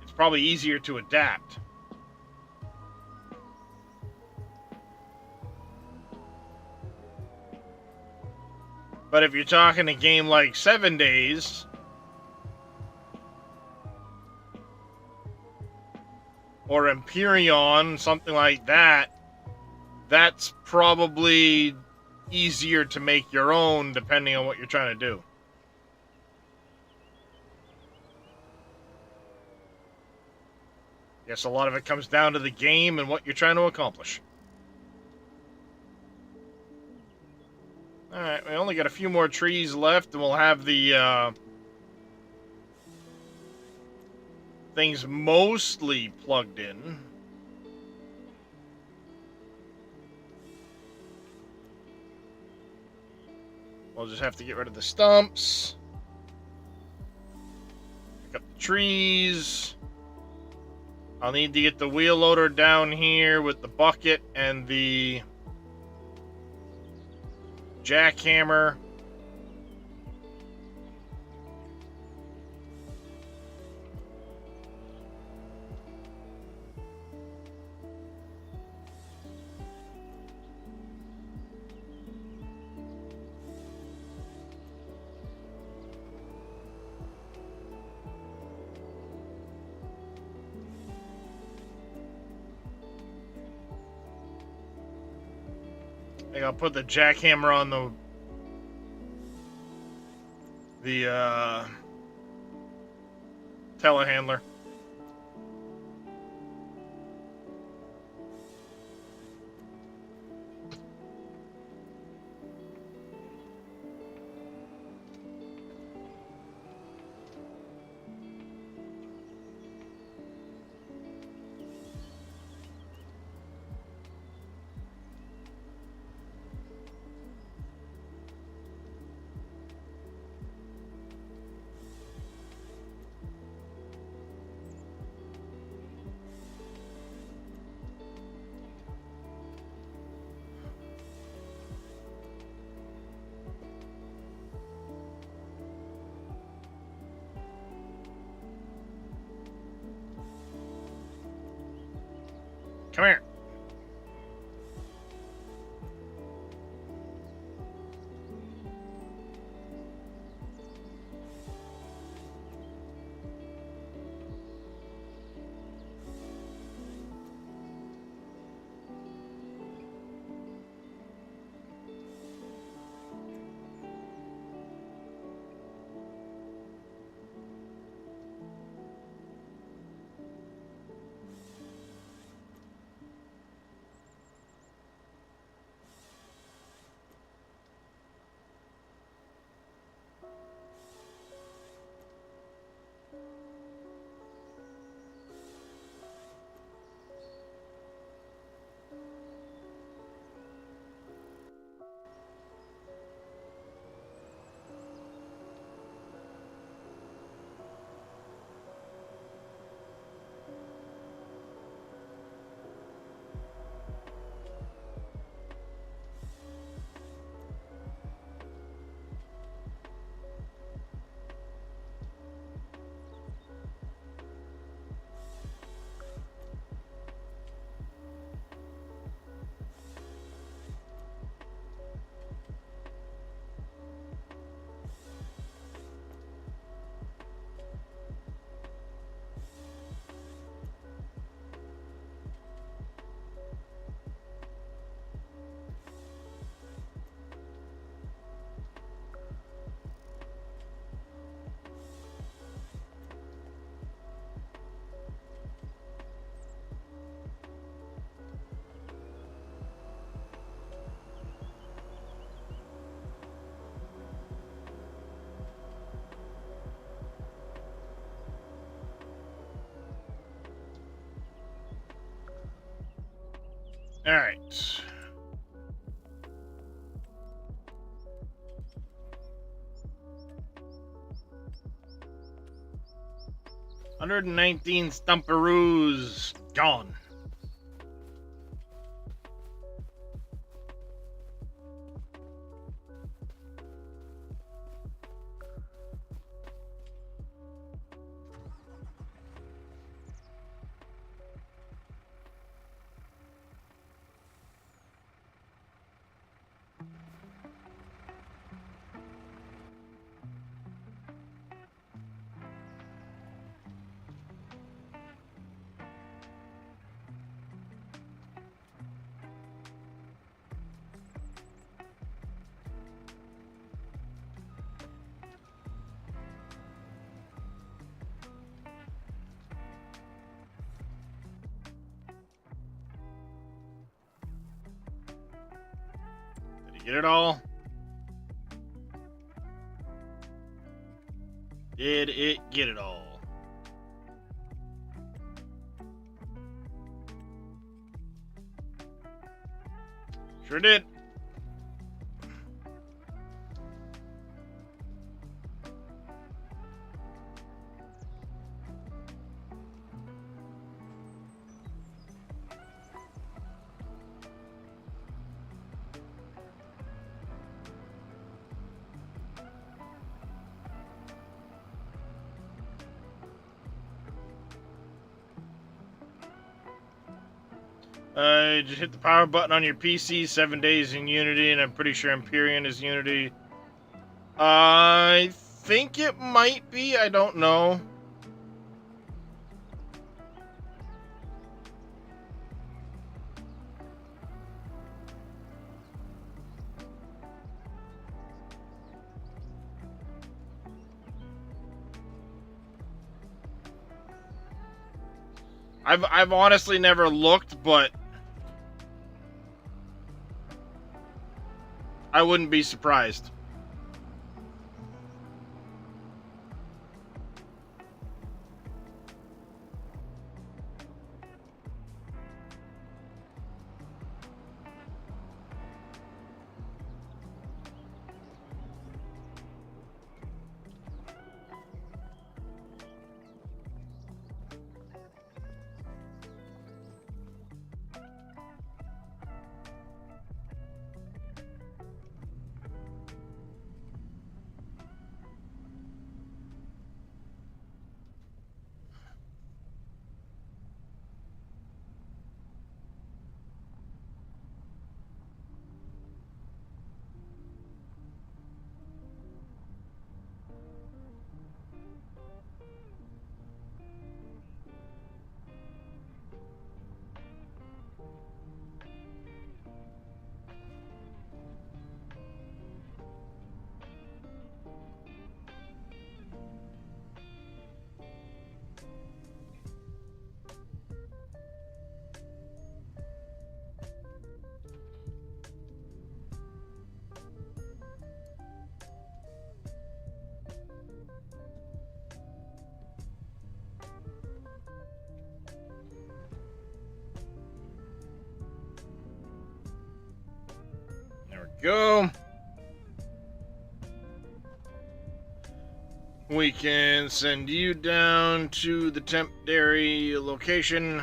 it's probably easier to adapt. But if you're talking a game like 7 Days, or Empyrean, something like that, that's probably easier to make your own depending on what you're trying to do. Guess a lot of it comes down to the game and what you're trying to accomplish. Alright, we only got a few more trees left and we'll have the things mostly plugged in. We'll just have to get rid of the stumps. Pick up the trees. I'll need to get the wheel loader down here with the bucket and the jackhammer. I think I'll put the jackhammer on the telehandler. Come here. All right. $119 stumperoos gone. Get it all? Did it get it all? Sure did. Just hit the power button on your PC. 7 days in Unity, and I'm pretty sure Empyrean is Unity. I think it might be. I don't know. I've honestly never looked, but I wouldn't be surprised. There we go. We can send you down to the temp dairy location.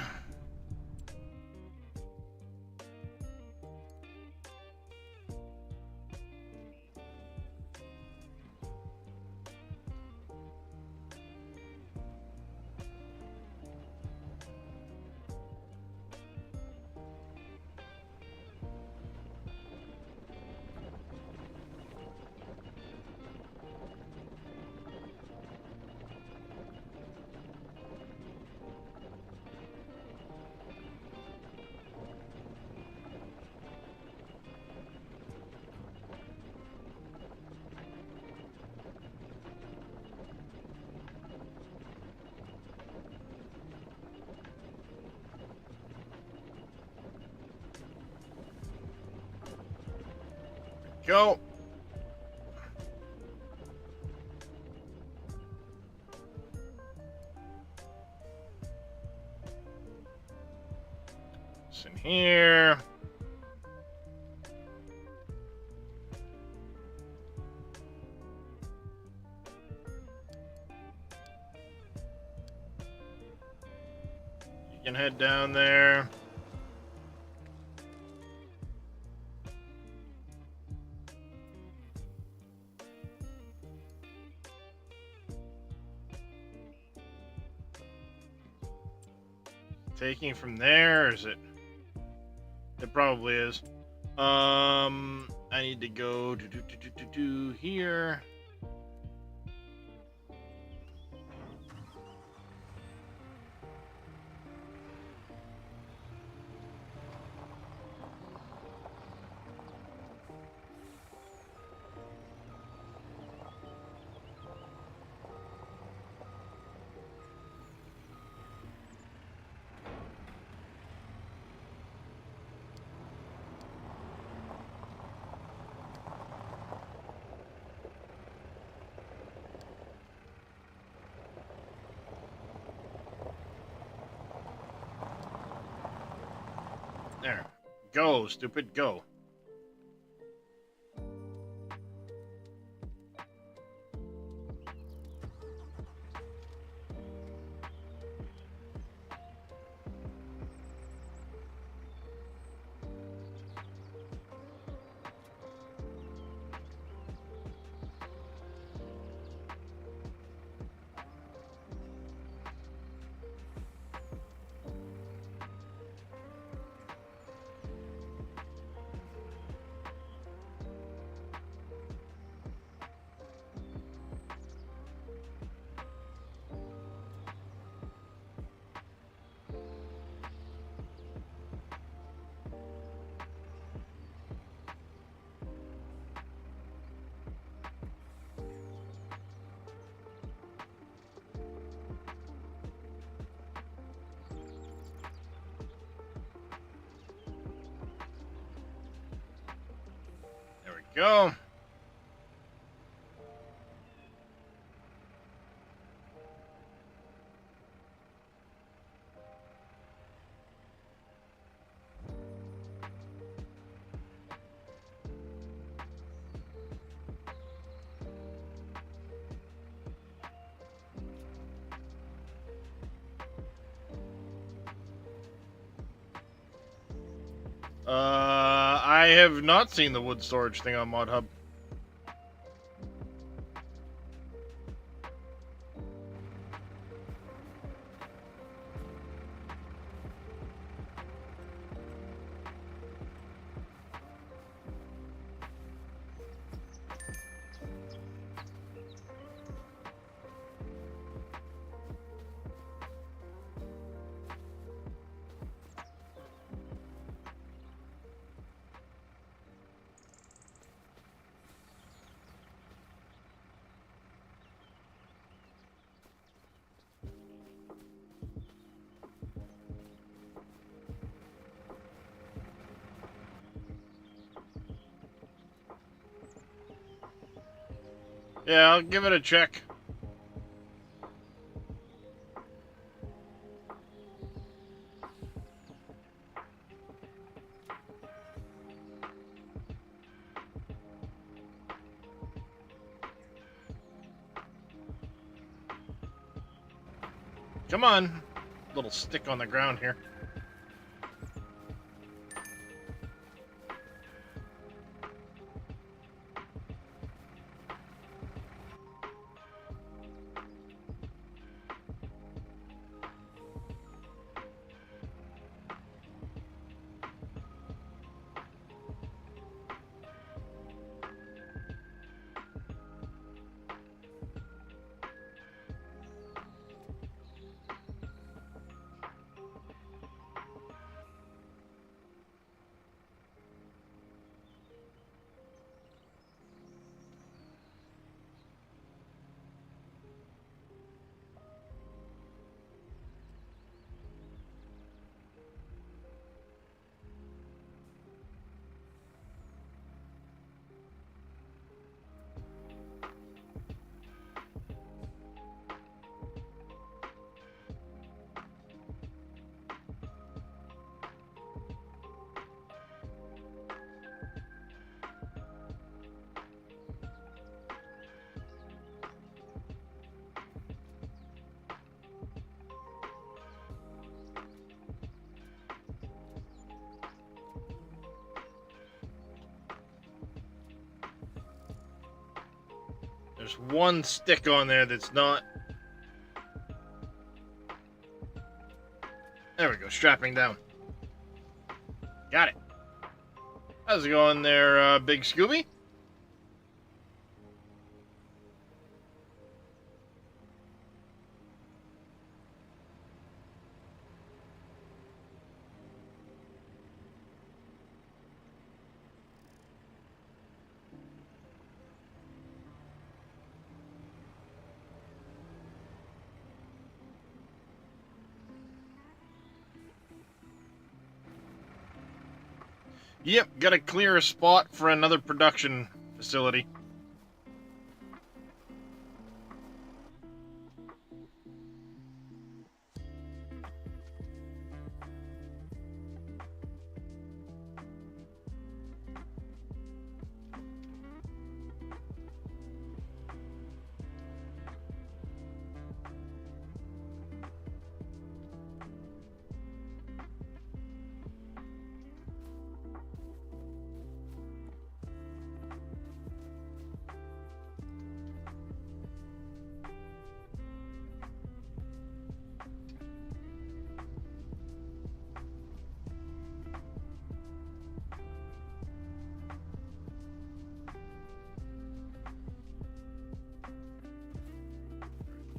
Go. It's in here. You can head down there. Taking from there, or is it? It probably is. I need to go to here. Go, stupid, go. There we go. I have not seen the wood storage thing on Mod Hub. Yeah, I'll give it a check. Come on. Little stick on the ground here. There's one stick on there that's not... There we go, strapping down. Got it. How's it going there, Big Scooby? Yep, gotta clear a spot for another production facility.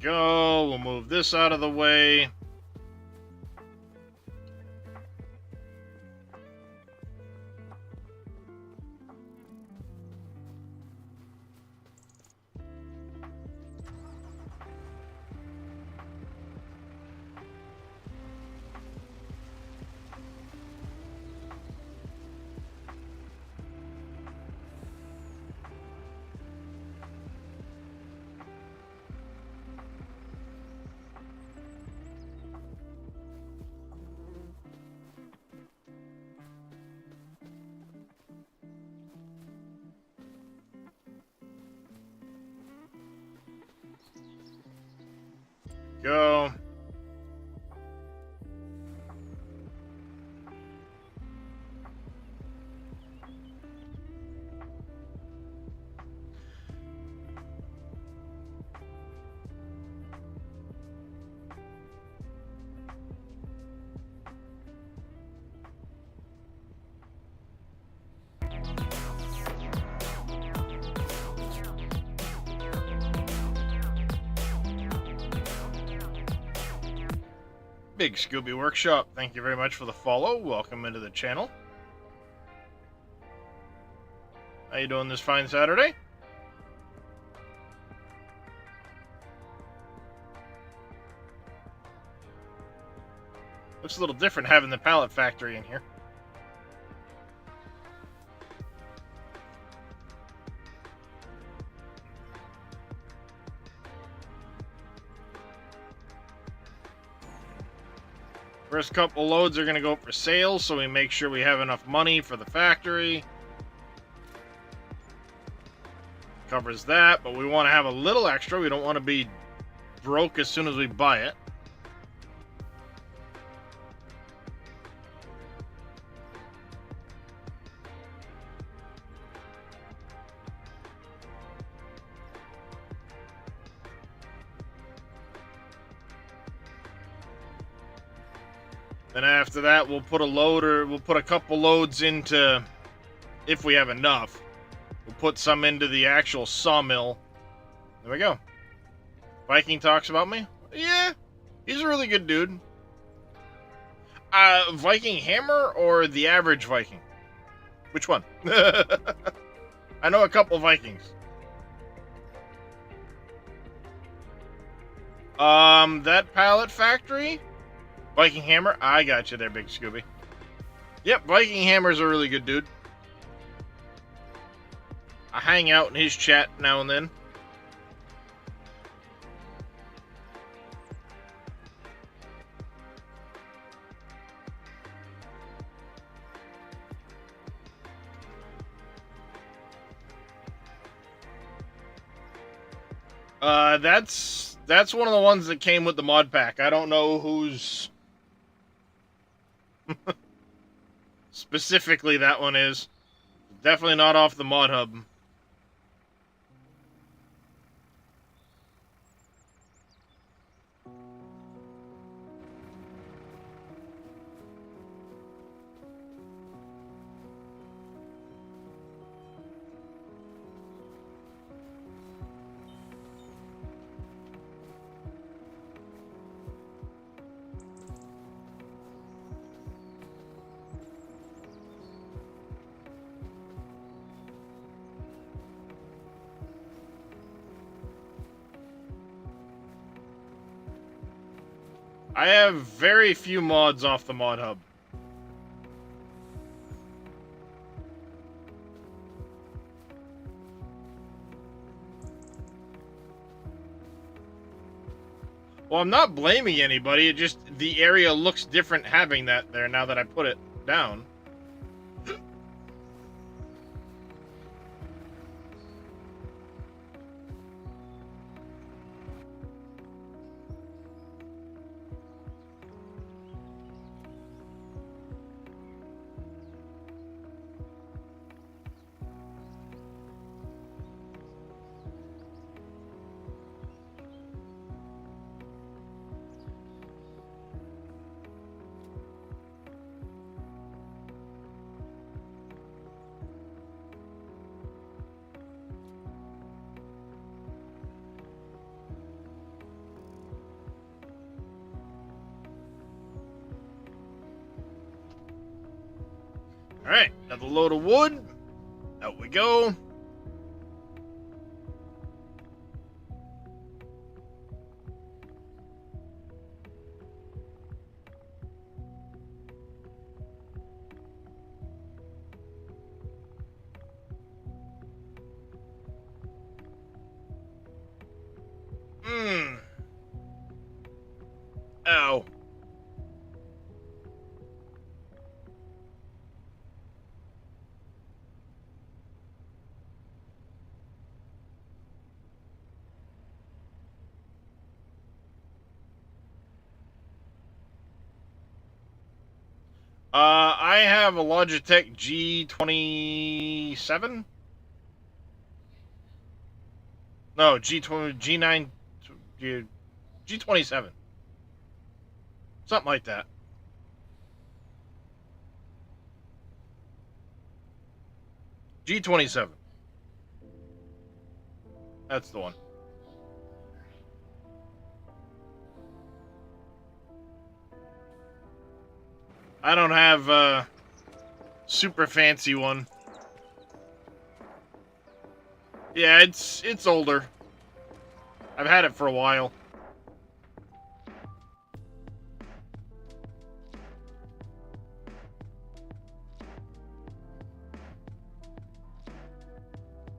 go. We'll move this out of the way. Go. Big Scooby Workshop, thank you very much for the follow. Welcome into the channel. How you doing this fine Saturday? Looks a little different having the pallet factory in here. First couple loads are going to go for sale, so we make sure we have enough money for the factory. Covers that, but we want to have a little extra. We don't want to be broke as soon as we buy it. Then after that, we'll put a couple loads into, if we have enough, we'll put some into the actual sawmill. There we go. Viking talks about me? Yeah, he's a really good dude. Viking Hammer or the average Viking? Which one? I know a couple Vikings. That pallet factory? Viking Hammer? I got you there, Big Scooby. Yep, Viking Hammer's a really good dude. I hang out in his chat now and then. That's one of the ones that came with the mod pack. I don't know who's specifically that one is. Definitely not off the mod hub. I have very few mods off the mod hub. Well, I'm not blaming anybody, it just, the area looks different having that there now that I put it down. Alright, another load of wood. Out we go. Ow. I have a Logitech G27. No, G9, G27. Something like that. G27. That's the one. I don't have a super fancy one. Yeah, it's older. I've had it for a while.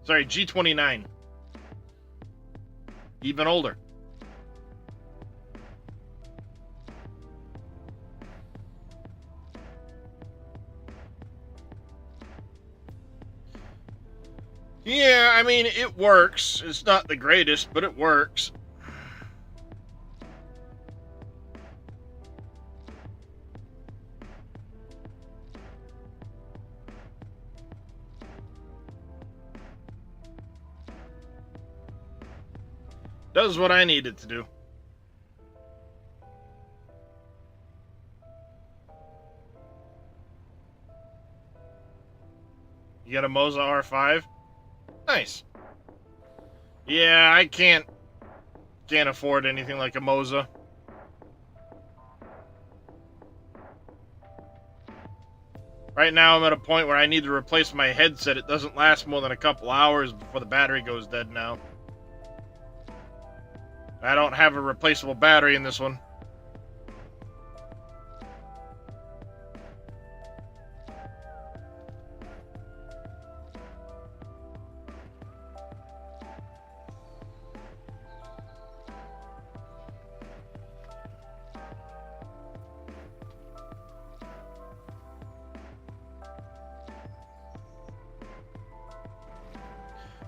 Sorry, G29. Even older. Yeah, I mean, it works. It's not the greatest, but it works. Does what I need it to do. You got a Moza R5? Nice. Yeah, I can't afford anything like a Moza. Right now I'm at a point where I need to replace my headset. It doesn't last more than a couple hours before the battery goes dead now. I don't have a replaceable battery in this one.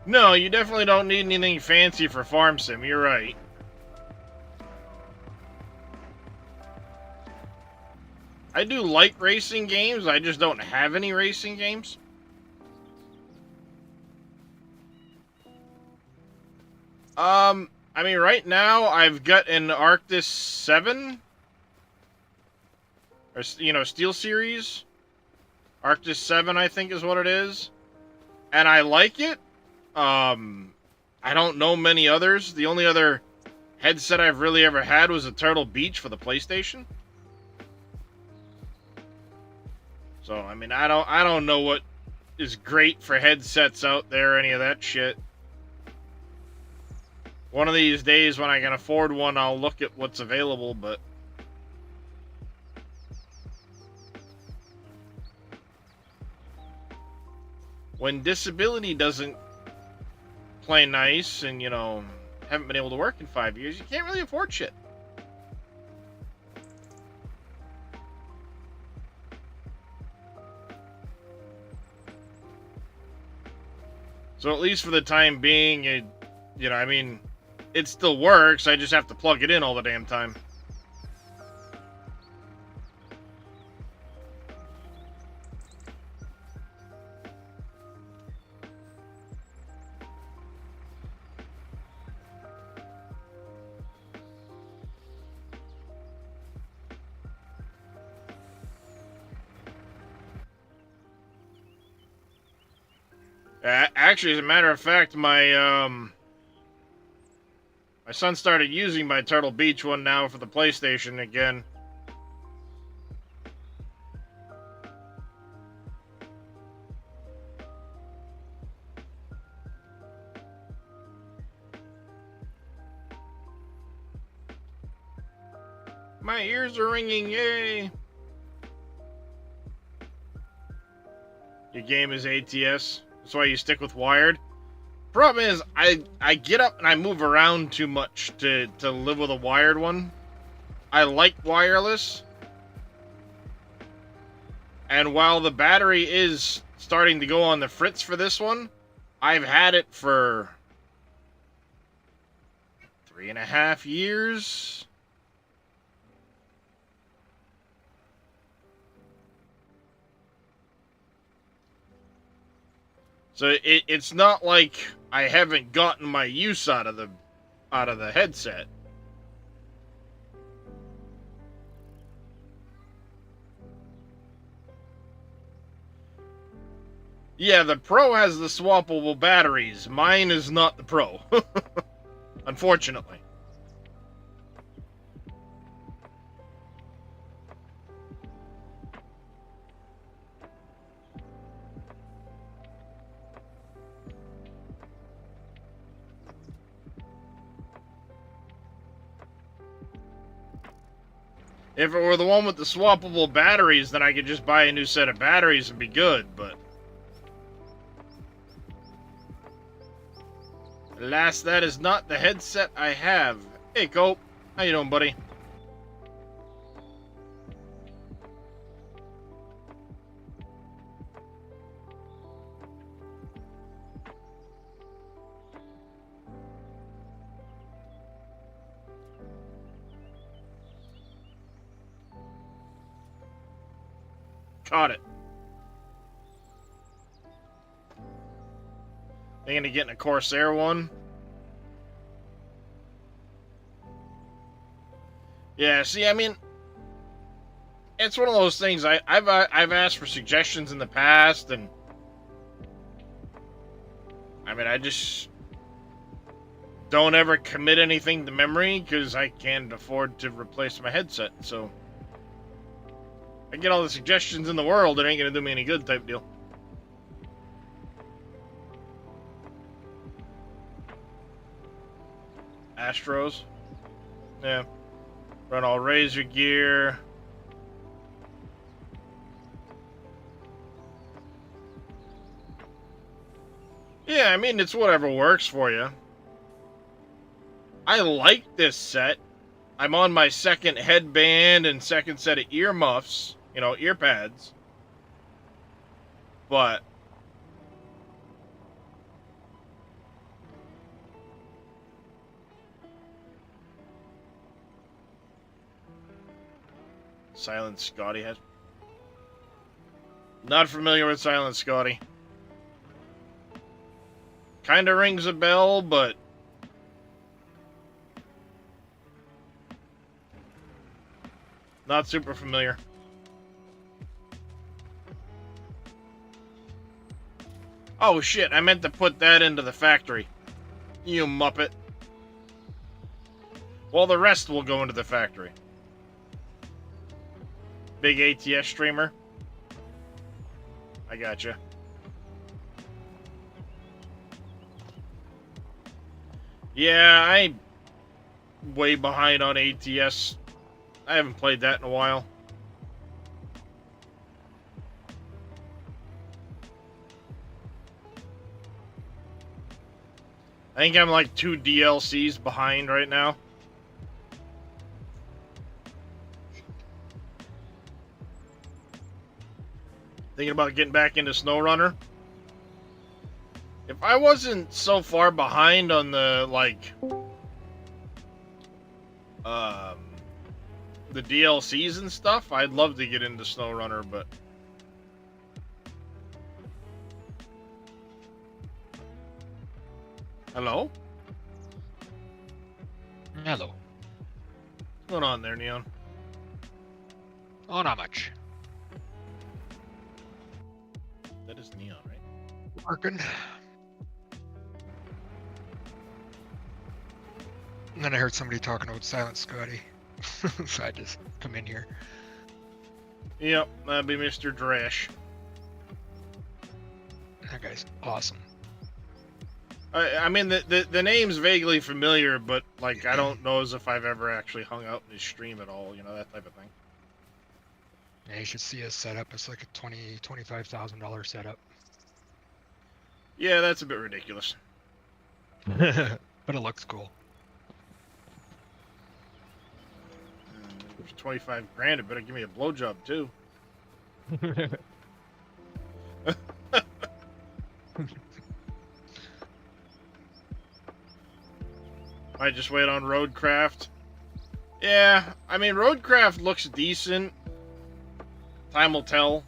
No, you definitely don't need anything fancy for Farm Sim, you're right. I do like racing games, I just don't have any racing games. I mean, right now, I've got an Arctis 7. Or, you know, Steel Series. Arctis 7, I think is what it is. And I like it. I don't know many others. The only other headset I've really ever had was a Turtle Beach for the PlayStation. So, I mean, I don't know what is great for headsets out there, any of that shit. One of these days when I can afford one, I'll look at what's available, but... when disability doesn't play nice and, you know, haven't been able to work in 5 years, you can't really afford shit. So at least for the time being, you know, I mean, it still works. I just have to plug it in all the damn time. Actually, as a matter of fact, my son started using my Turtle Beach one now for the PlayStation again. My ears are ringing, yay! Your game is ATS. That's why you stick with wired. Problem is, I get up and I move around too much to live with a wired one. I like wireless. And while the battery is starting to go on the fritz for this one, I've had it for 3.5 years. So it's not like I haven't gotten my use out of the headset. Yeah, the Pro has the swappable batteries. Mine is not the Pro. Unfortunately. If it were the one with the swappable batteries, then I could just buy a new set of batteries and be good, but... alas, that is not the headset I have. Hey, Cope. How you doing, buddy? Caught it. Thinking of getting a Corsair one. Yeah, see, I mean, it's one of those things. I've asked for suggestions in the past, and I mean, I just don't ever commit anything to memory because I can't afford to replace my headset. So I get all the suggestions in the world, it ain't gonna do me any good, type deal. Astros, yeah. Run all Razor gear. Yeah, I mean, it's whatever works for you. I like this set. I'm on my second headband and second set of earmuffs, you know, ear pads. But Silent Scotty has... Not familiar with Silent Scotty. Kinda rings a bell, but... not super familiar. Oh shit, I meant to put that into the factory. You muppet. Well, the rest will go into the factory. Big ATS streamer. I gotcha. Yeah, I'm way behind on ATS. I haven't played that in a while. I think I'm like 2 DLCs behind right now. Thinking about getting back into SnowRunner. If I wasn't so far behind on the, like, the DLCs and stuff, I'd love to get into SnowRunner, but... Hello? Hello. What's going on there, Neon? Oh, not much. That is Neon, right? Working. And then I heard somebody talking about Silent Scotty. So I just come in here. Yep, that'd be Mr. Drash. That guy's awesome. I mean, the name's vaguely familiar, but like I don't know as if I've ever actually hung out in his stream at all. You know, that type of thing. Yeah, you should see his setup. It's like a $25,000 setup. Yeah, that's a bit ridiculous. But it looks cool. For 25 grand, it better give me a blowjob too. I just wait on Roadcraft. Yeah, I mean, Roadcraft looks decent. Time will tell.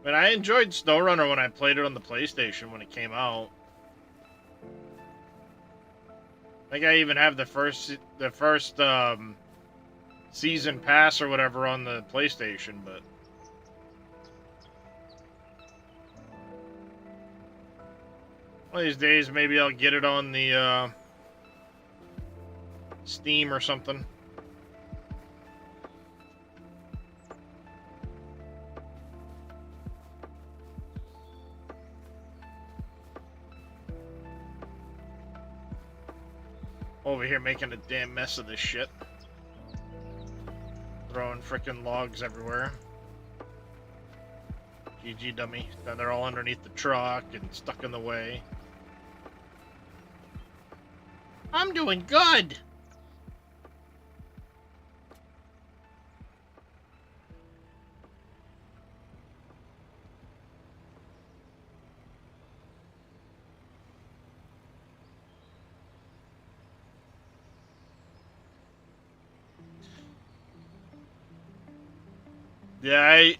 But I enjoyed SnowRunner when I played it on the PlayStation when it came out. I think I even have the first season pass or whatever on the PlayStation, but one of these days maybe I'll get it on the Steam or something. Over here making a damn mess of this shit. Throwing frickin' logs everywhere. GG dummy. Then they're all underneath the truck and stuck in the way. I'm doing good! Yeah,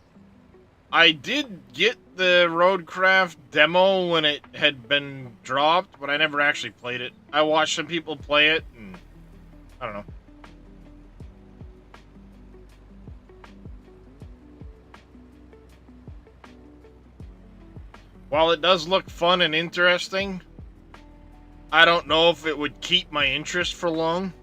I did get the Roadcraft demo when it had been dropped, but I never actually played it. I watched some people play it, and I don't know. While it does look fun and interesting, I don't know if it would keep my interest for long.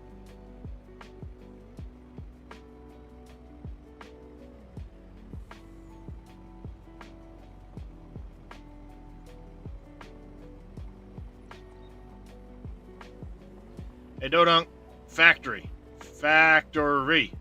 Hey, Dodunk. Factory. Factory.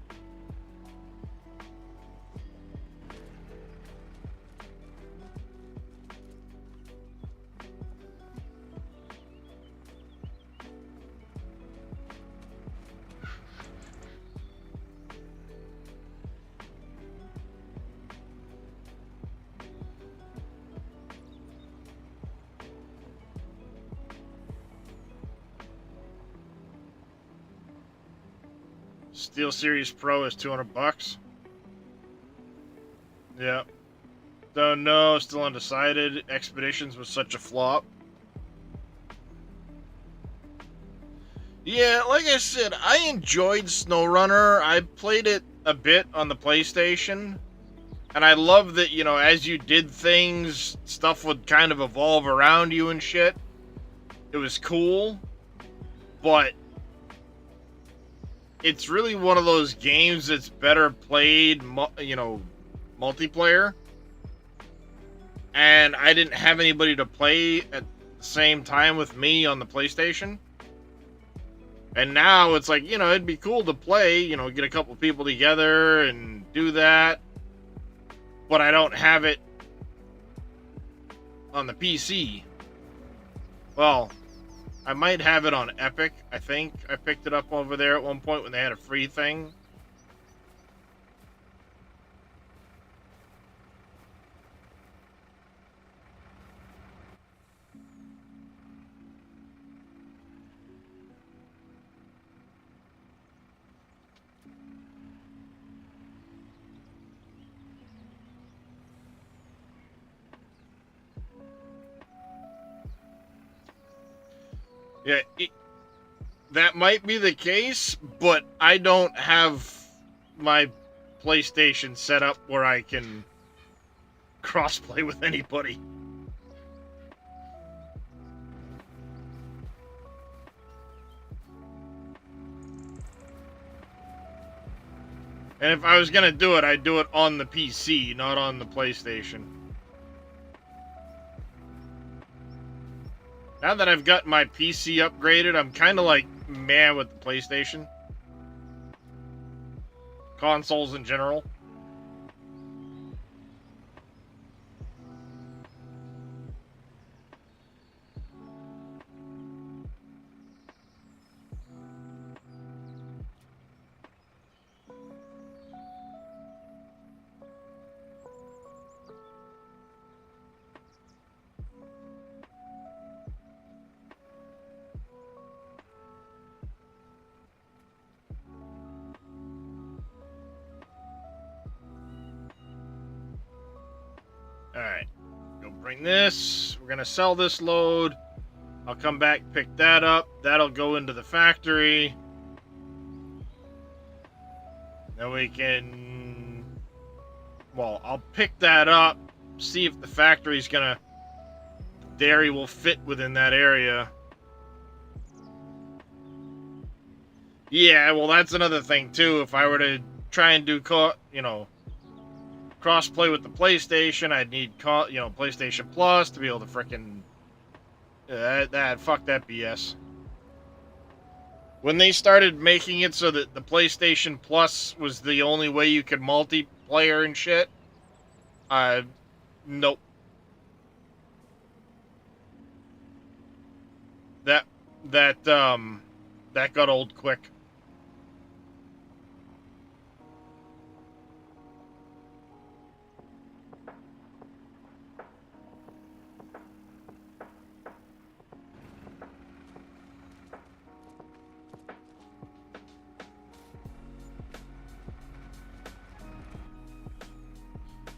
Steel Series Pro is $200. Yeah. Don't know, still undecided. Expeditions was such a flop. Yeah, like I said, I enjoyed SnowRunner. I played it a bit on the PlayStation. And I love that, you know, as you did things, stuff would kind of evolve around you and shit. It was cool. But it's really one of those games that's better played, you know, multiplayer. And I didn't have anybody to play at the same time with me on the PlayStation. And now it's like, you know, it'd be cool to play, you know, get a couple people together and do that. But I don't have it on the PC. Well, I might have it on Epic, I think. I picked it up over there at one point when they had a free thing. Yeah, that might be the case, but I don't have my PlayStation set up where I can crossplay with anybody. And if I was gonna do it, I'd do it on the PC, not on the PlayStation. Now that I've got my PC upgraded, I'm kind of like meh with the PlayStation. Consoles in general. Alright, go bring this. We're gonna sell this load. I'll come back, pick that up. That'll go into the factory. Then we can... Well, I'll pick that up, see if the factory's gonna... Dairy will fit within that area. Yeah, well, that's another thing, too. If I were to try and do, cross-play with the PlayStation, I'd need, PlayStation Plus to be able to frickin'... fuck that BS. When they started making it so that the PlayStation Plus was the only way you could multiplayer and shit, nope. That got old quick.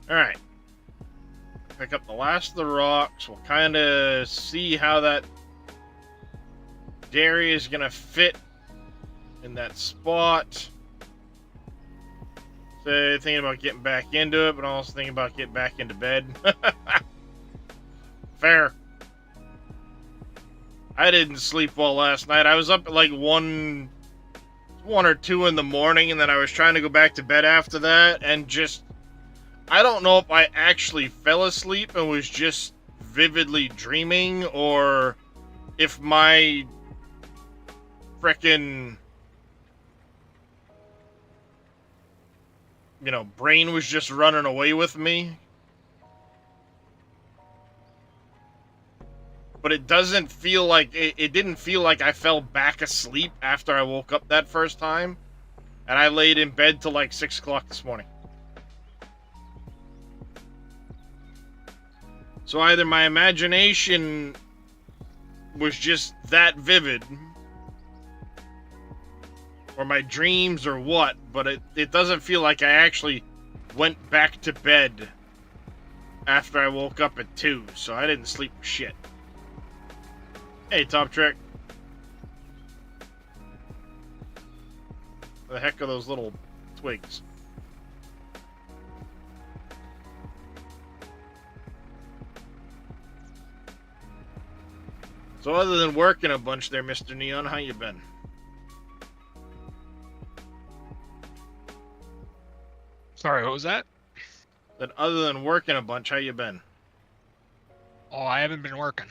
Alright. Pick up the last of the rocks. We'll kind of see how that dairy is going to fit in that spot. So, thinking about getting back into it, but also thinking about getting back into bed. Fair. I didn't sleep well last night. I was up at like 1 or 2 in the morning, and then I was trying to go back to bed after that, and just... I don't know if I actually fell asleep and was just vividly dreaming, or if my frickin', brain was just running away with me. But it doesn't feel like, it didn't feel like I fell back asleep after I woke up that first time. And I laid in bed till like 6 o'clock this morning. So either my imagination was just that vivid, or my dreams, or what, but it doesn't feel like I actually went back to bed after I woke up at 2, so I didn't sleep for shit. Hey, Top Trick. What the heck are those little twigs? So other than working a bunch there, Mr. Neon, how you been? Sorry, what was that? That other than working a bunch, how you been? Oh, I haven't been working.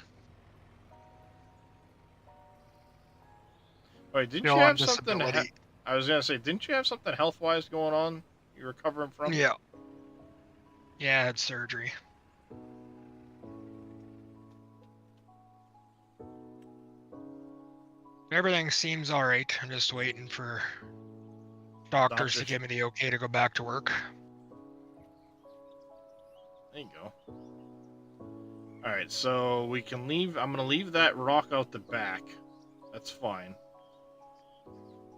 Wait, didn't Still you on have something? disability. I was gonna say, didn't you have something health-wise going on? You recovering from? Yeah. Yeah, I had surgery. Everything seems alright. I'm just waiting for doctors to give me the okay to go back to work. There you go. Alright, so we can leave. I'm gonna leave that rock out the back. That's fine.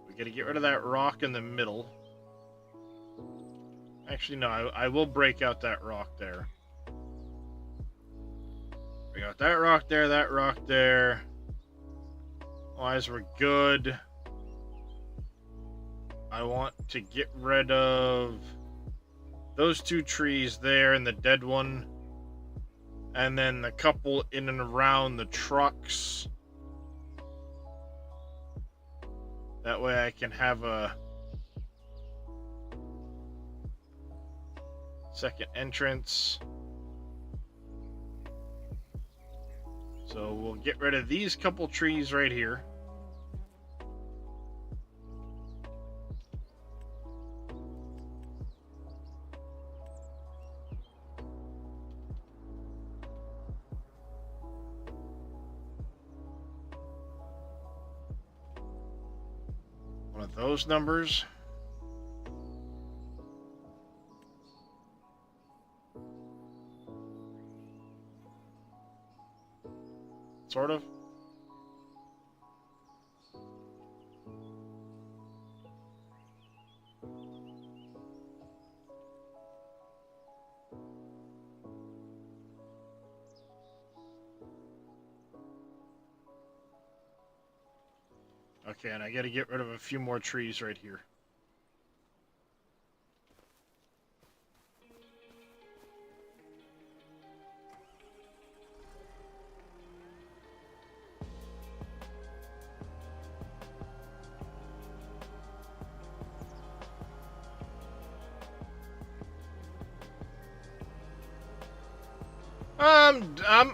We gotta get rid of that rock in the middle. Actually, no, I will break out that rock there. We got that rock there, that rock there. Wise, we're good. I want to get rid of those 2 trees there and the dead one. And then the couple in and around the trucks. That way I can have a second entrance. So we'll get rid of these couple trees right here. One of those numbers. Sort of. Okay, and I gotta get rid of a few more trees right here.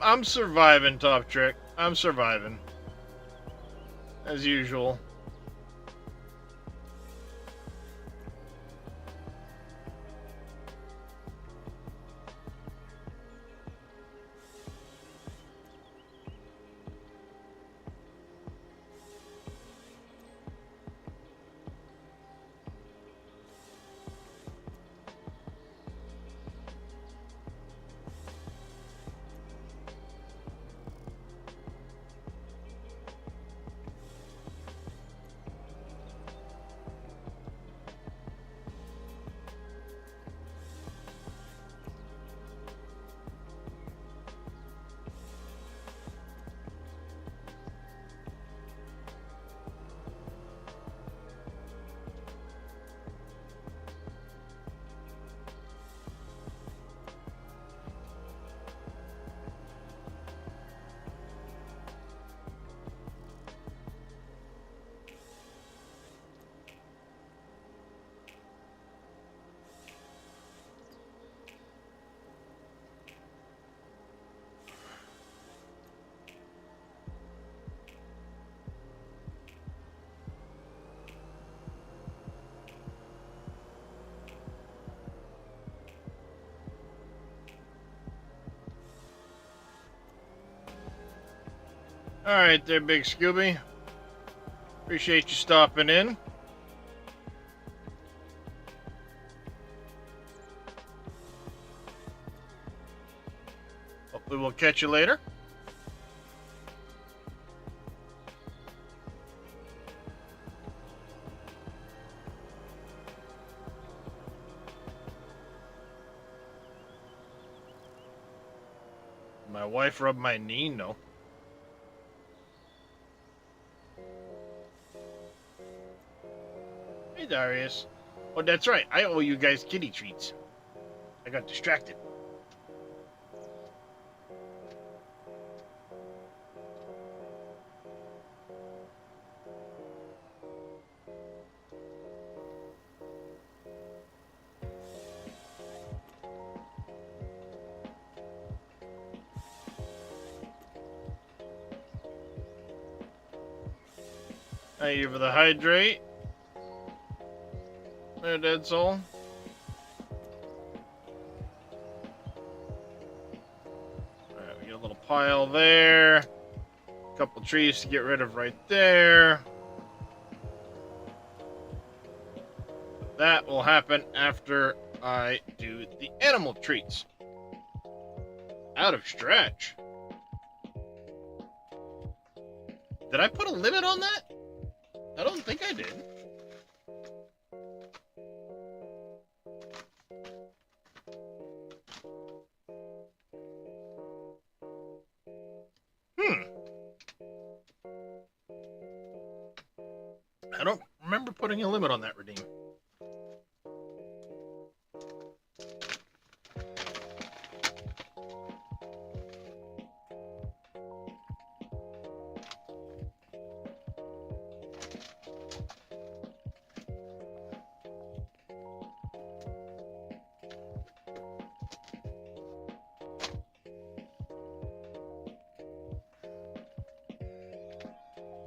I'm surviving, Top Trick. I'm surviving. As usual. Alright there, Big Scooby. Appreciate you stopping in. Hopefully we'll catch you later. My wife rubbed my knee, no. Hey, Darius. Oh, that's right. I owe you guys kitty treats. I got distracted. Thank you for the hydrate. There, dead soul. Alright, we get a little pile there. A couple trees to get rid of right there. That will happen after I do the animal treats. Out of stretch. Did I put a limit on that? I don't think I did. I don't remember putting a limit on that redeem.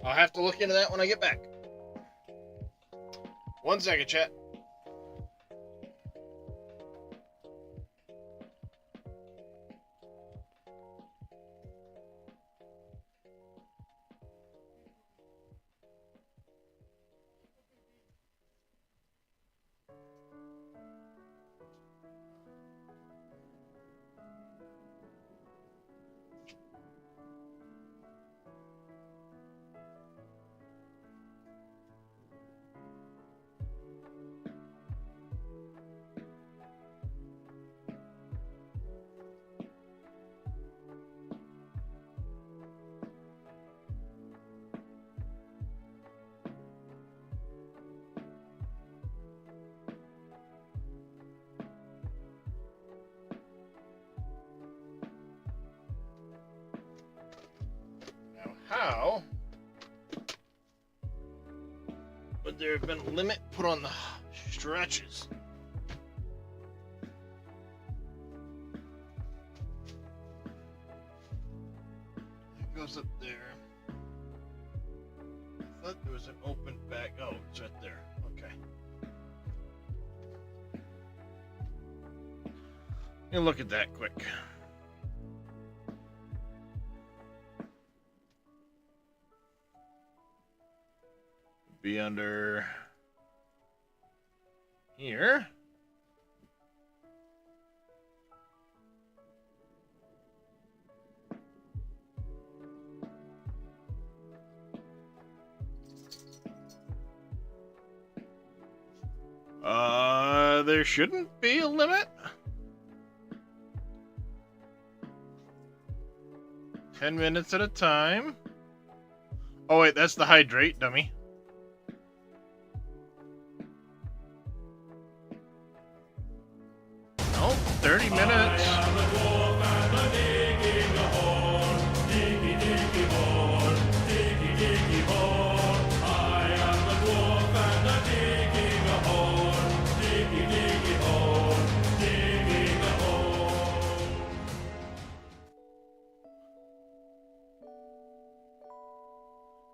I'll have to look into that when I get back. 1 second, chat. Now, how would there have been a limit put on the stretches? It goes up there. I thought there was an open back. Oh, it's right there. Okay. Let me look at that quick. Be under here. There shouldn't be a limit. 10 minutes at a time. Oh wait, that's the hydrate, dummy. No, 30 minutes.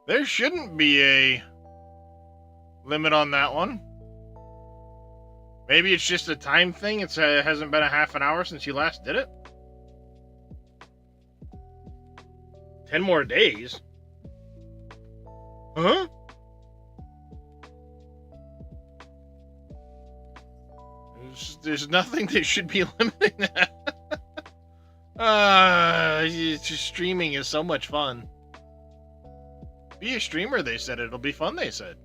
There shouldn't be a limit on that one. Maybe it's just a time thing. It hasn't been a half an hour since you last did it. 10 more days? Huh? There's nothing that should be limiting that. Just streaming is so much fun. Be a streamer, they said. It'll be fun, they said.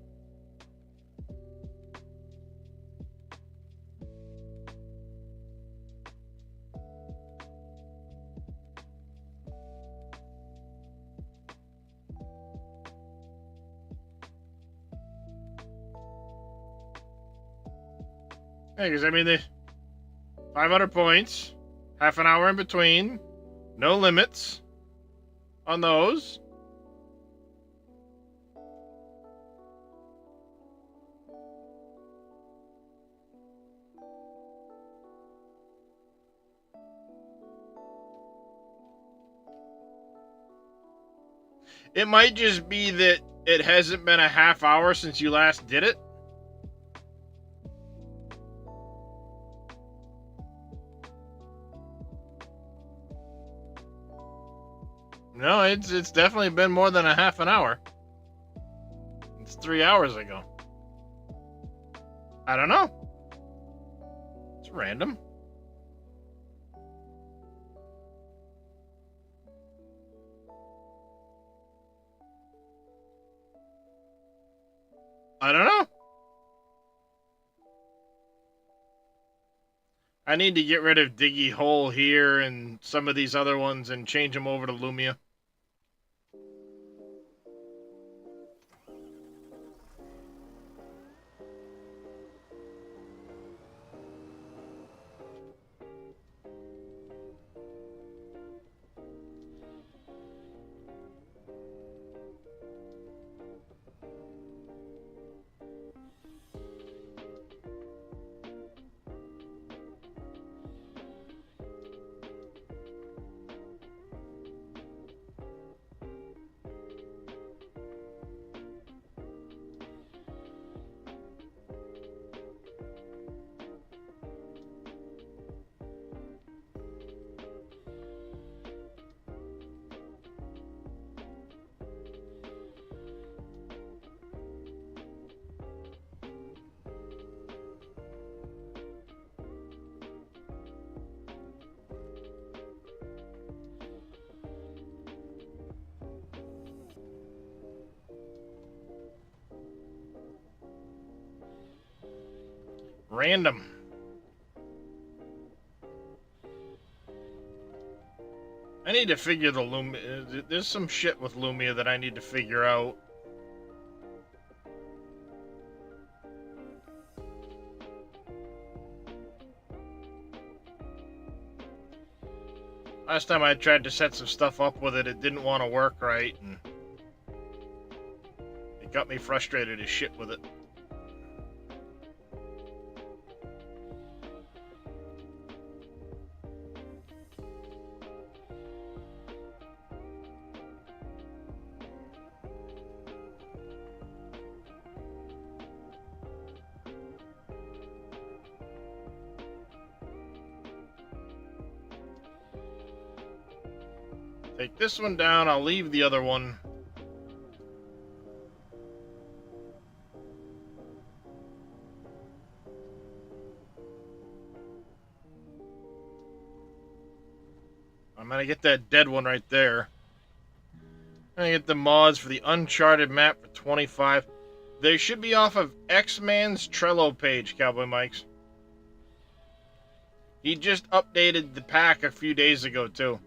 Hey, because I mean, they 500 points, half an hour in between, no limits on those. It might just be that it hasn't been a half hour since you last did it. No, it's definitely been more than a half an hour. It's 3 hours ago. I don't know. It's random. I don't know. I need to get rid of Diggy Hole here and some of these other ones and change them over to Lumia. Random. I need to figure the Lumia. There's some shit with Lumia that I need to figure out. Last time I tried to set some stuff up with it, it didn't want to work right, and it got me frustrated as shit with it. Take this one down, I'll leave the other one. I'm gonna get that dead one right there. I'm gonna get the mods for the Uncharted map for 25. They should be off of X-Man's Trello page, Cowboy Mikes. He just updated the pack a few days ago, too.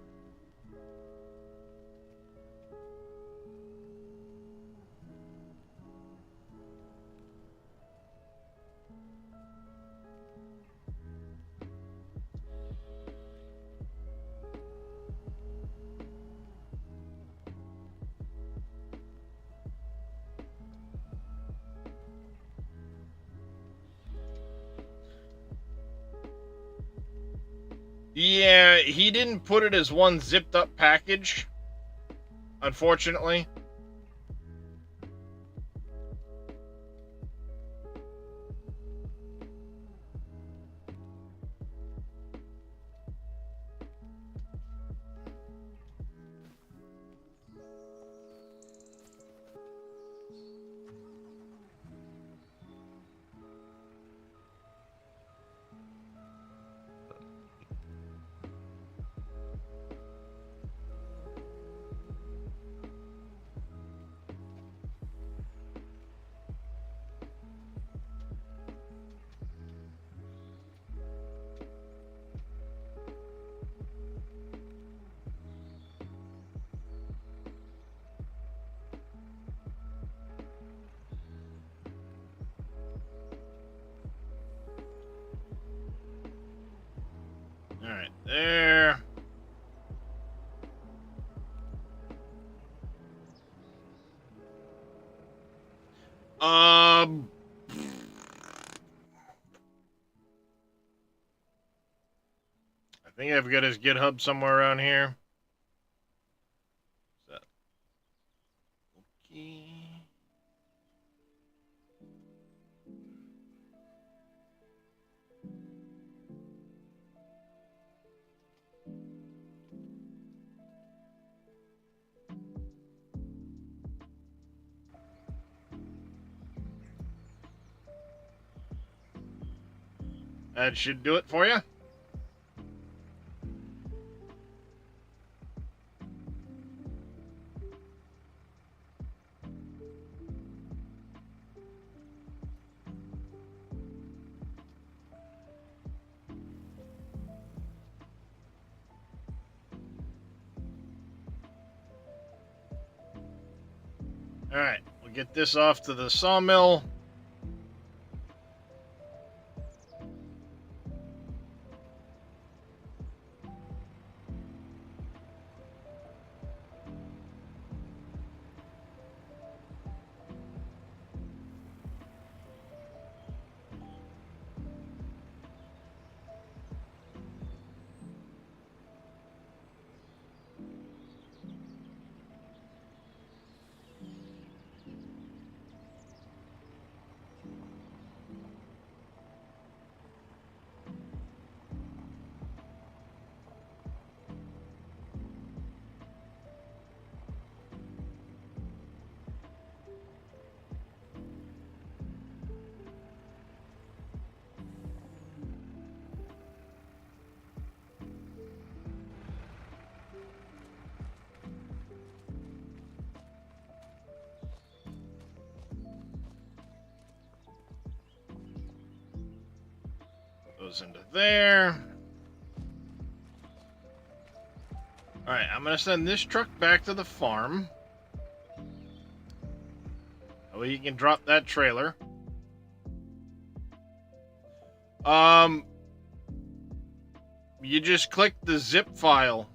Yeah, he didn't put it as one zipped up package, unfortunately. Alright, there. I think I've got his GitHub somewhere around here. So, okay. That should do it for you. Alright, we'll get this off to the sawmill. goes into there. Alright, I'm gonna send this truck back to the farm. That way you can drop that trailer. You just click the zip file.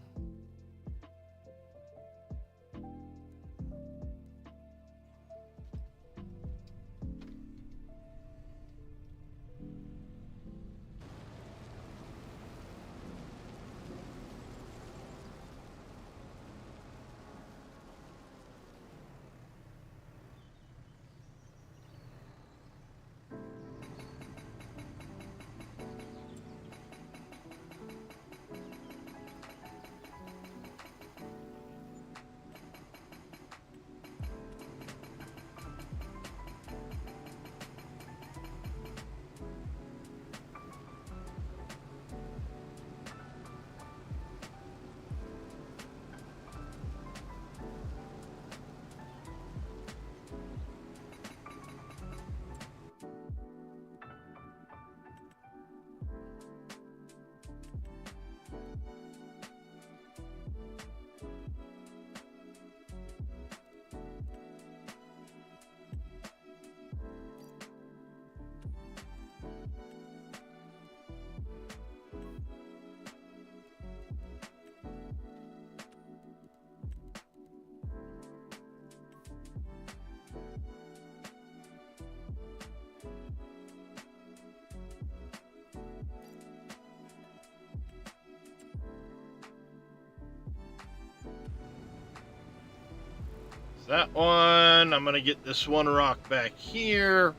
That one, I'm gonna get this one rock back here.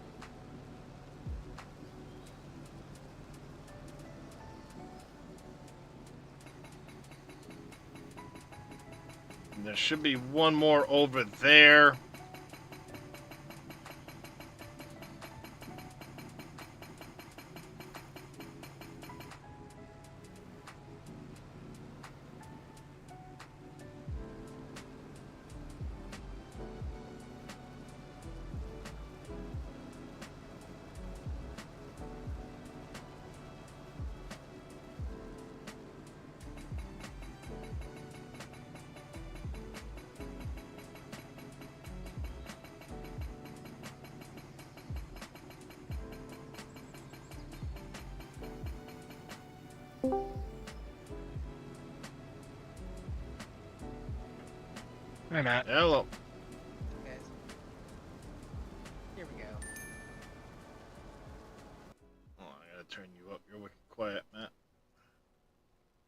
And there should be one more over there. Hi, Matt. Hello. Guys. Here we go. Oh, I gotta turn you up. You're wicked quiet, Matt.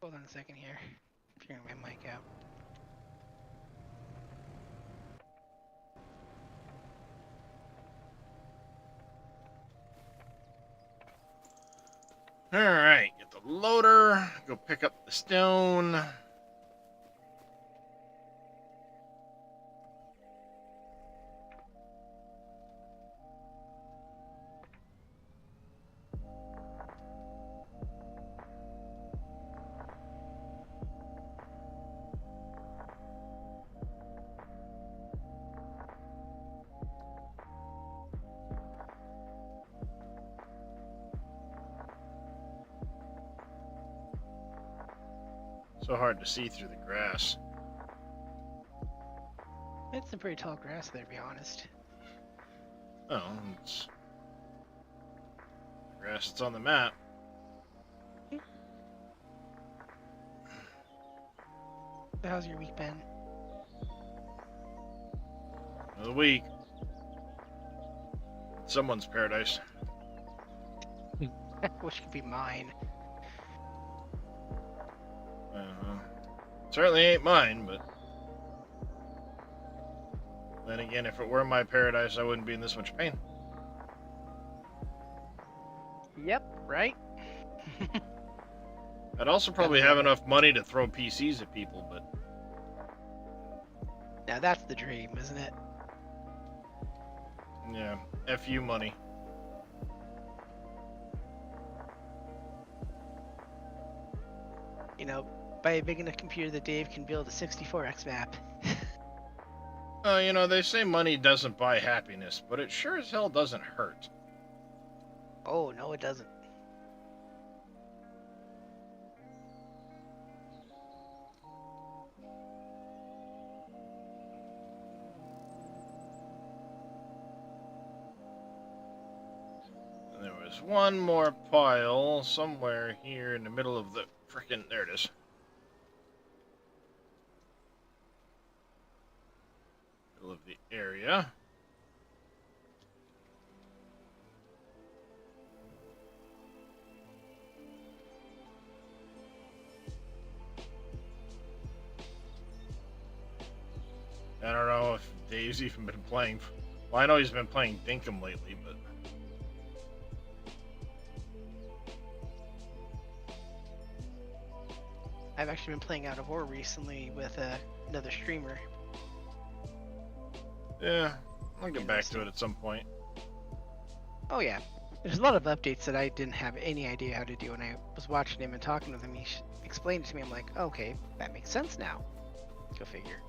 Hold on a second here. Figuring my mic out. Alright, get the loader. Go pick up the stone. So hard to see through the grass. It's some pretty tall grass there, to be honest. Oh, it's grass that's on the map. So how's your week been? Another week. Someone's paradise. Which could be mine. Certainly ain't mine, but then again, if it were my paradise, I wouldn't be in this much pain. Yep, right? I'd also probably have enough money to throw PCs at people, but Now that's the dream, isn't it? yeah, FU money. You know, buy a big enough computer that Dave can build a 64X map. You know, they say money doesn't buy happiness, but it sure as hell doesn't hurt. Oh, no it doesn't. there's one more pile somewhere here in the middle of the frickin'. There it is. Middle of the area. I don't know if Dave's even been playing. Well, I know he's been playing Dinkum lately, but. I've actually been playing Out of War recently with another streamer. Yeah, I'll get back to it at some point. Oh yeah, there's a lot of updates that I didn't have any idea how to do, and I was watching him and talking with him. He explained it to me. I'm like, okay, that makes sense now. Go figure.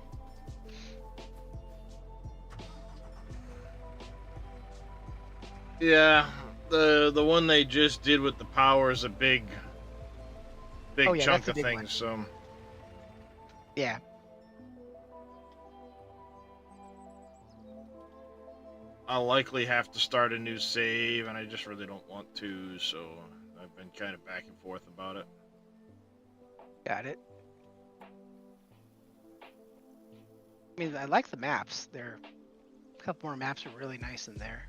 Yeah, the one they just did with the power is a big Oh, yeah, chunk that's a of big things. one. So Yeah. I'll likely have to start a new save, and I just really don't want to. So I've been kind of back and forth about it. Got it. I mean, I like the maps. There, a couple more maps are really nice in there.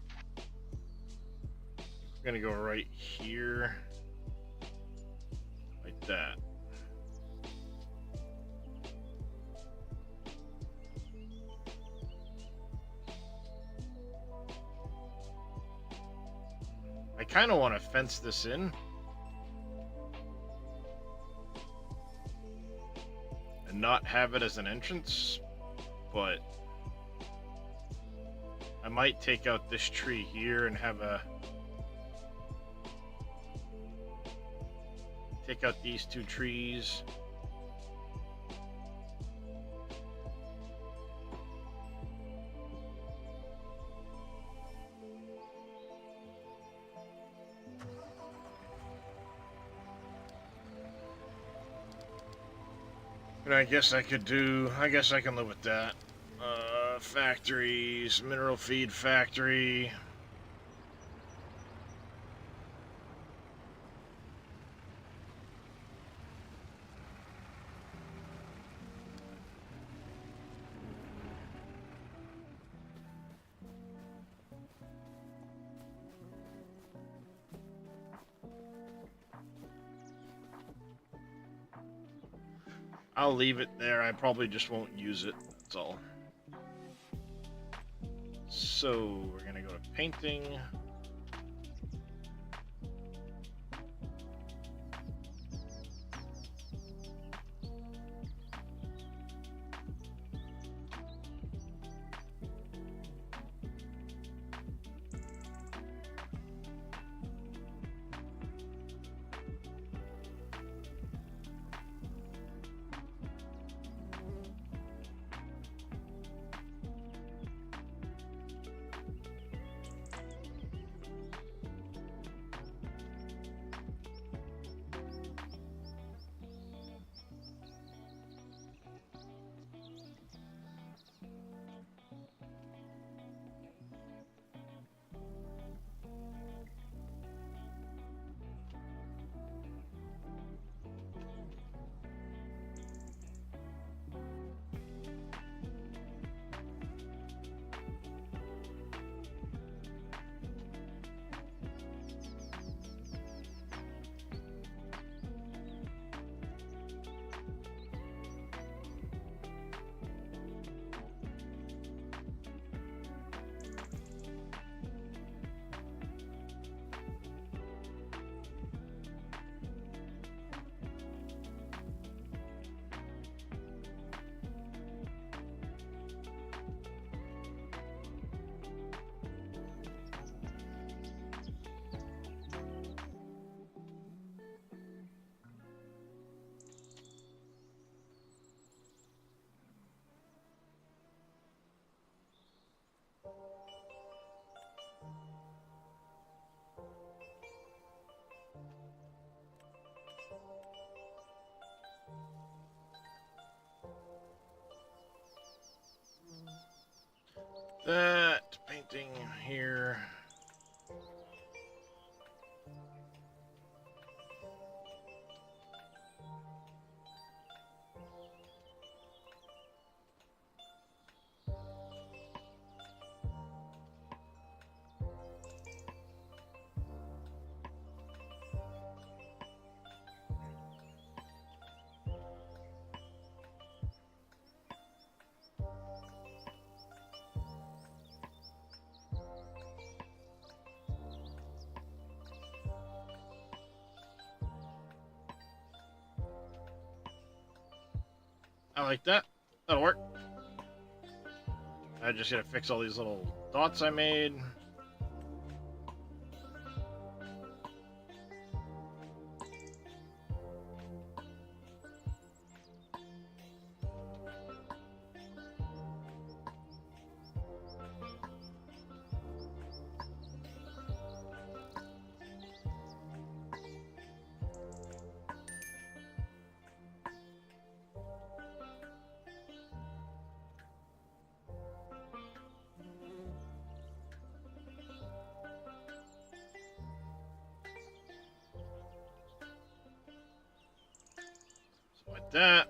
I'm gonna go right here, like that. I kind of want to fence this in. And not have it as an entrance, but I might take out this tree here and have a take out these two trees. And I guess I can live with that. Factories, mineral feed factory. I'll leave it there. I probably just won't use it. That's all. So we're gonna go to painting. That painting here. I like that. That'll work. I just gotta fix all these little dots I made. Like that.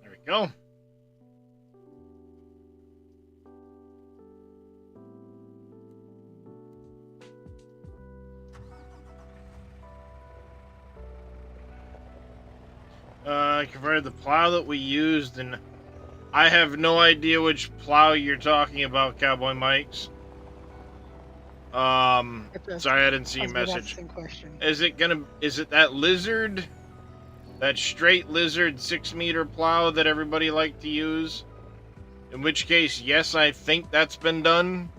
There we go. I converted the plow that we used, and I have no idea which plow you're talking about, Cowboy Mike's. Sorry, I didn't see your message. Is it that lizard? That straight lizard 6-meter plow that everybody liked to use? In which case, yes, I think that's been done.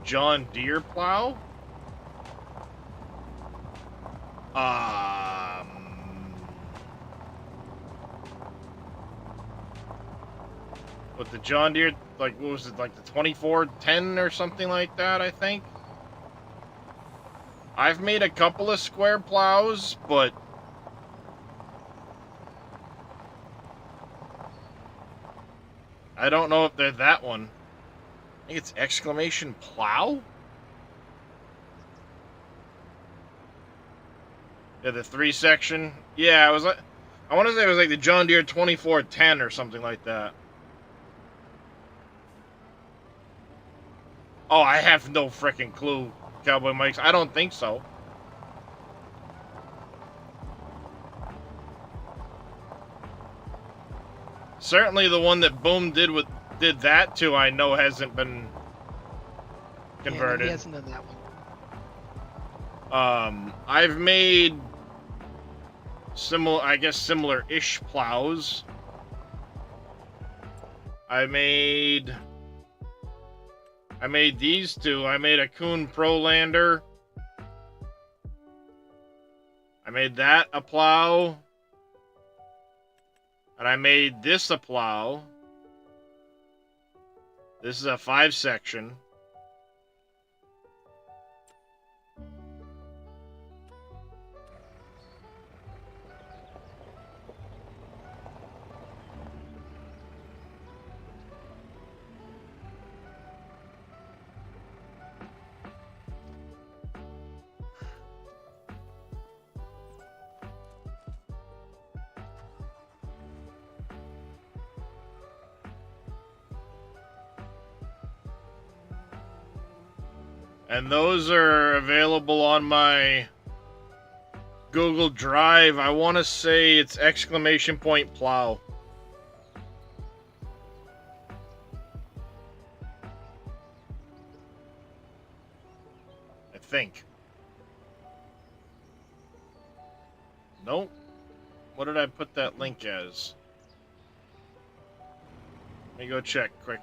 John Deere plow? With the John Deere, like, what was it, like the 2410 or something like that, I think? I've made a couple of square plows, but I don't know if they're that one. I think it's exclamation plow? Yeah, the 3-section. Yeah, I was like, I want to say it was like the John Deere 2410 or something like that. Oh, I have no freaking clue, Cowboy Mike's. I don't think so. Certainly the one that Boom did that to, I know hasn't been converted. Yeah, he hasn't done that one. I've made similar-ish plows. I made these two. I made a Kuhn Prolander. I made that a plow. And I made this a plow. This is a 5-section. And those are available on my Google Drive. I want to say it's exclamation point plow. I think. Nope. What did I put that link as? Let me go check quick.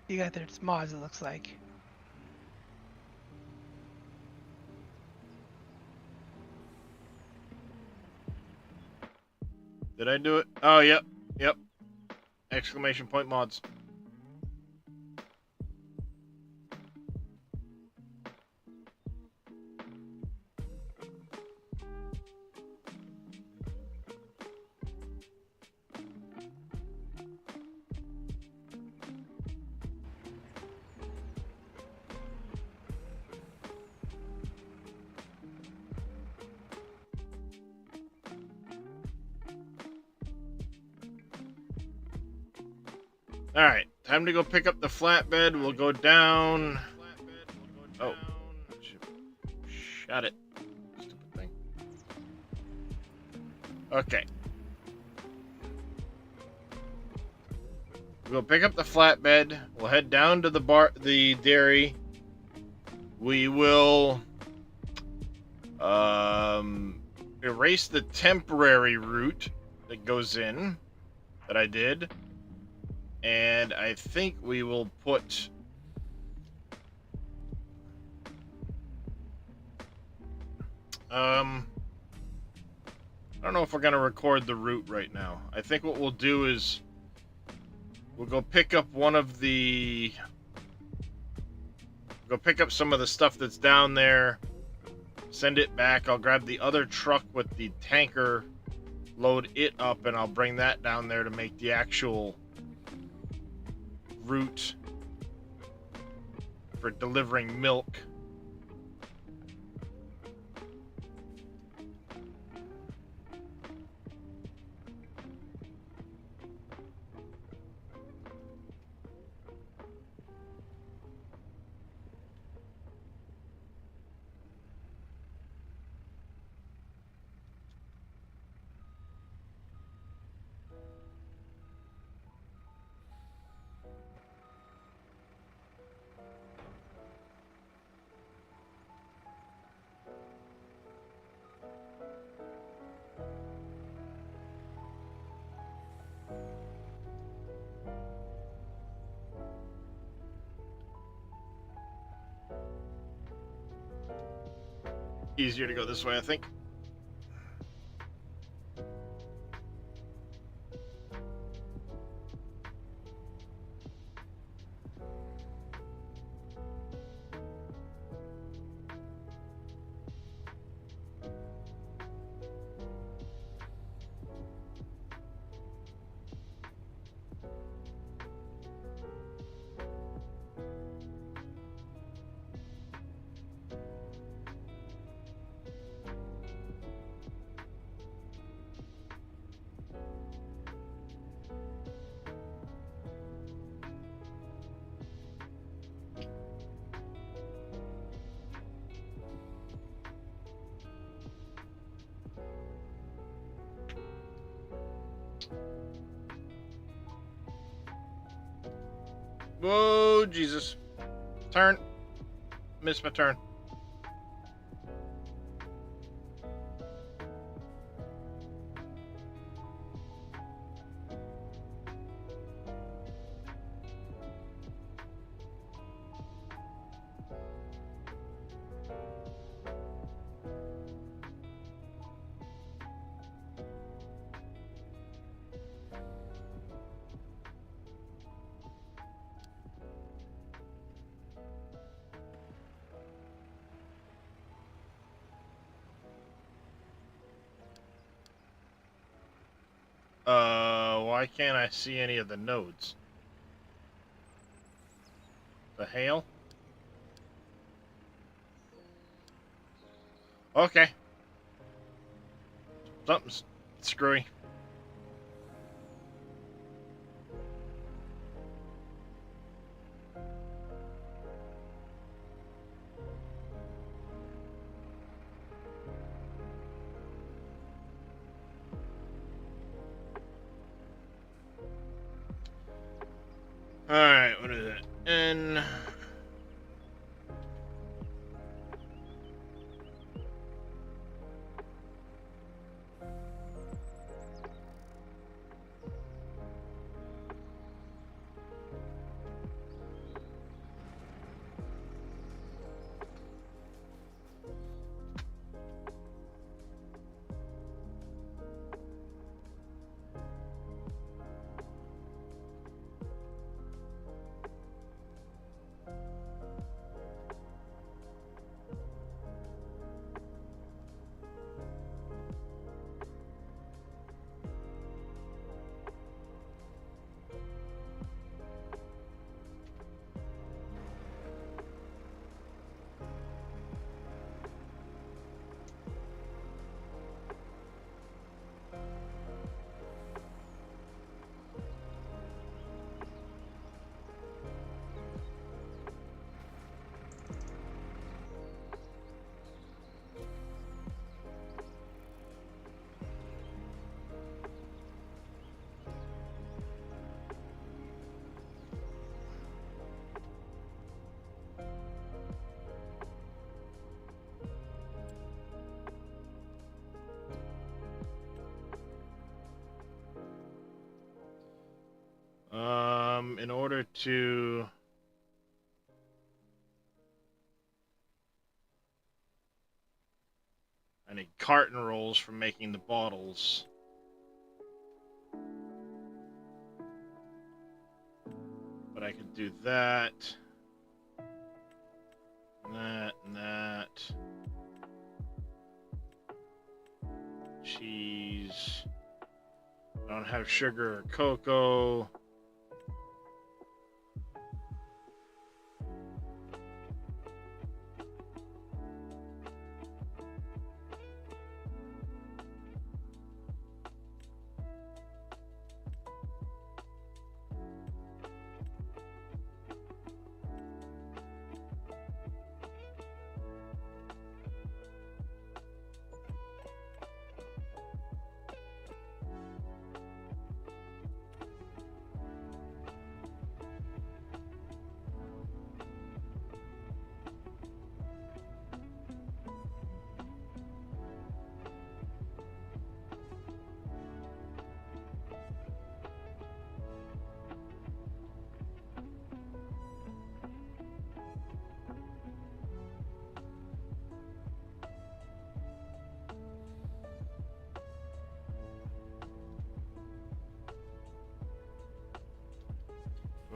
You got their mods, it looks like. Did I do it? Oh, yep. Yep. Exclamation point mods. Alright, time to go pick up the flatbed. We'll go down. Oh. Shut it. Stupid thing. Okay. We'll pick up the flatbed. We'll head down to the dairy. We will erase the temporary route that goes in that I did. And I think we will put I don't know if we're gonna record the route right now. I think what we'll do is we'll go pick up some of the stuff that's down there, send it back. I'll grab the other truck with the tanker, load it up, and I'll bring that down there to make the actual route for delivering milk. Easier to go this way, I think. Whoa, Jesus. Turn. Missed my turn. Why can't I see any of the nodes? The hail? Okay. Something's screwy. Alright, what is it? N. in order to... I need carton rolls for making the bottles. But I could do that. That and that. Cheese. I don't have sugar or cocoa.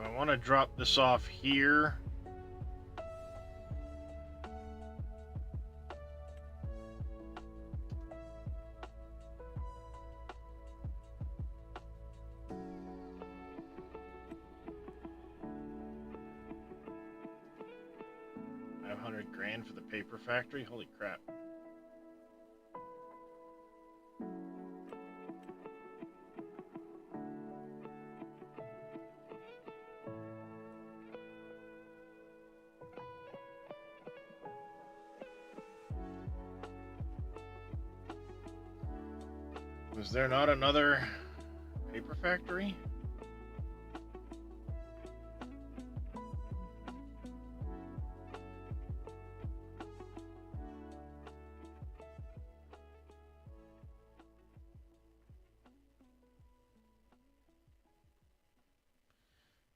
I want to drop this off here. $500,000 for the paper factory? Holy crap. Was there not another paper factory?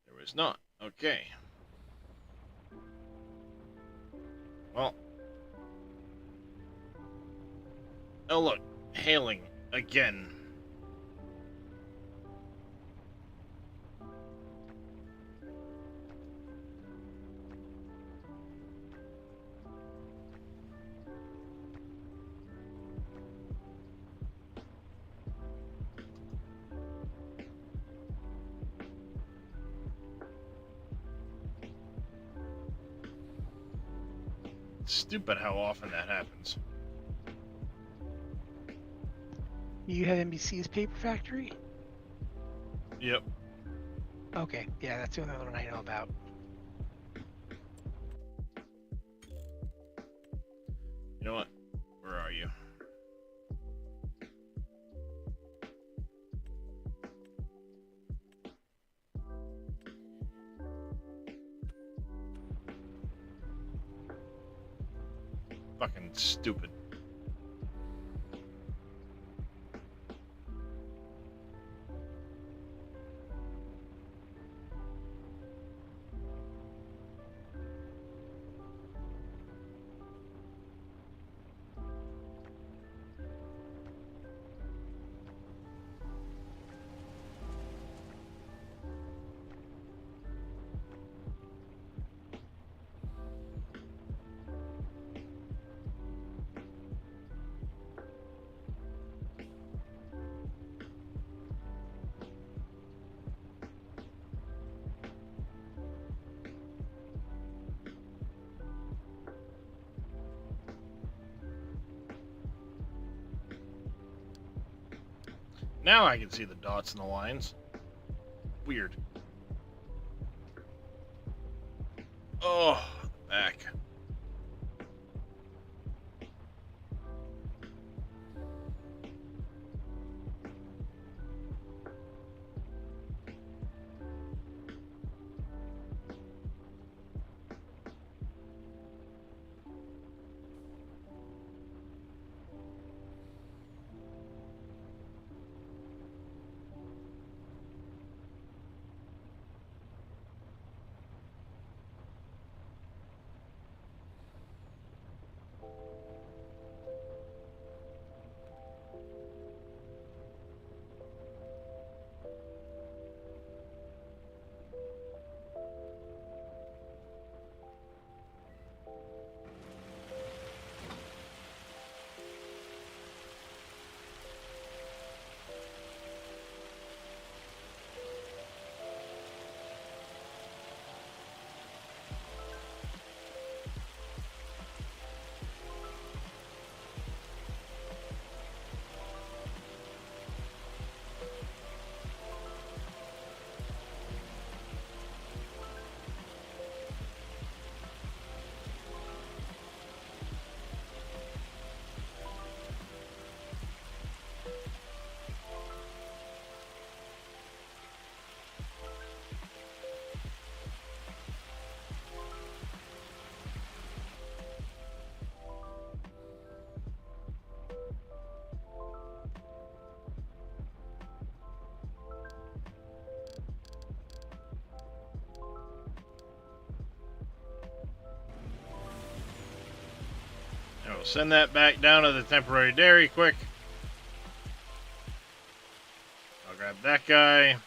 There was not. Okay. Well. Oh look, hailing. Again. It's stupid how often that happens. You have NBC's Paper Factory? Yep. Okay, yeah, that's the only one I know about. You know what? Where are you? Fucking stupid. Now I can see the dots and the lines. Weird. Oh, the back. send that back down to the temporary dairy quick. I'll grab that guy.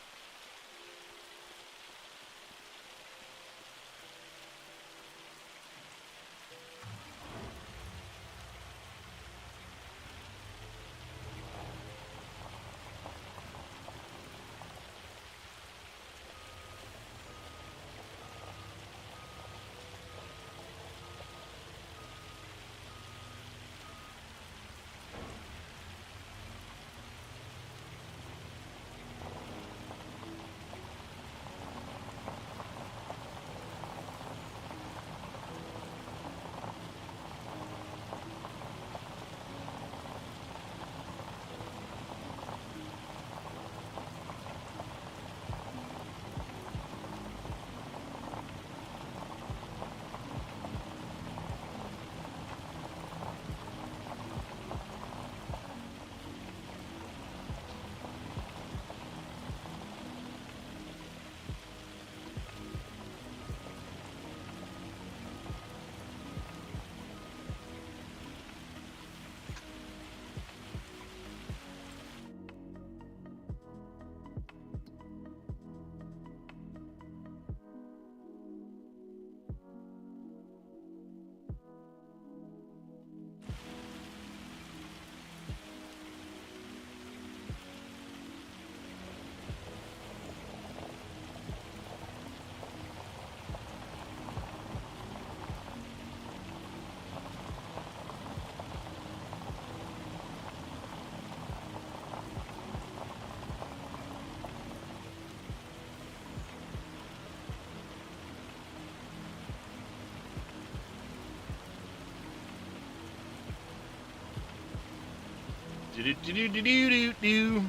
Do-do-do-do-do-do-do.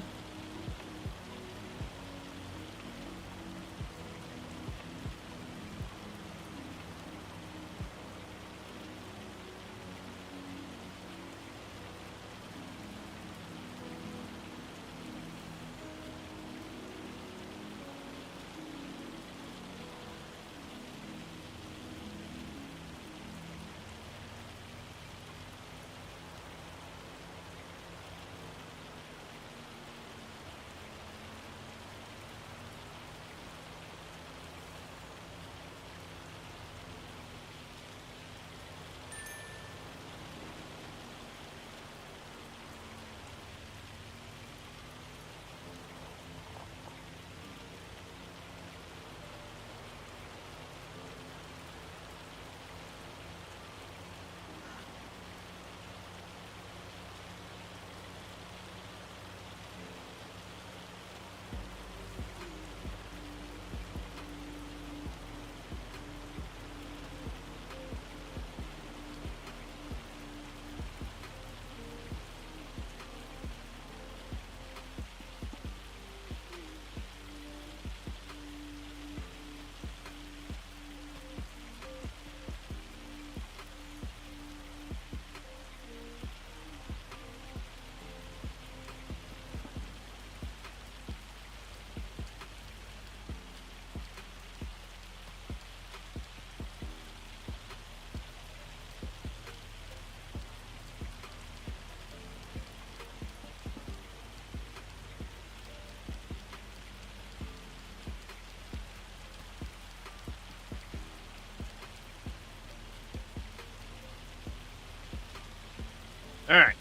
All right.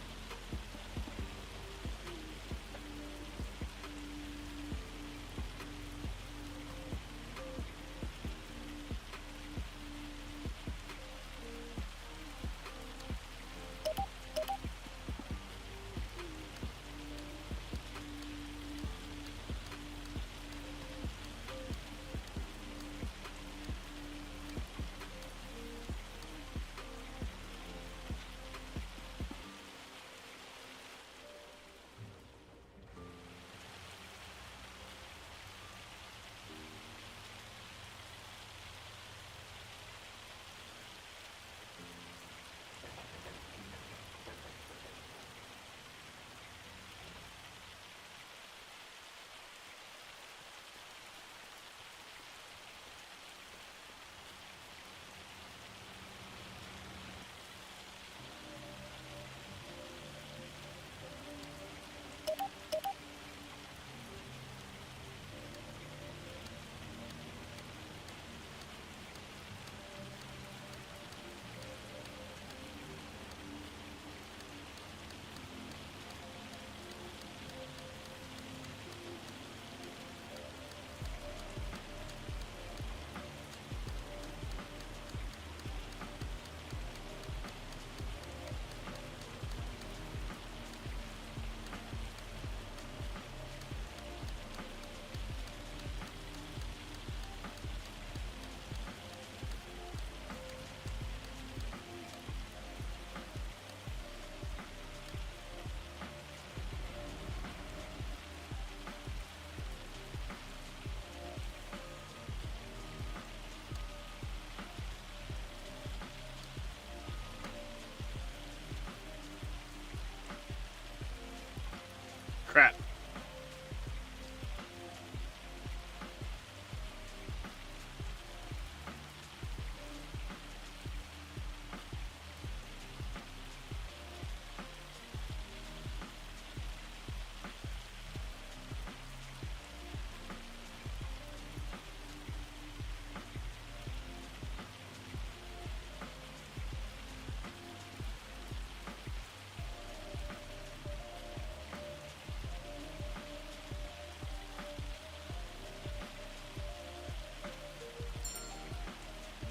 crap.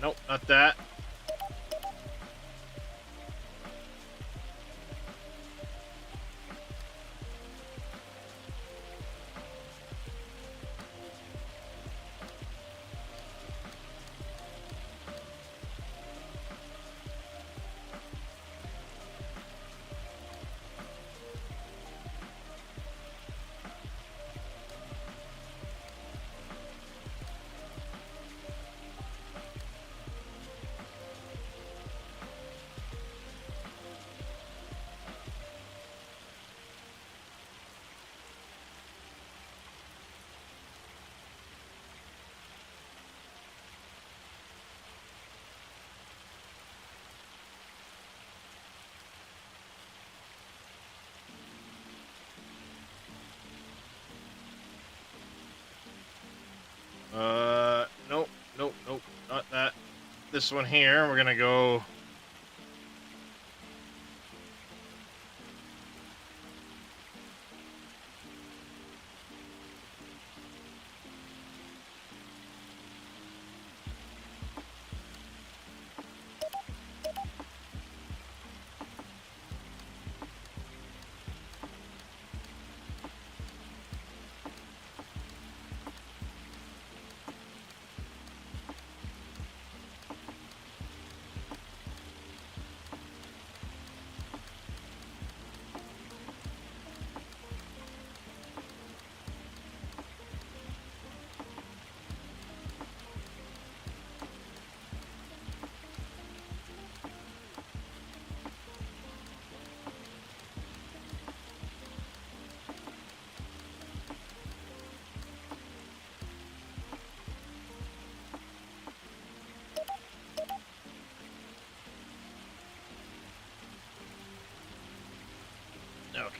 Nope, not that. Nope, nope, nope, not that. This one here, we're gonna go.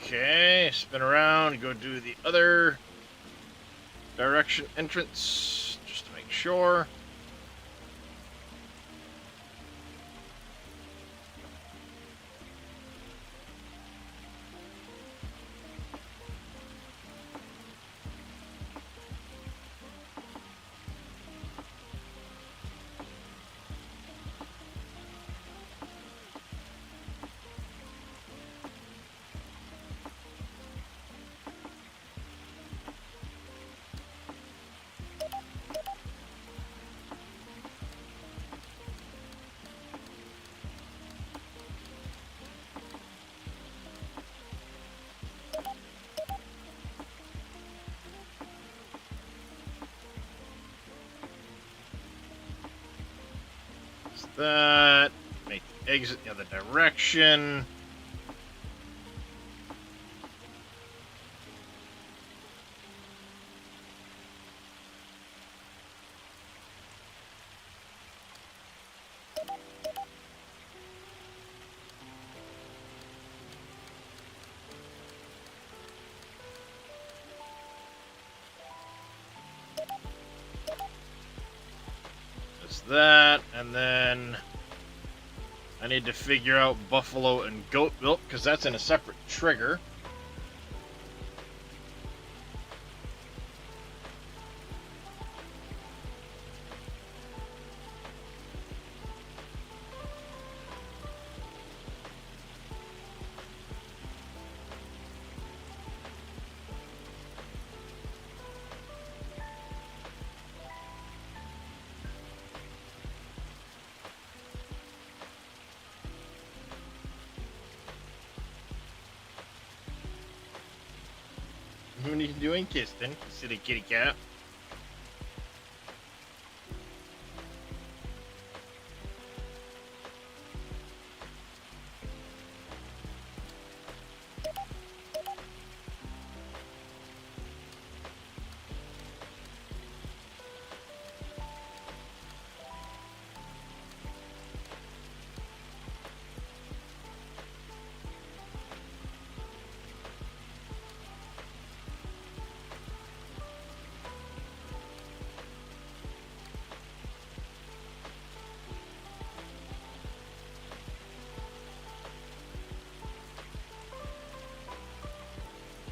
Okay, spin around, go do the other direction entrance, just to make sure. That, make the exit the other direction. That's that, and then I need to figure out buffalo and goat milk because that's in a separate trigger. What are you doing, Kirsten? Silly kitty cat.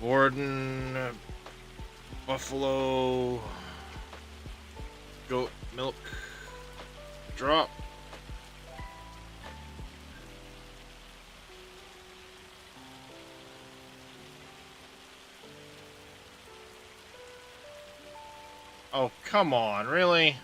Borden, buffalo, goat milk, drop. Oh, come on, really?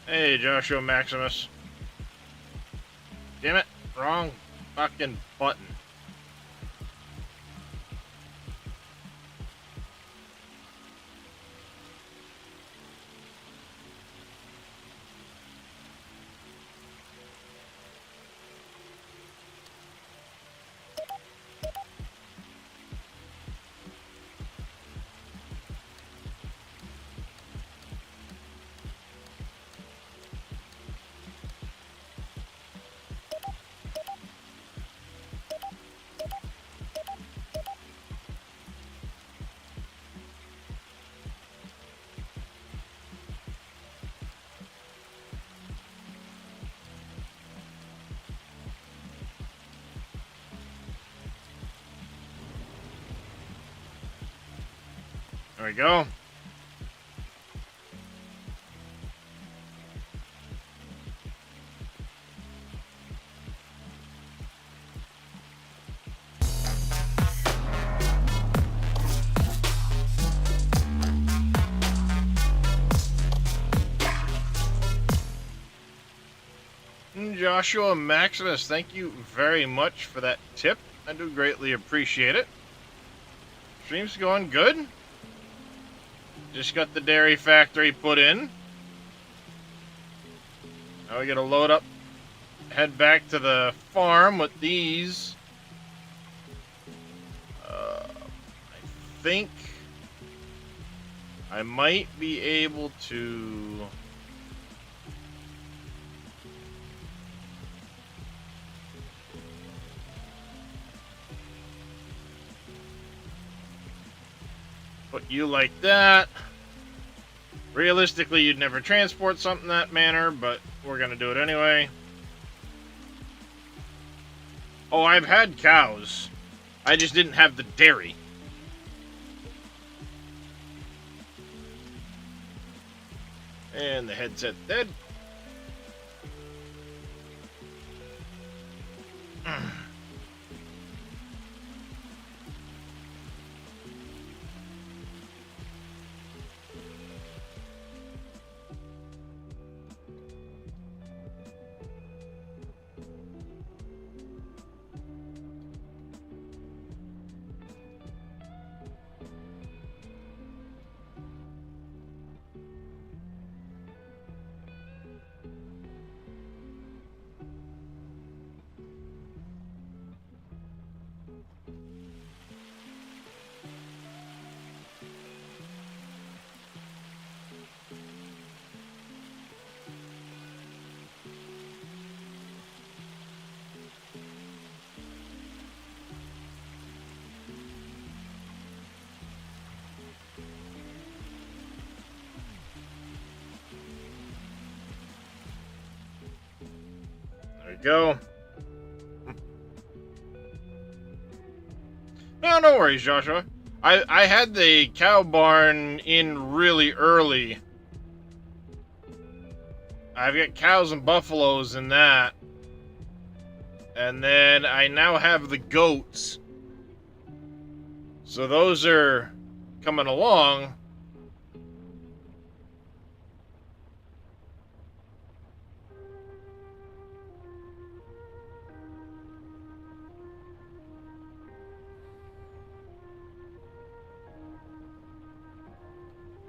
Hey, Joshua Maximus. Damn it, wrong fucking button. There we go. Joshua Maximus, thank you very much for that tip. I do greatly appreciate it. Stream's going good. Just got the dairy factory put in. Now we gotta load up, head back to the farm with these. I think I might be able to... put you like that. Realistically, you'd never transport something that manner, but we're gonna do it anyway. Oh, I've had cows. I just didn't have the dairy. And the headset dead. There we go. No worries, Joshua. I had the cow barn in really early. I've got cows and buffaloes in that. And then I now have the goats. So those are coming along.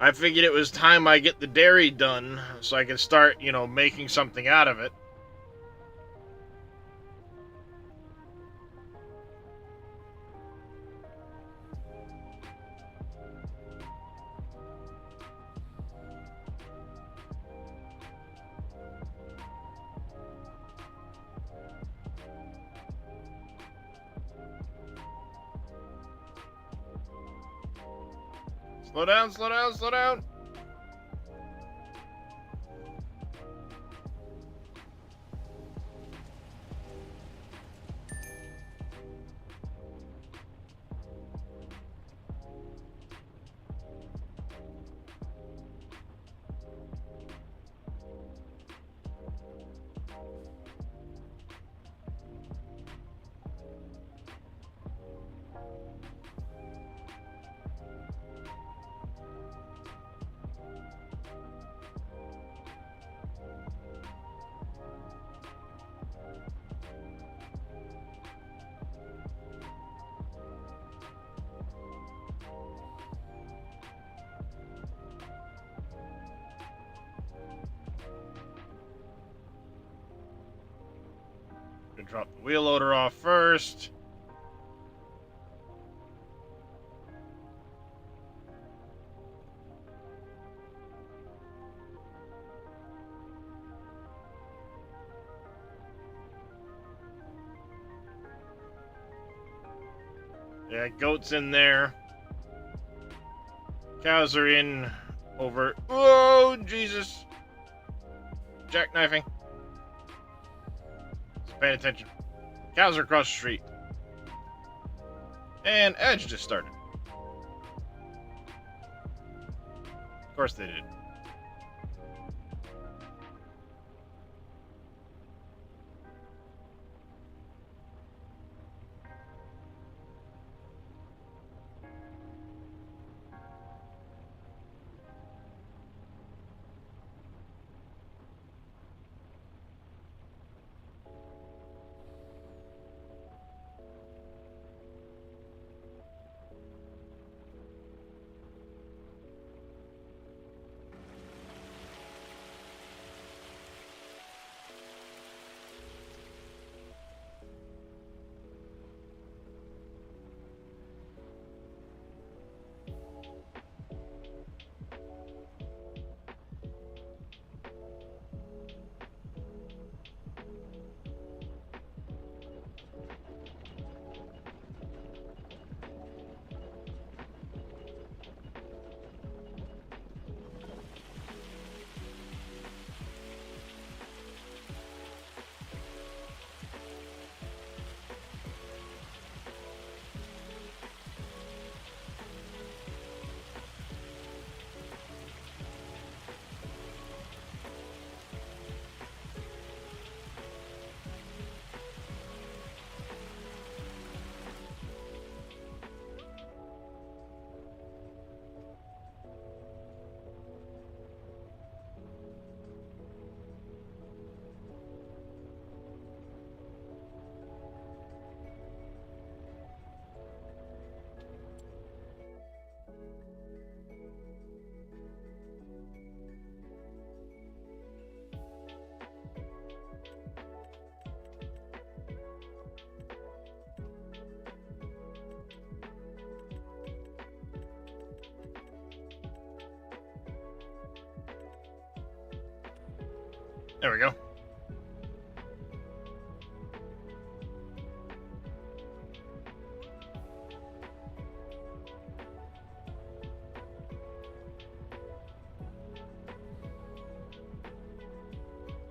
I figured it was time I get the dairy done so I can start, making something out of it. Slow down, slow down, slow down. Gonna drop the wheel loader off first. Yeah, goats in there. Cows are in over. Oh, Jesus. Jackknifing. Just paying attention. Cows are across the street. And Edge just started. Of course they did. There we go.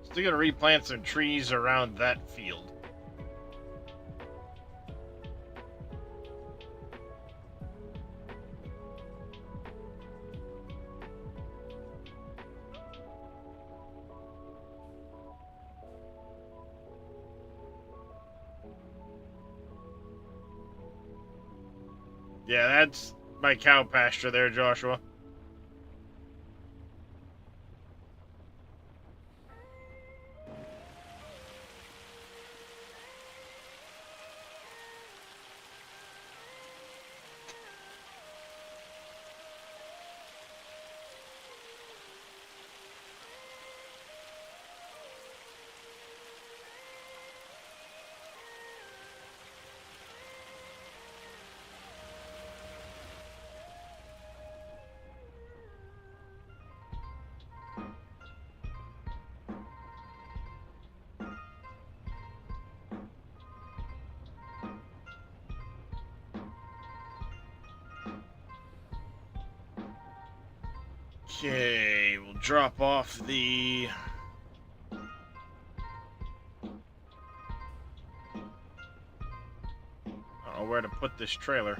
Still gonna replant some trees around that field. Yeah, that's my cow pasture there, Joshua. Okay, we'll drop off the... I don't know where to put this trailer.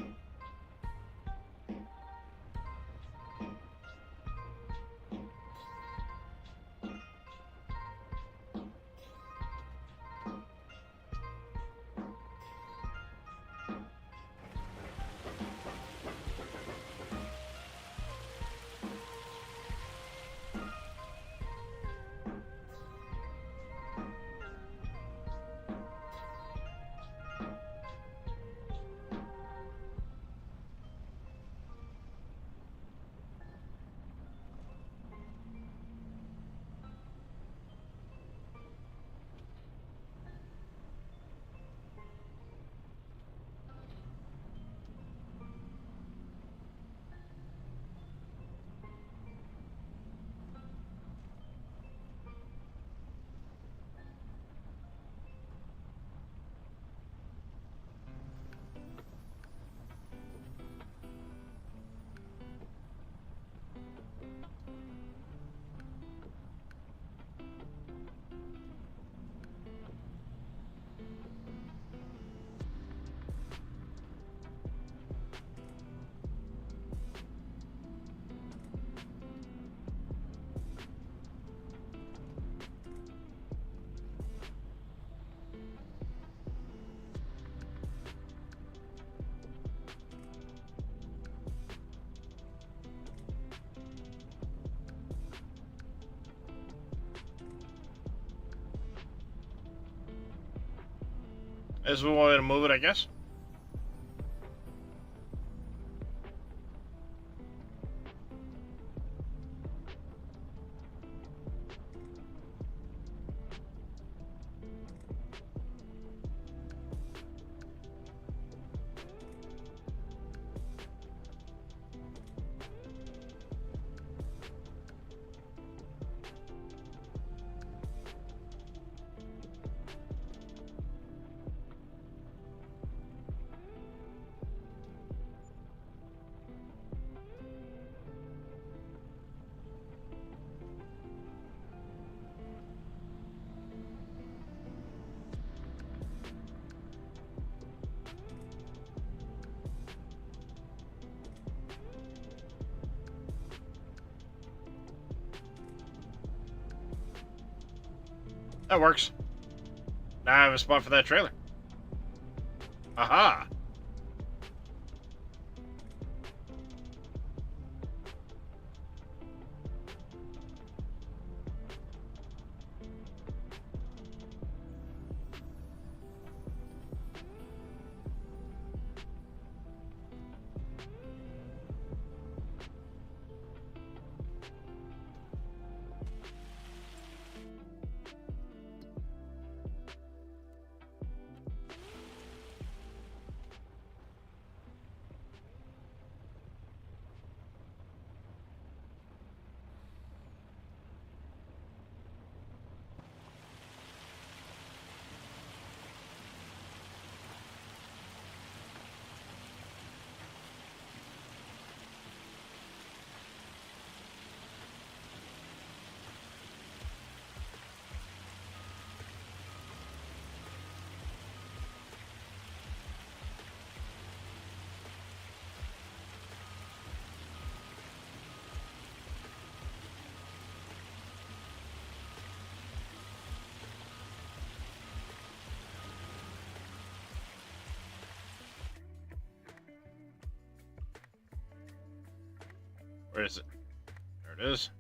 This is one way to move it, I guess. That works. Now I have a spot for that trailer. Aha! Where is it? There it is.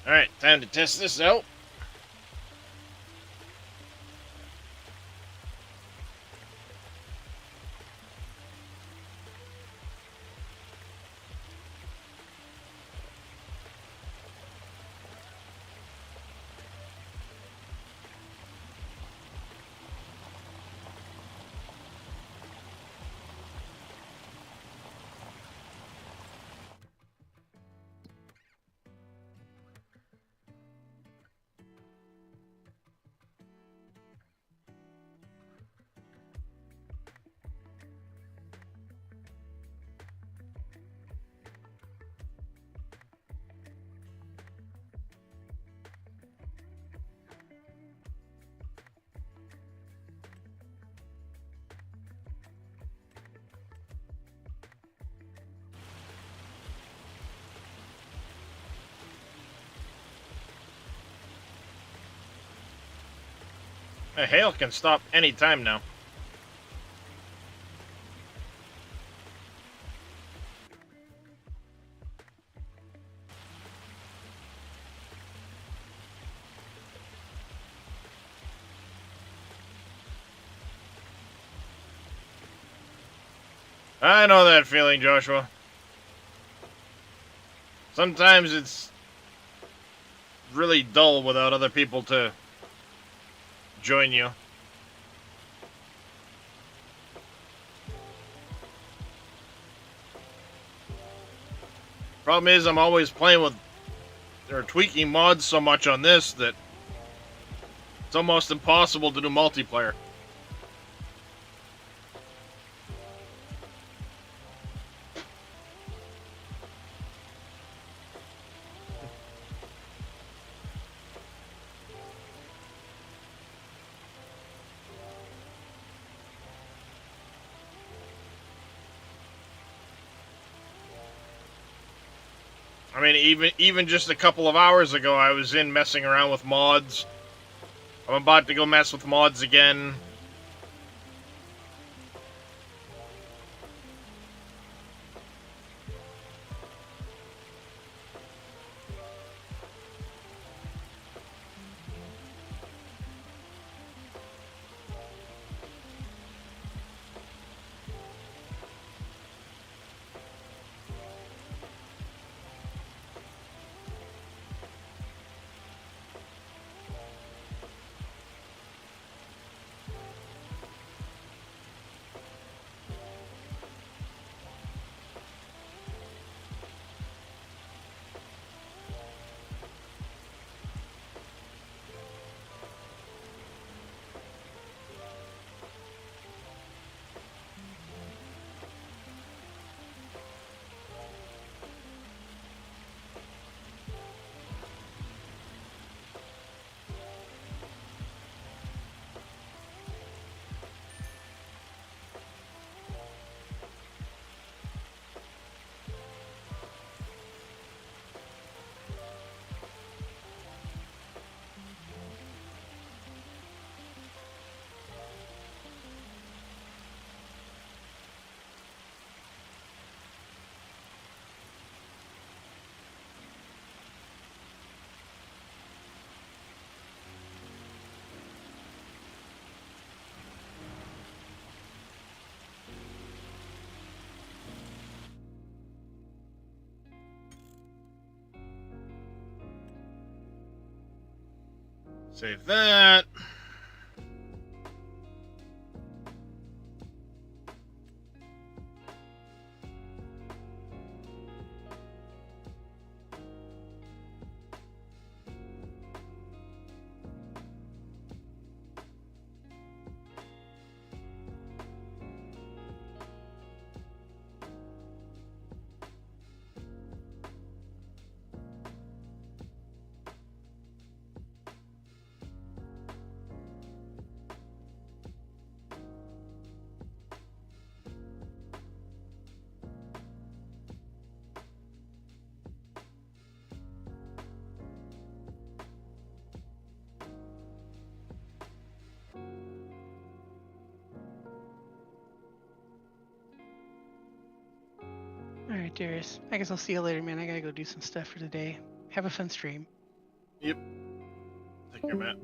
Alright, time to test this out. Hail can stop any time now. I know that feeling, Joshua. Sometimes it's really dull without other people to join you. Problem is, I'm always playing with or tweaking mods so much on this that it's almost impossible to do multiplayer. I mean, even just a couple of hours ago, I was in messing around with mods. I'm about to go mess with mods again. Save that. Alright, Darius. I guess I'll see you later, man. I gotta go do some stuff for today. Have a fun stream. Yep. Take care, Matt.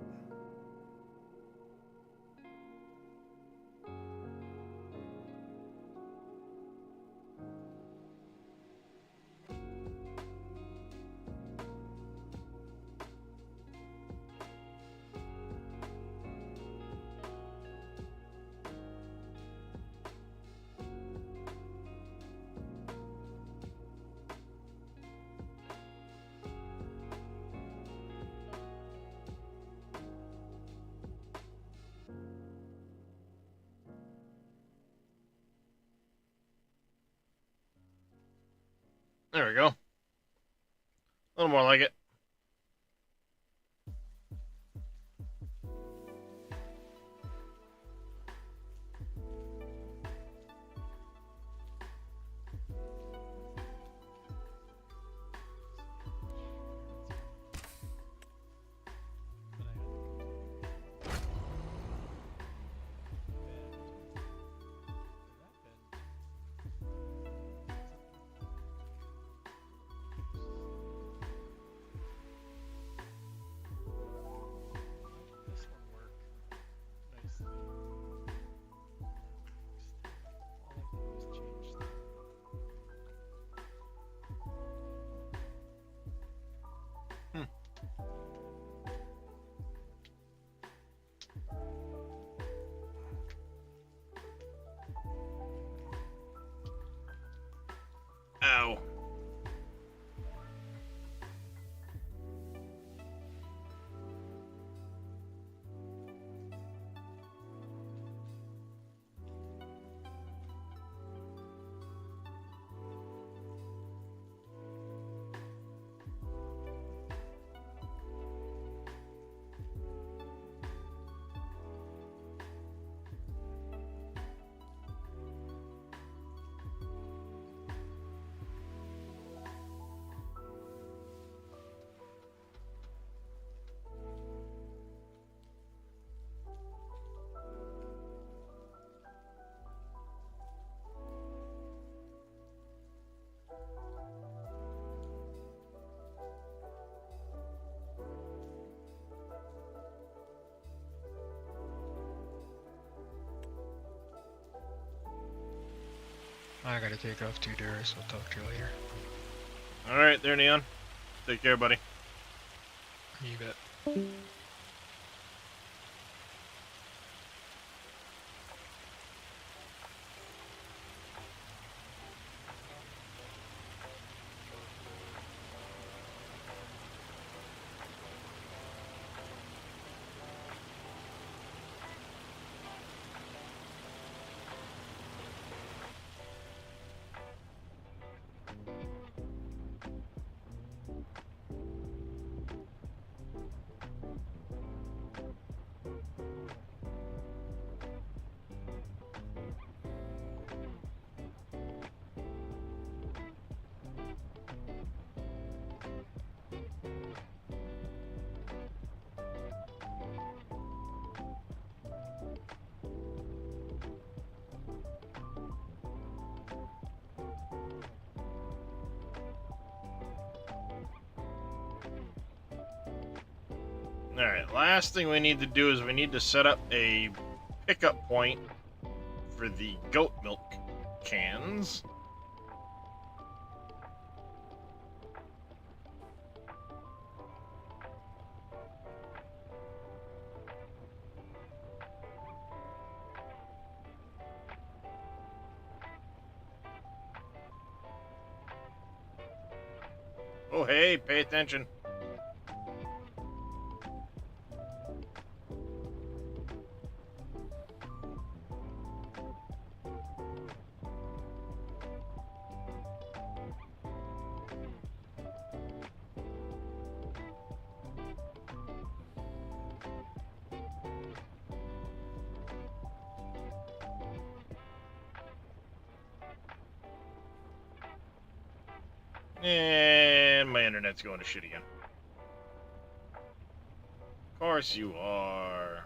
There we go. A little more like it. Ow. I gotta take off too, Darius. I'll talk to you later. Alright, there, Neon. Take care, buddy. You bet. Alright, last thing we need to do is we need to set up a pickup point for the goat milk cans. Oh, hey, pay attention. And my internet's going to shit again. Of course you are.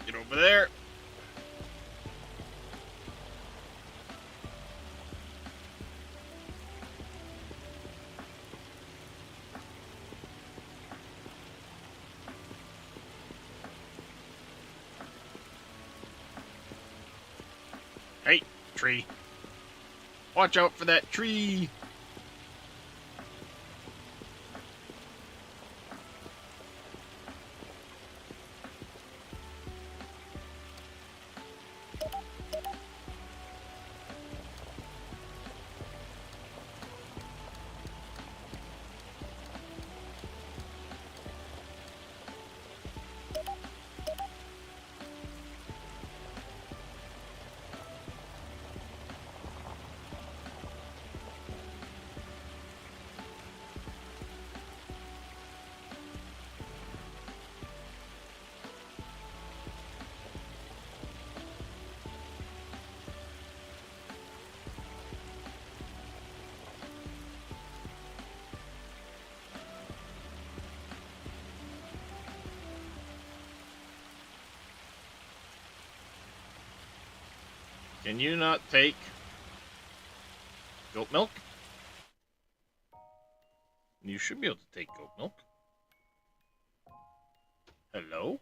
Get over there. Hey, tree. Watch out for that tree. Can you not take goat milk? You should be able to take goat milk. Hello?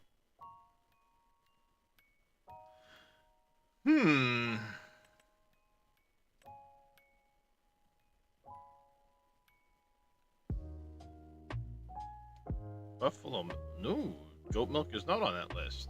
Buffalo milk. No, goat milk is not on that list.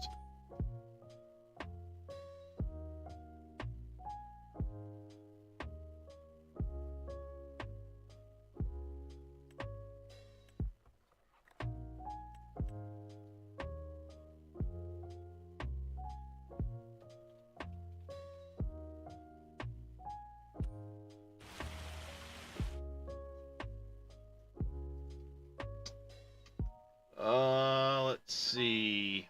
Let's see.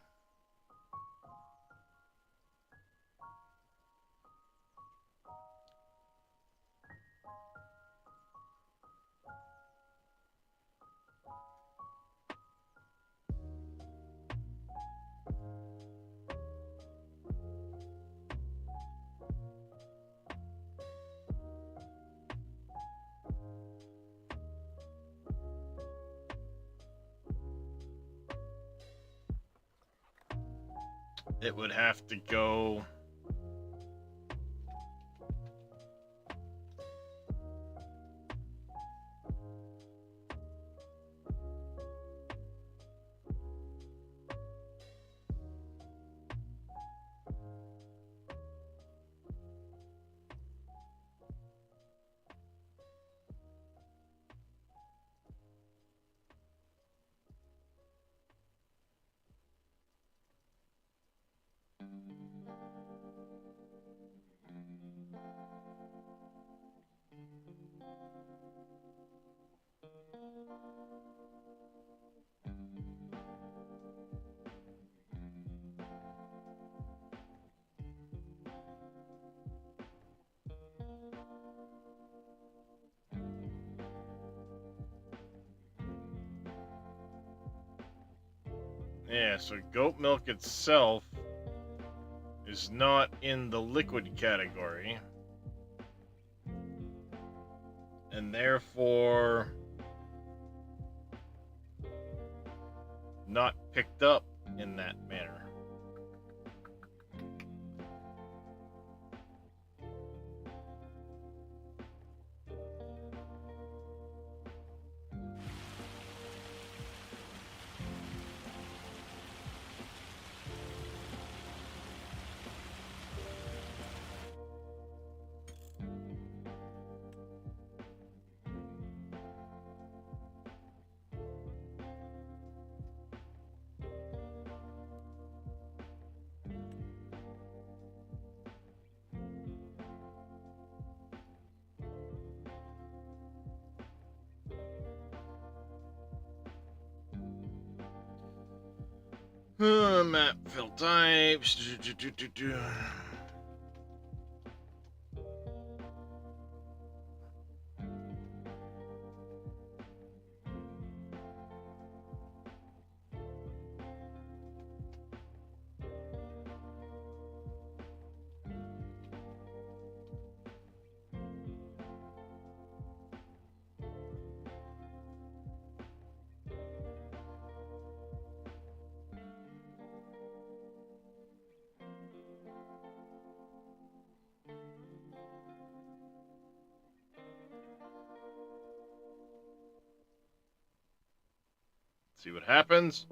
It would have to go. Yeah, so goat milk itself is not in the liquid category. And therefore not picked up in that manner. Map fill types. See what happens.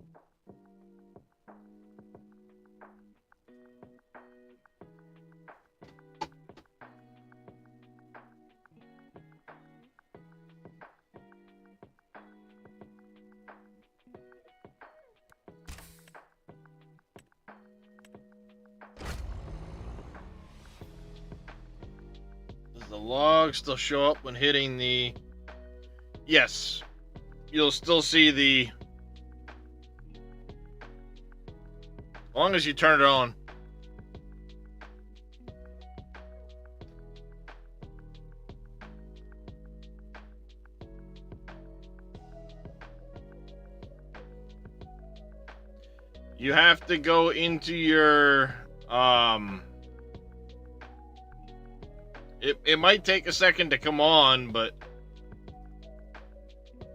Does the log still show up when hitting the... Yes. You'll still see the... As long as you turn it on. You have to go into your It might take a second to come on, but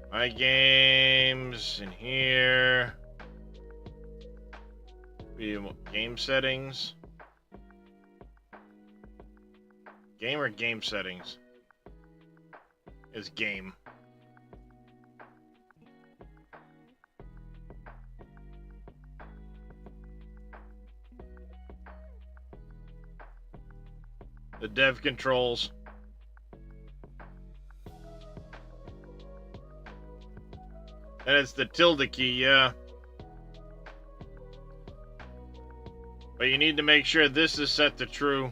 my games in here. Game settings. Game or game settings? Is game. The dev controls. And it's the tilde key, yeah. But you need to make sure this is set to true.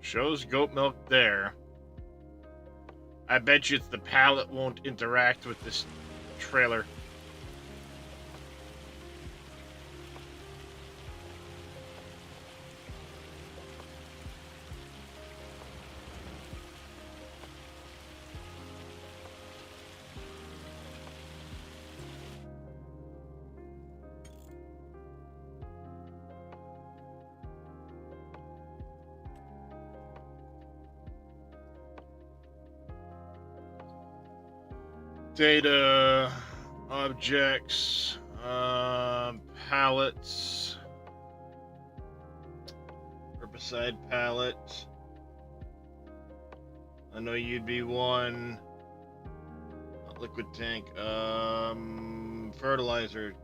Shows goat milk there. I bet you it's the pallet won't interact with this trailer. Data, objects, pallets, herbicide pallet. I know you'd be one. Liquid tank, fertilizer,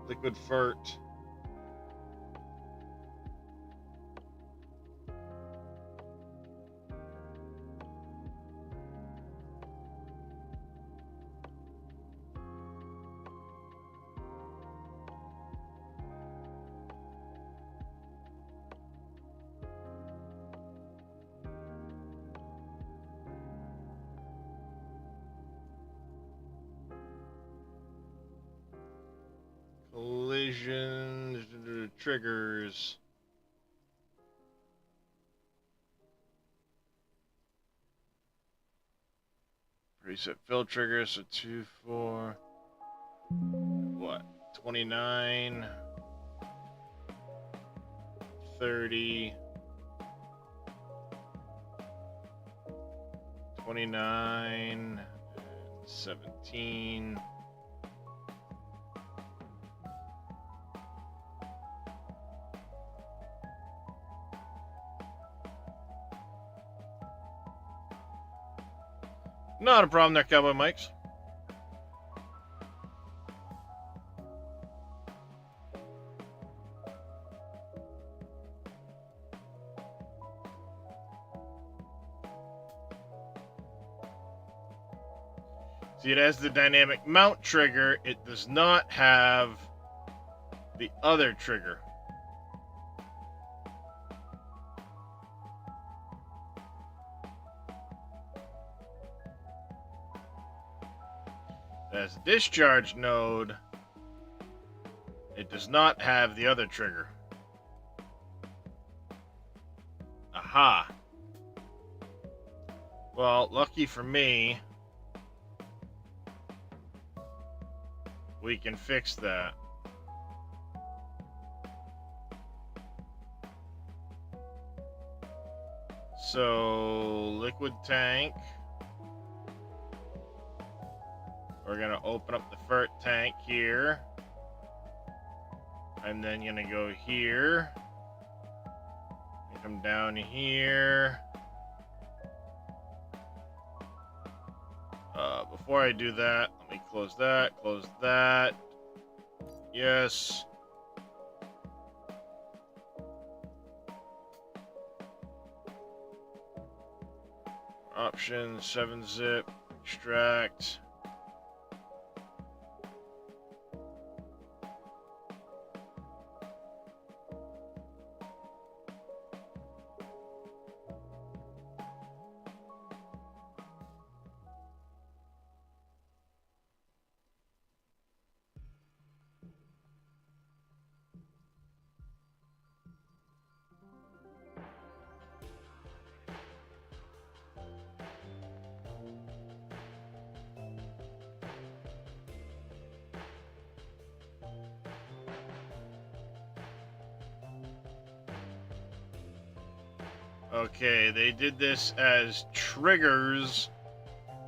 liquid fert. Collisions, triggers. Preset fill triggers, so 2, 4, what? 29, 30, 29, 17. Not a problem there, Cowboy Mikes. See, it has the dynamic mount trigger. It does not have the other trigger. As discharge node, it does not have the other trigger. Aha. Well, lucky for me, we can fix that. So, liquid tank. We're gonna open up the fert tank here. I'm then gonna go here. And come down here. Before I do that, let me close that. Yes. Options, 7-zip, extract. Okay, they did this as triggers,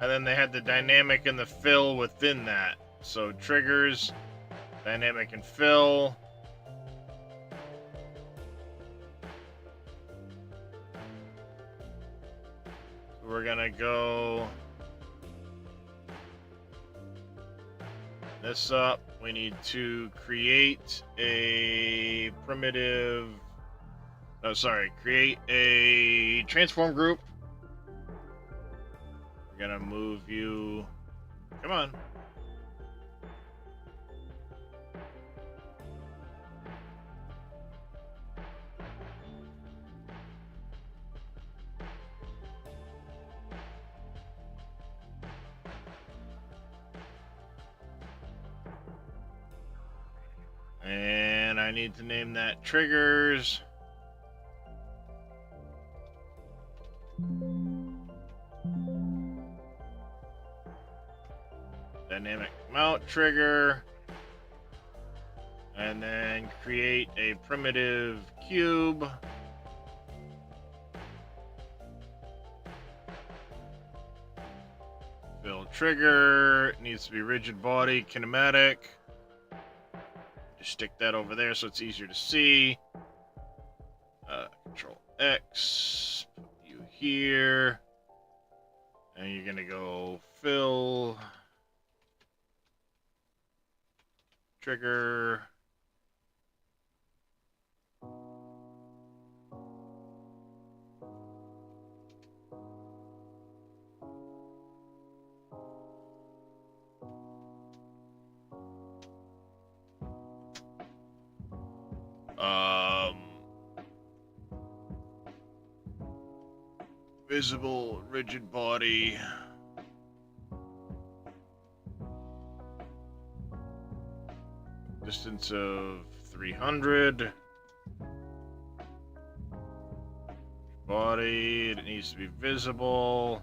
and then they had the dynamic and the fill within that. So triggers, dynamic and fill. We're gonna go this up. We need to create a primitive. Oh, sorry. Create a transform group. We're gonna move you. Come on. And I need to name that triggers. Dynamic mount trigger. And then create a primitive cube. Build trigger. It needs to be rigid body, kinematic. Just stick that over there so it's easier to see. Control X. Put you here. And you're gonna go fill. Trigger. Visible rigid body. Distance of 300. Body, it needs to be visible.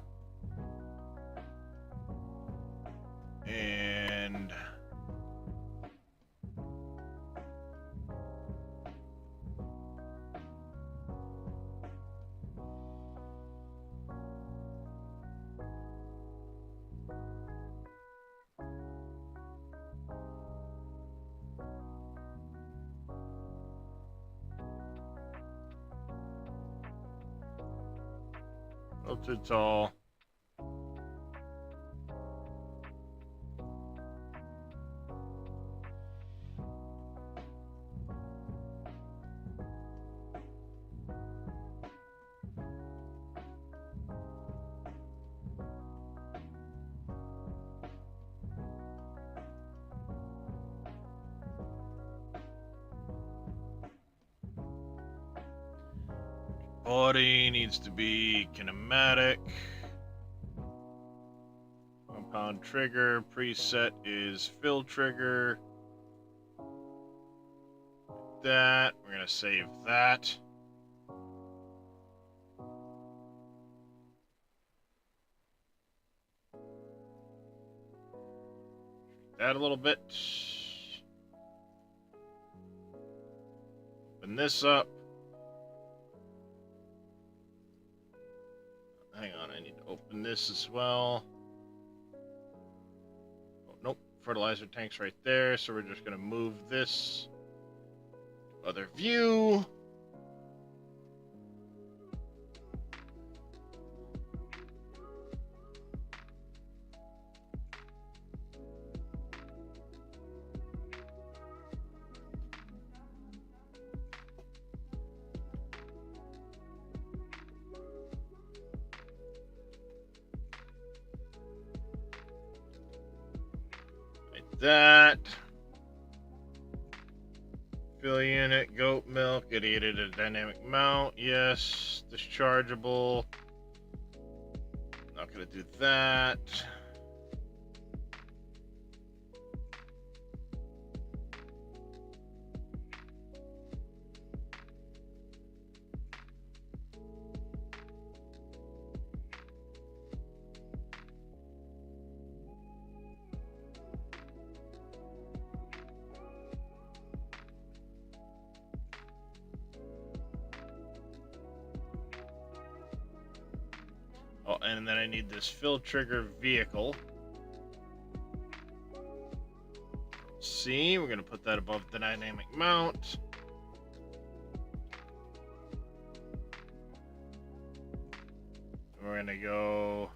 And not too tall. Body needs to be kinematic. Compound trigger preset is fill trigger. That we're gonna save that. That a little bit. Open this up. Hang on, I need to open this as well. Oh, nope, fertilizer tank's right there, so we're just gonna move this to other view. that. Fill unit, goat milk, ideated a dynamic mount, yes. Dischargeable. Not gonna do that. Oh, and then I need this fill trigger vehicle. See, we're gonna put that above the dynamic mount. We're gonna go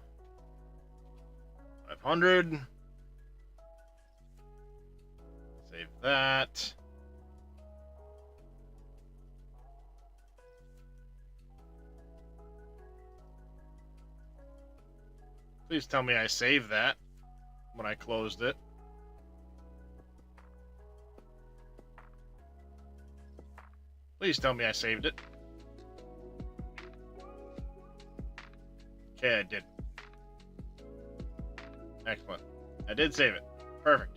500. Save that. Please tell me I saved that when I closed it. Please tell me I saved it. Okay, I did. Excellent. I did save it. Perfect.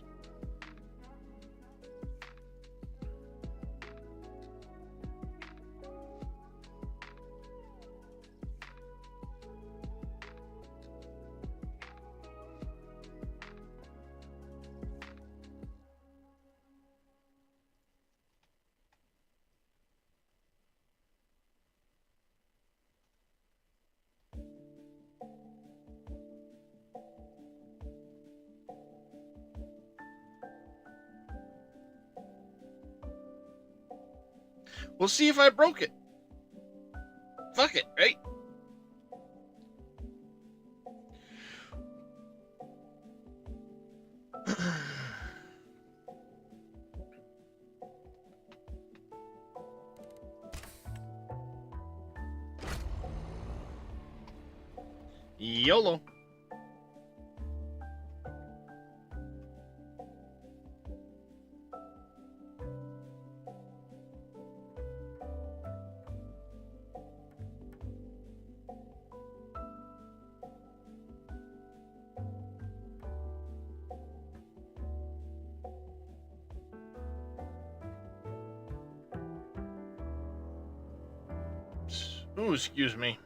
We'll see if I broke it. Fuck it, right? YOLO. Ooh, excuse me.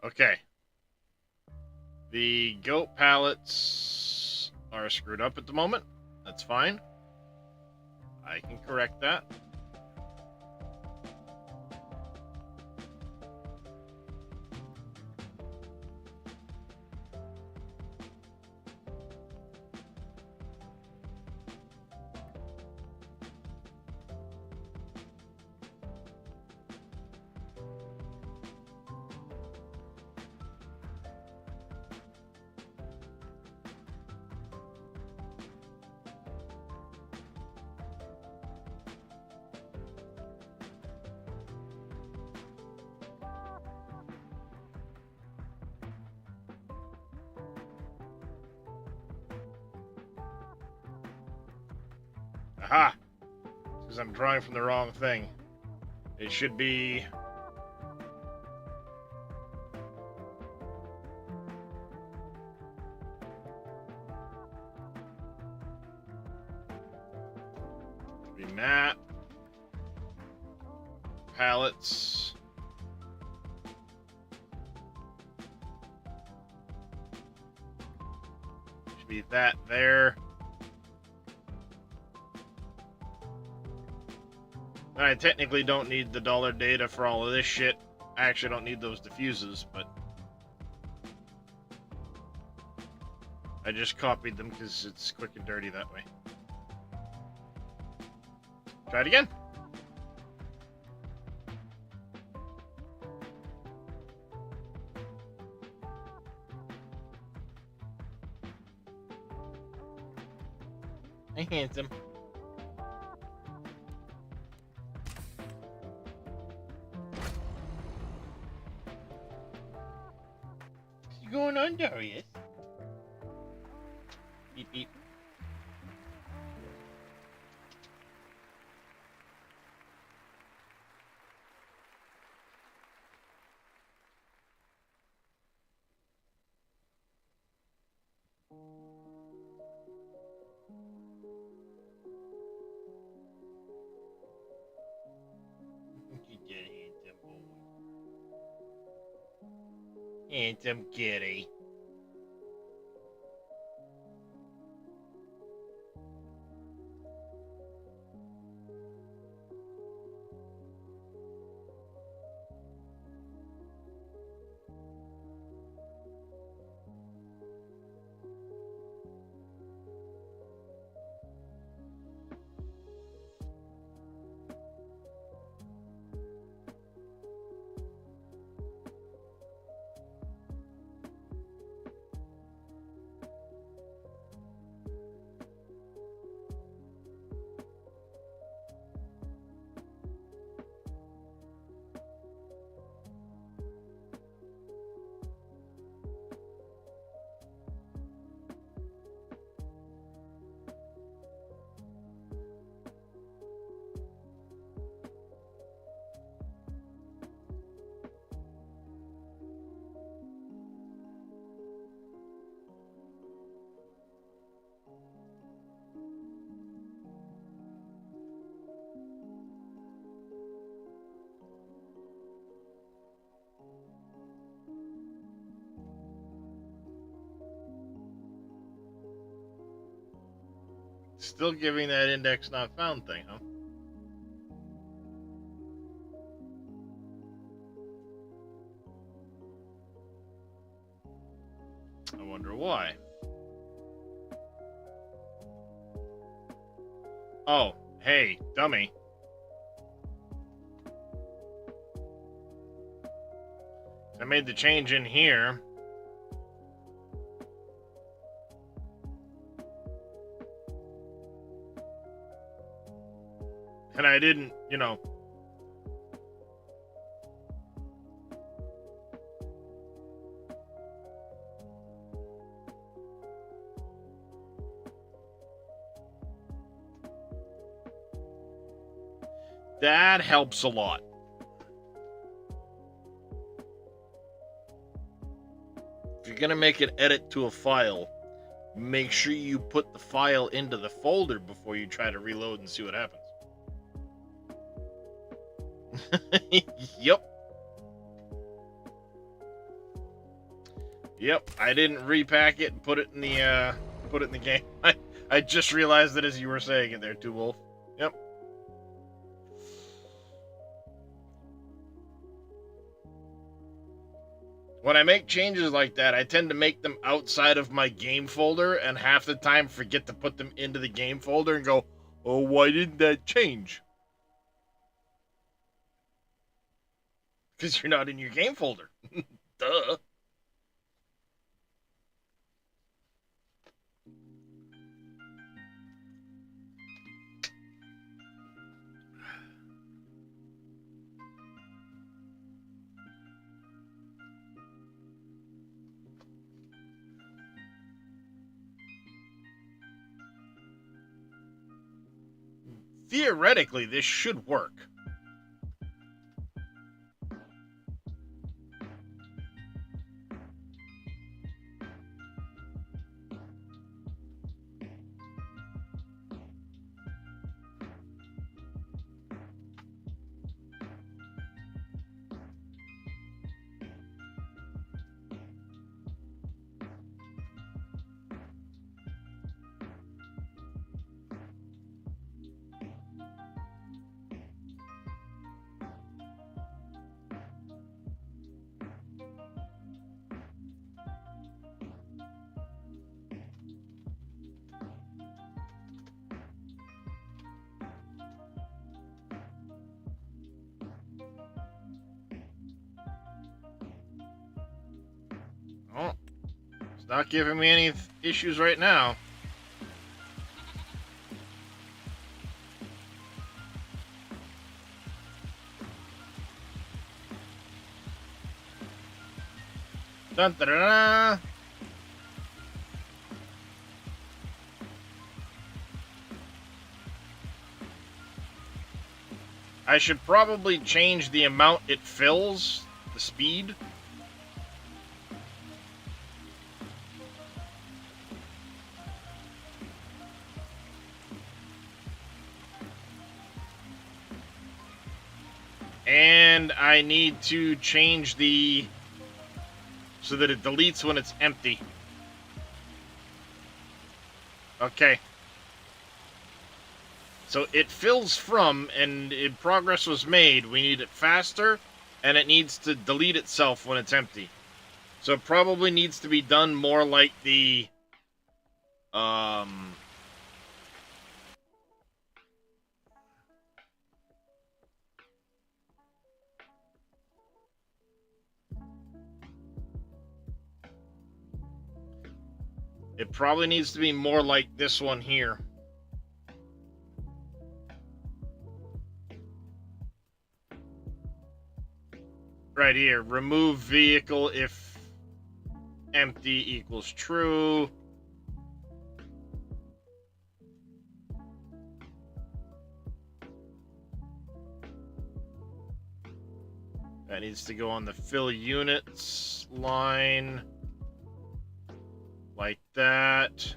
Okay. The goat pallets are screwed up at the moment. That's fine. I can correct that. Aha! because I'm drawing from the wrong thing. It should be... map, pallets, should be that there. And I technically don't need the dollar data for all of this shit. I actually don't need those diffuses, but I just copied them because it's quick and dirty that way. Try it again. Hey, handsome. What's going on, Darius? Beep beep. Handsome kitty. Still giving that index not found thing, huh? I wonder why. Oh, hey, dummy. I made the change in here. And I didn't, you know. That helps a lot. If you're gonna make an edit to a file, make sure you put the file into the folder before you try to reload and see what happens. Yep. Yep, I didn't repack it and put it in the game. I just realized that as you were saying it there, Two Wolf. Yep. When I make changes like that, I tend to make them outside of my game folder, and half the time forget to put them into the game folder and go, oh, why didn't that change? Because you're not in your game folder. Duh. theoretically, this should work. Oh, it's not giving me any issues right now. Dun, da, da, da. I should probably change the amount it fills, the speed. And I need to change the so that it deletes when it's empty. Okay. So it fills from, and progress was made. We need it faster, and it needs to delete itself when it's empty. So it probably needs to be done more like the it probably needs to be more like this one here. Right here. Remove vehicle if empty equals true. That needs to go on the fill units line. Like that.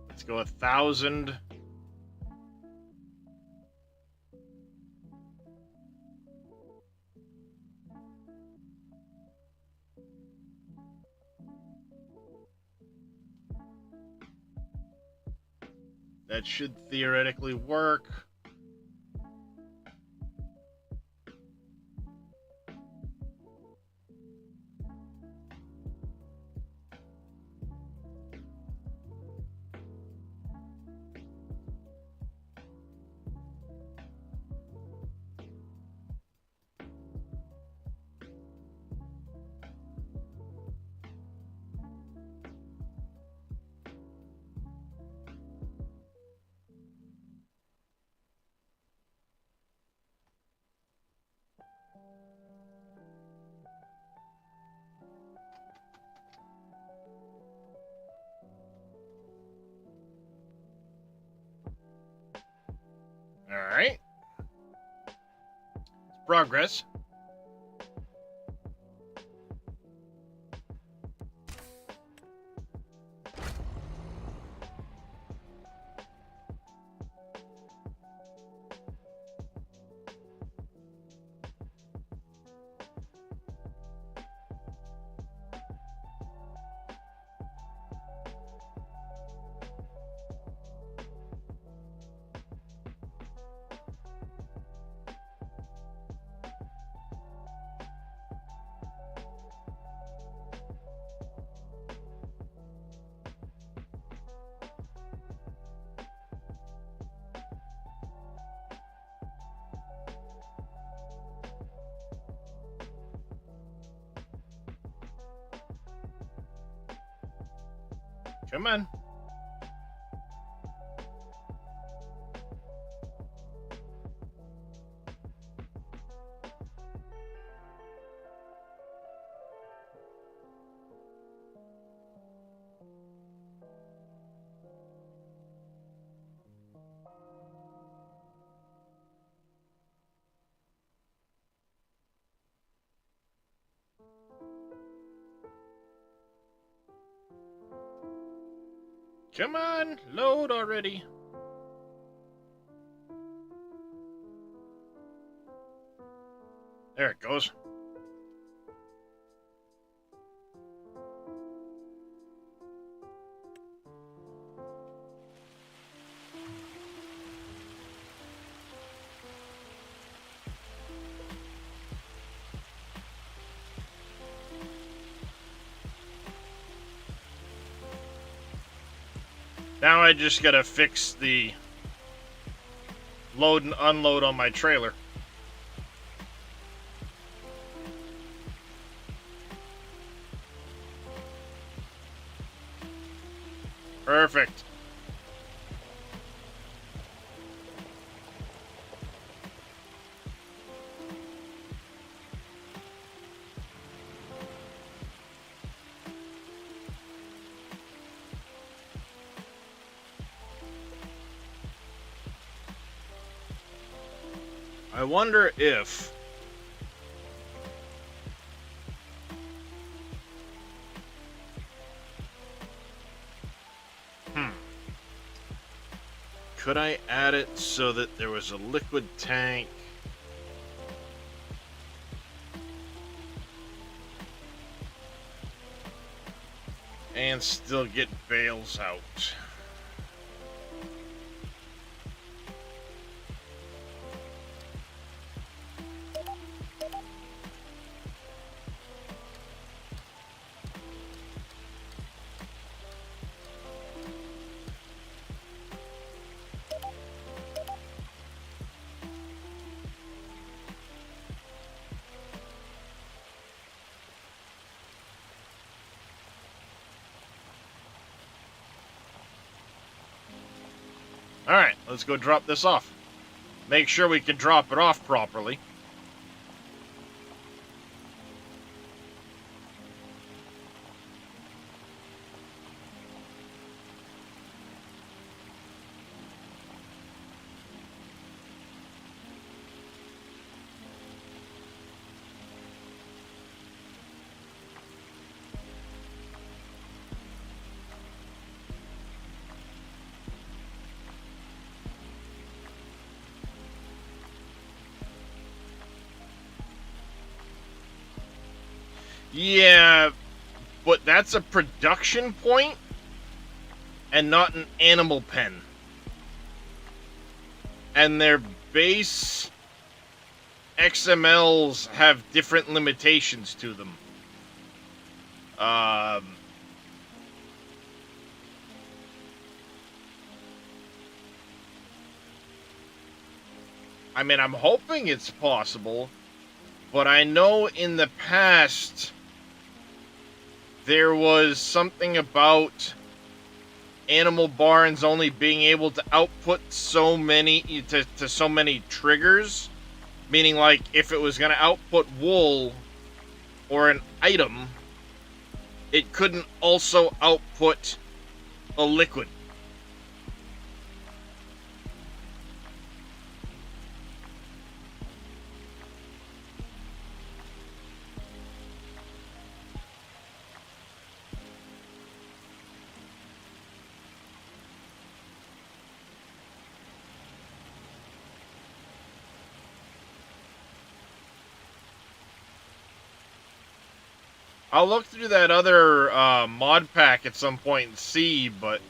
Let's go 1,000. That should theoretically work. All right. Progress. Come on. Come on, load already. There it goes. Now I just gotta fix the load and unload on my trailer. Perfect. I wonder if could I add it so that there was a liquid tank and still get bales out? Alright, let's go drop this off. Make sure we can drop it off properly. Yeah, but that's a production point and not an animal pen. And their base XMLs have different limitations to them. I mean, I'm hoping it's possible, but I know in the past there was something about Animal Barns only being able to output so many to so many triggers, meaning like if it was going to output wool or an item, it couldn't also output a liquid. I'll look through that other mod pack at some point and see, but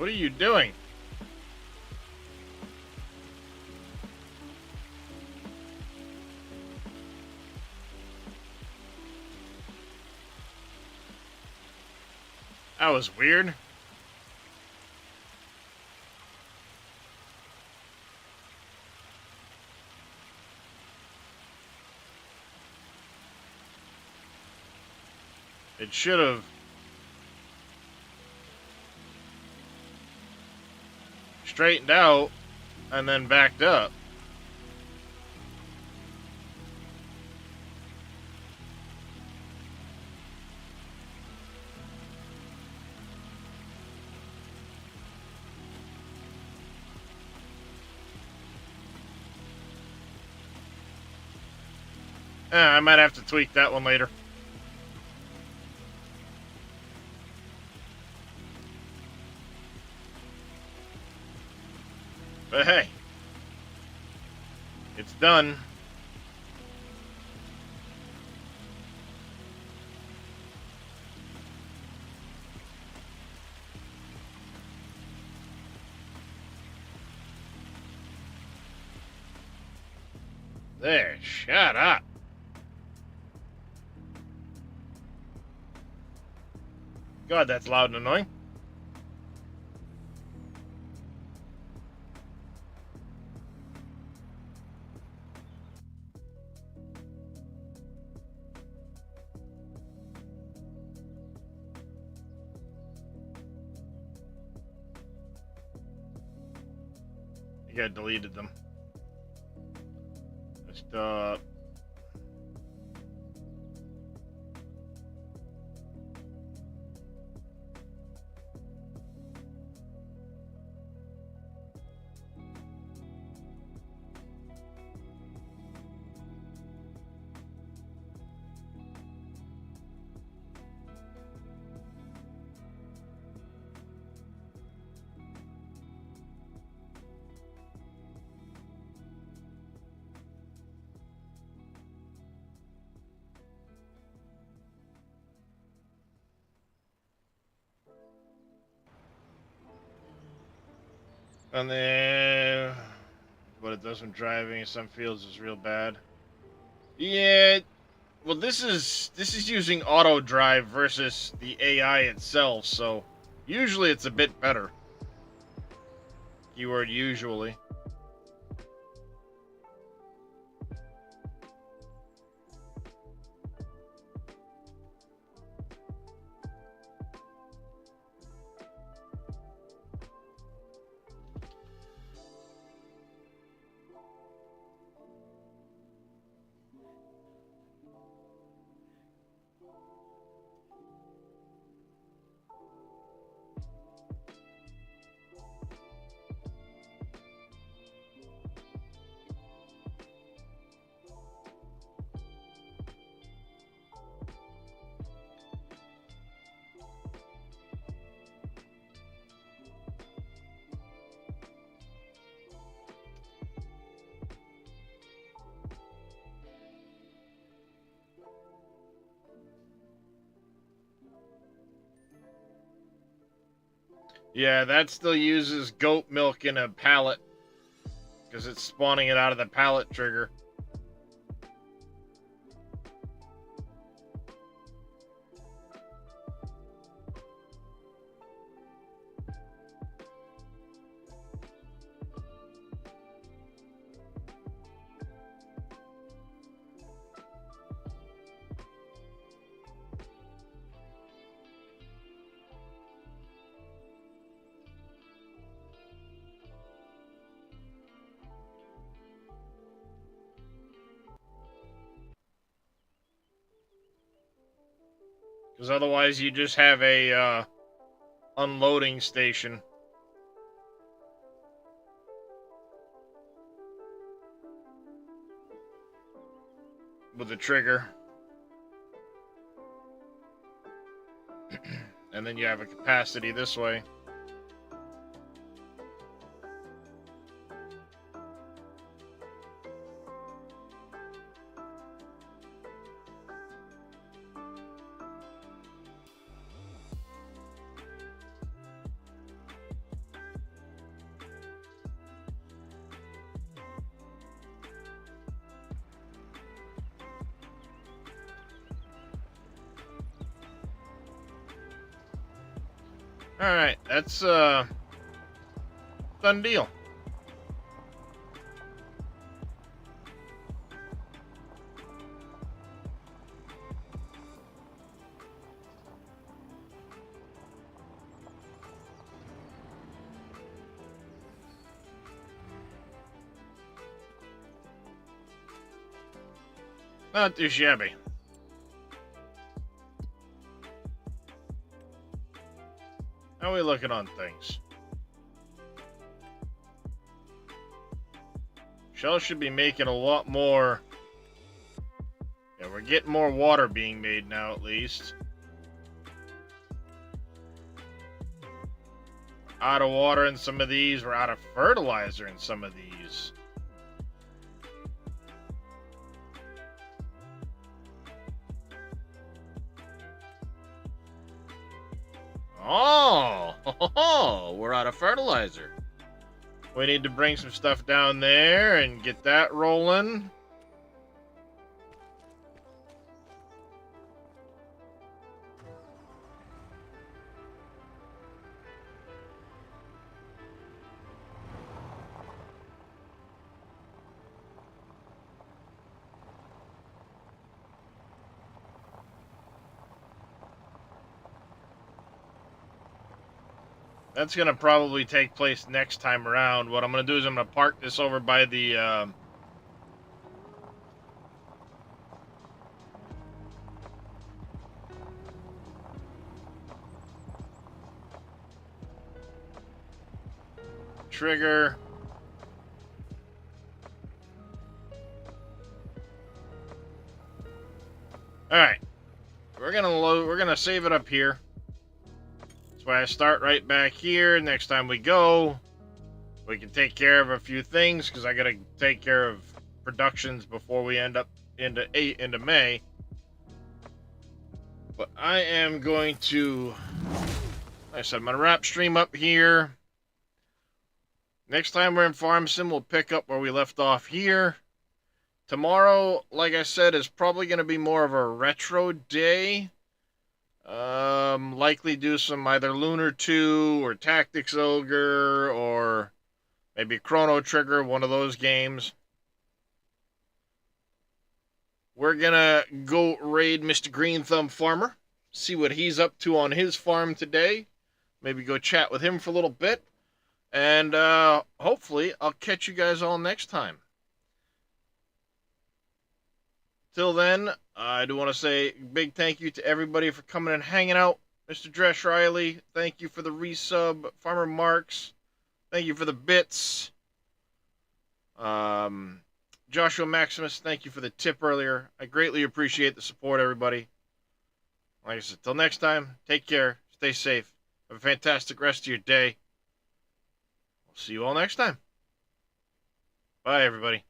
What are you doing? That was weird. It should have straightened out and then backed up. I might have to tweak that one later. But hey, it's done. There, shut up. God, that's loud and annoying. I think I deleted them. Just, and then what it does when driving in some fields is real bad. Yeah, well, this is using auto drive versus the AI itself, so usually it's a bit better. Keyword usually. Yeah, that still uses goat milk in a pallet because it's spawning it out of the pallet trigger. Because otherwise you just have a unloading station. With a trigger. And then you have a capacity this way. Alright, that's done deal. Not too shabby. How are we looking on things? Shell should be making a lot more. Yeah, we're getting more water being made now, at least. Out of water in some of these. We're out of fertilizer in some of these. Oh, we're out of fertilizer. We need to bring some stuff down there and get that rolling. That's going to probably take place next time around. What I'm going to do is I'm going to park this over by the... trigger. All right. We're going to save it up here. That's why I start right back here. Next time we go, we can take care of a few things because I got to take care of productions before we end up into May. But I am going to, like I said, I'm going to wrap stream up here. Next time we're in Farm Sim, we'll pick up where we left off here. Tomorrow, like I said, is probably going to be more of a retro day. Likely do some either Lunar 2 or Tactics Ogre or maybe Chrono Trigger, one of those games. We're gonna go raid Mr. Green Thumb Farmer, see what he's up to on his farm today. Maybe go chat with him for a little bit. And hopefully I'll catch you guys all next time. Till then, I do want to say a big thank you to everybody for coming and hanging out. Mr. Dresh Riley, thank you for the resub. Farmer Marks, thank you for the bits. Joshua Maximus, thank you for the tip earlier. I greatly appreciate the support, everybody. Like I said, till next time, take care, stay safe, have a fantastic rest of your day. We'll see you all next time. Bye, everybody.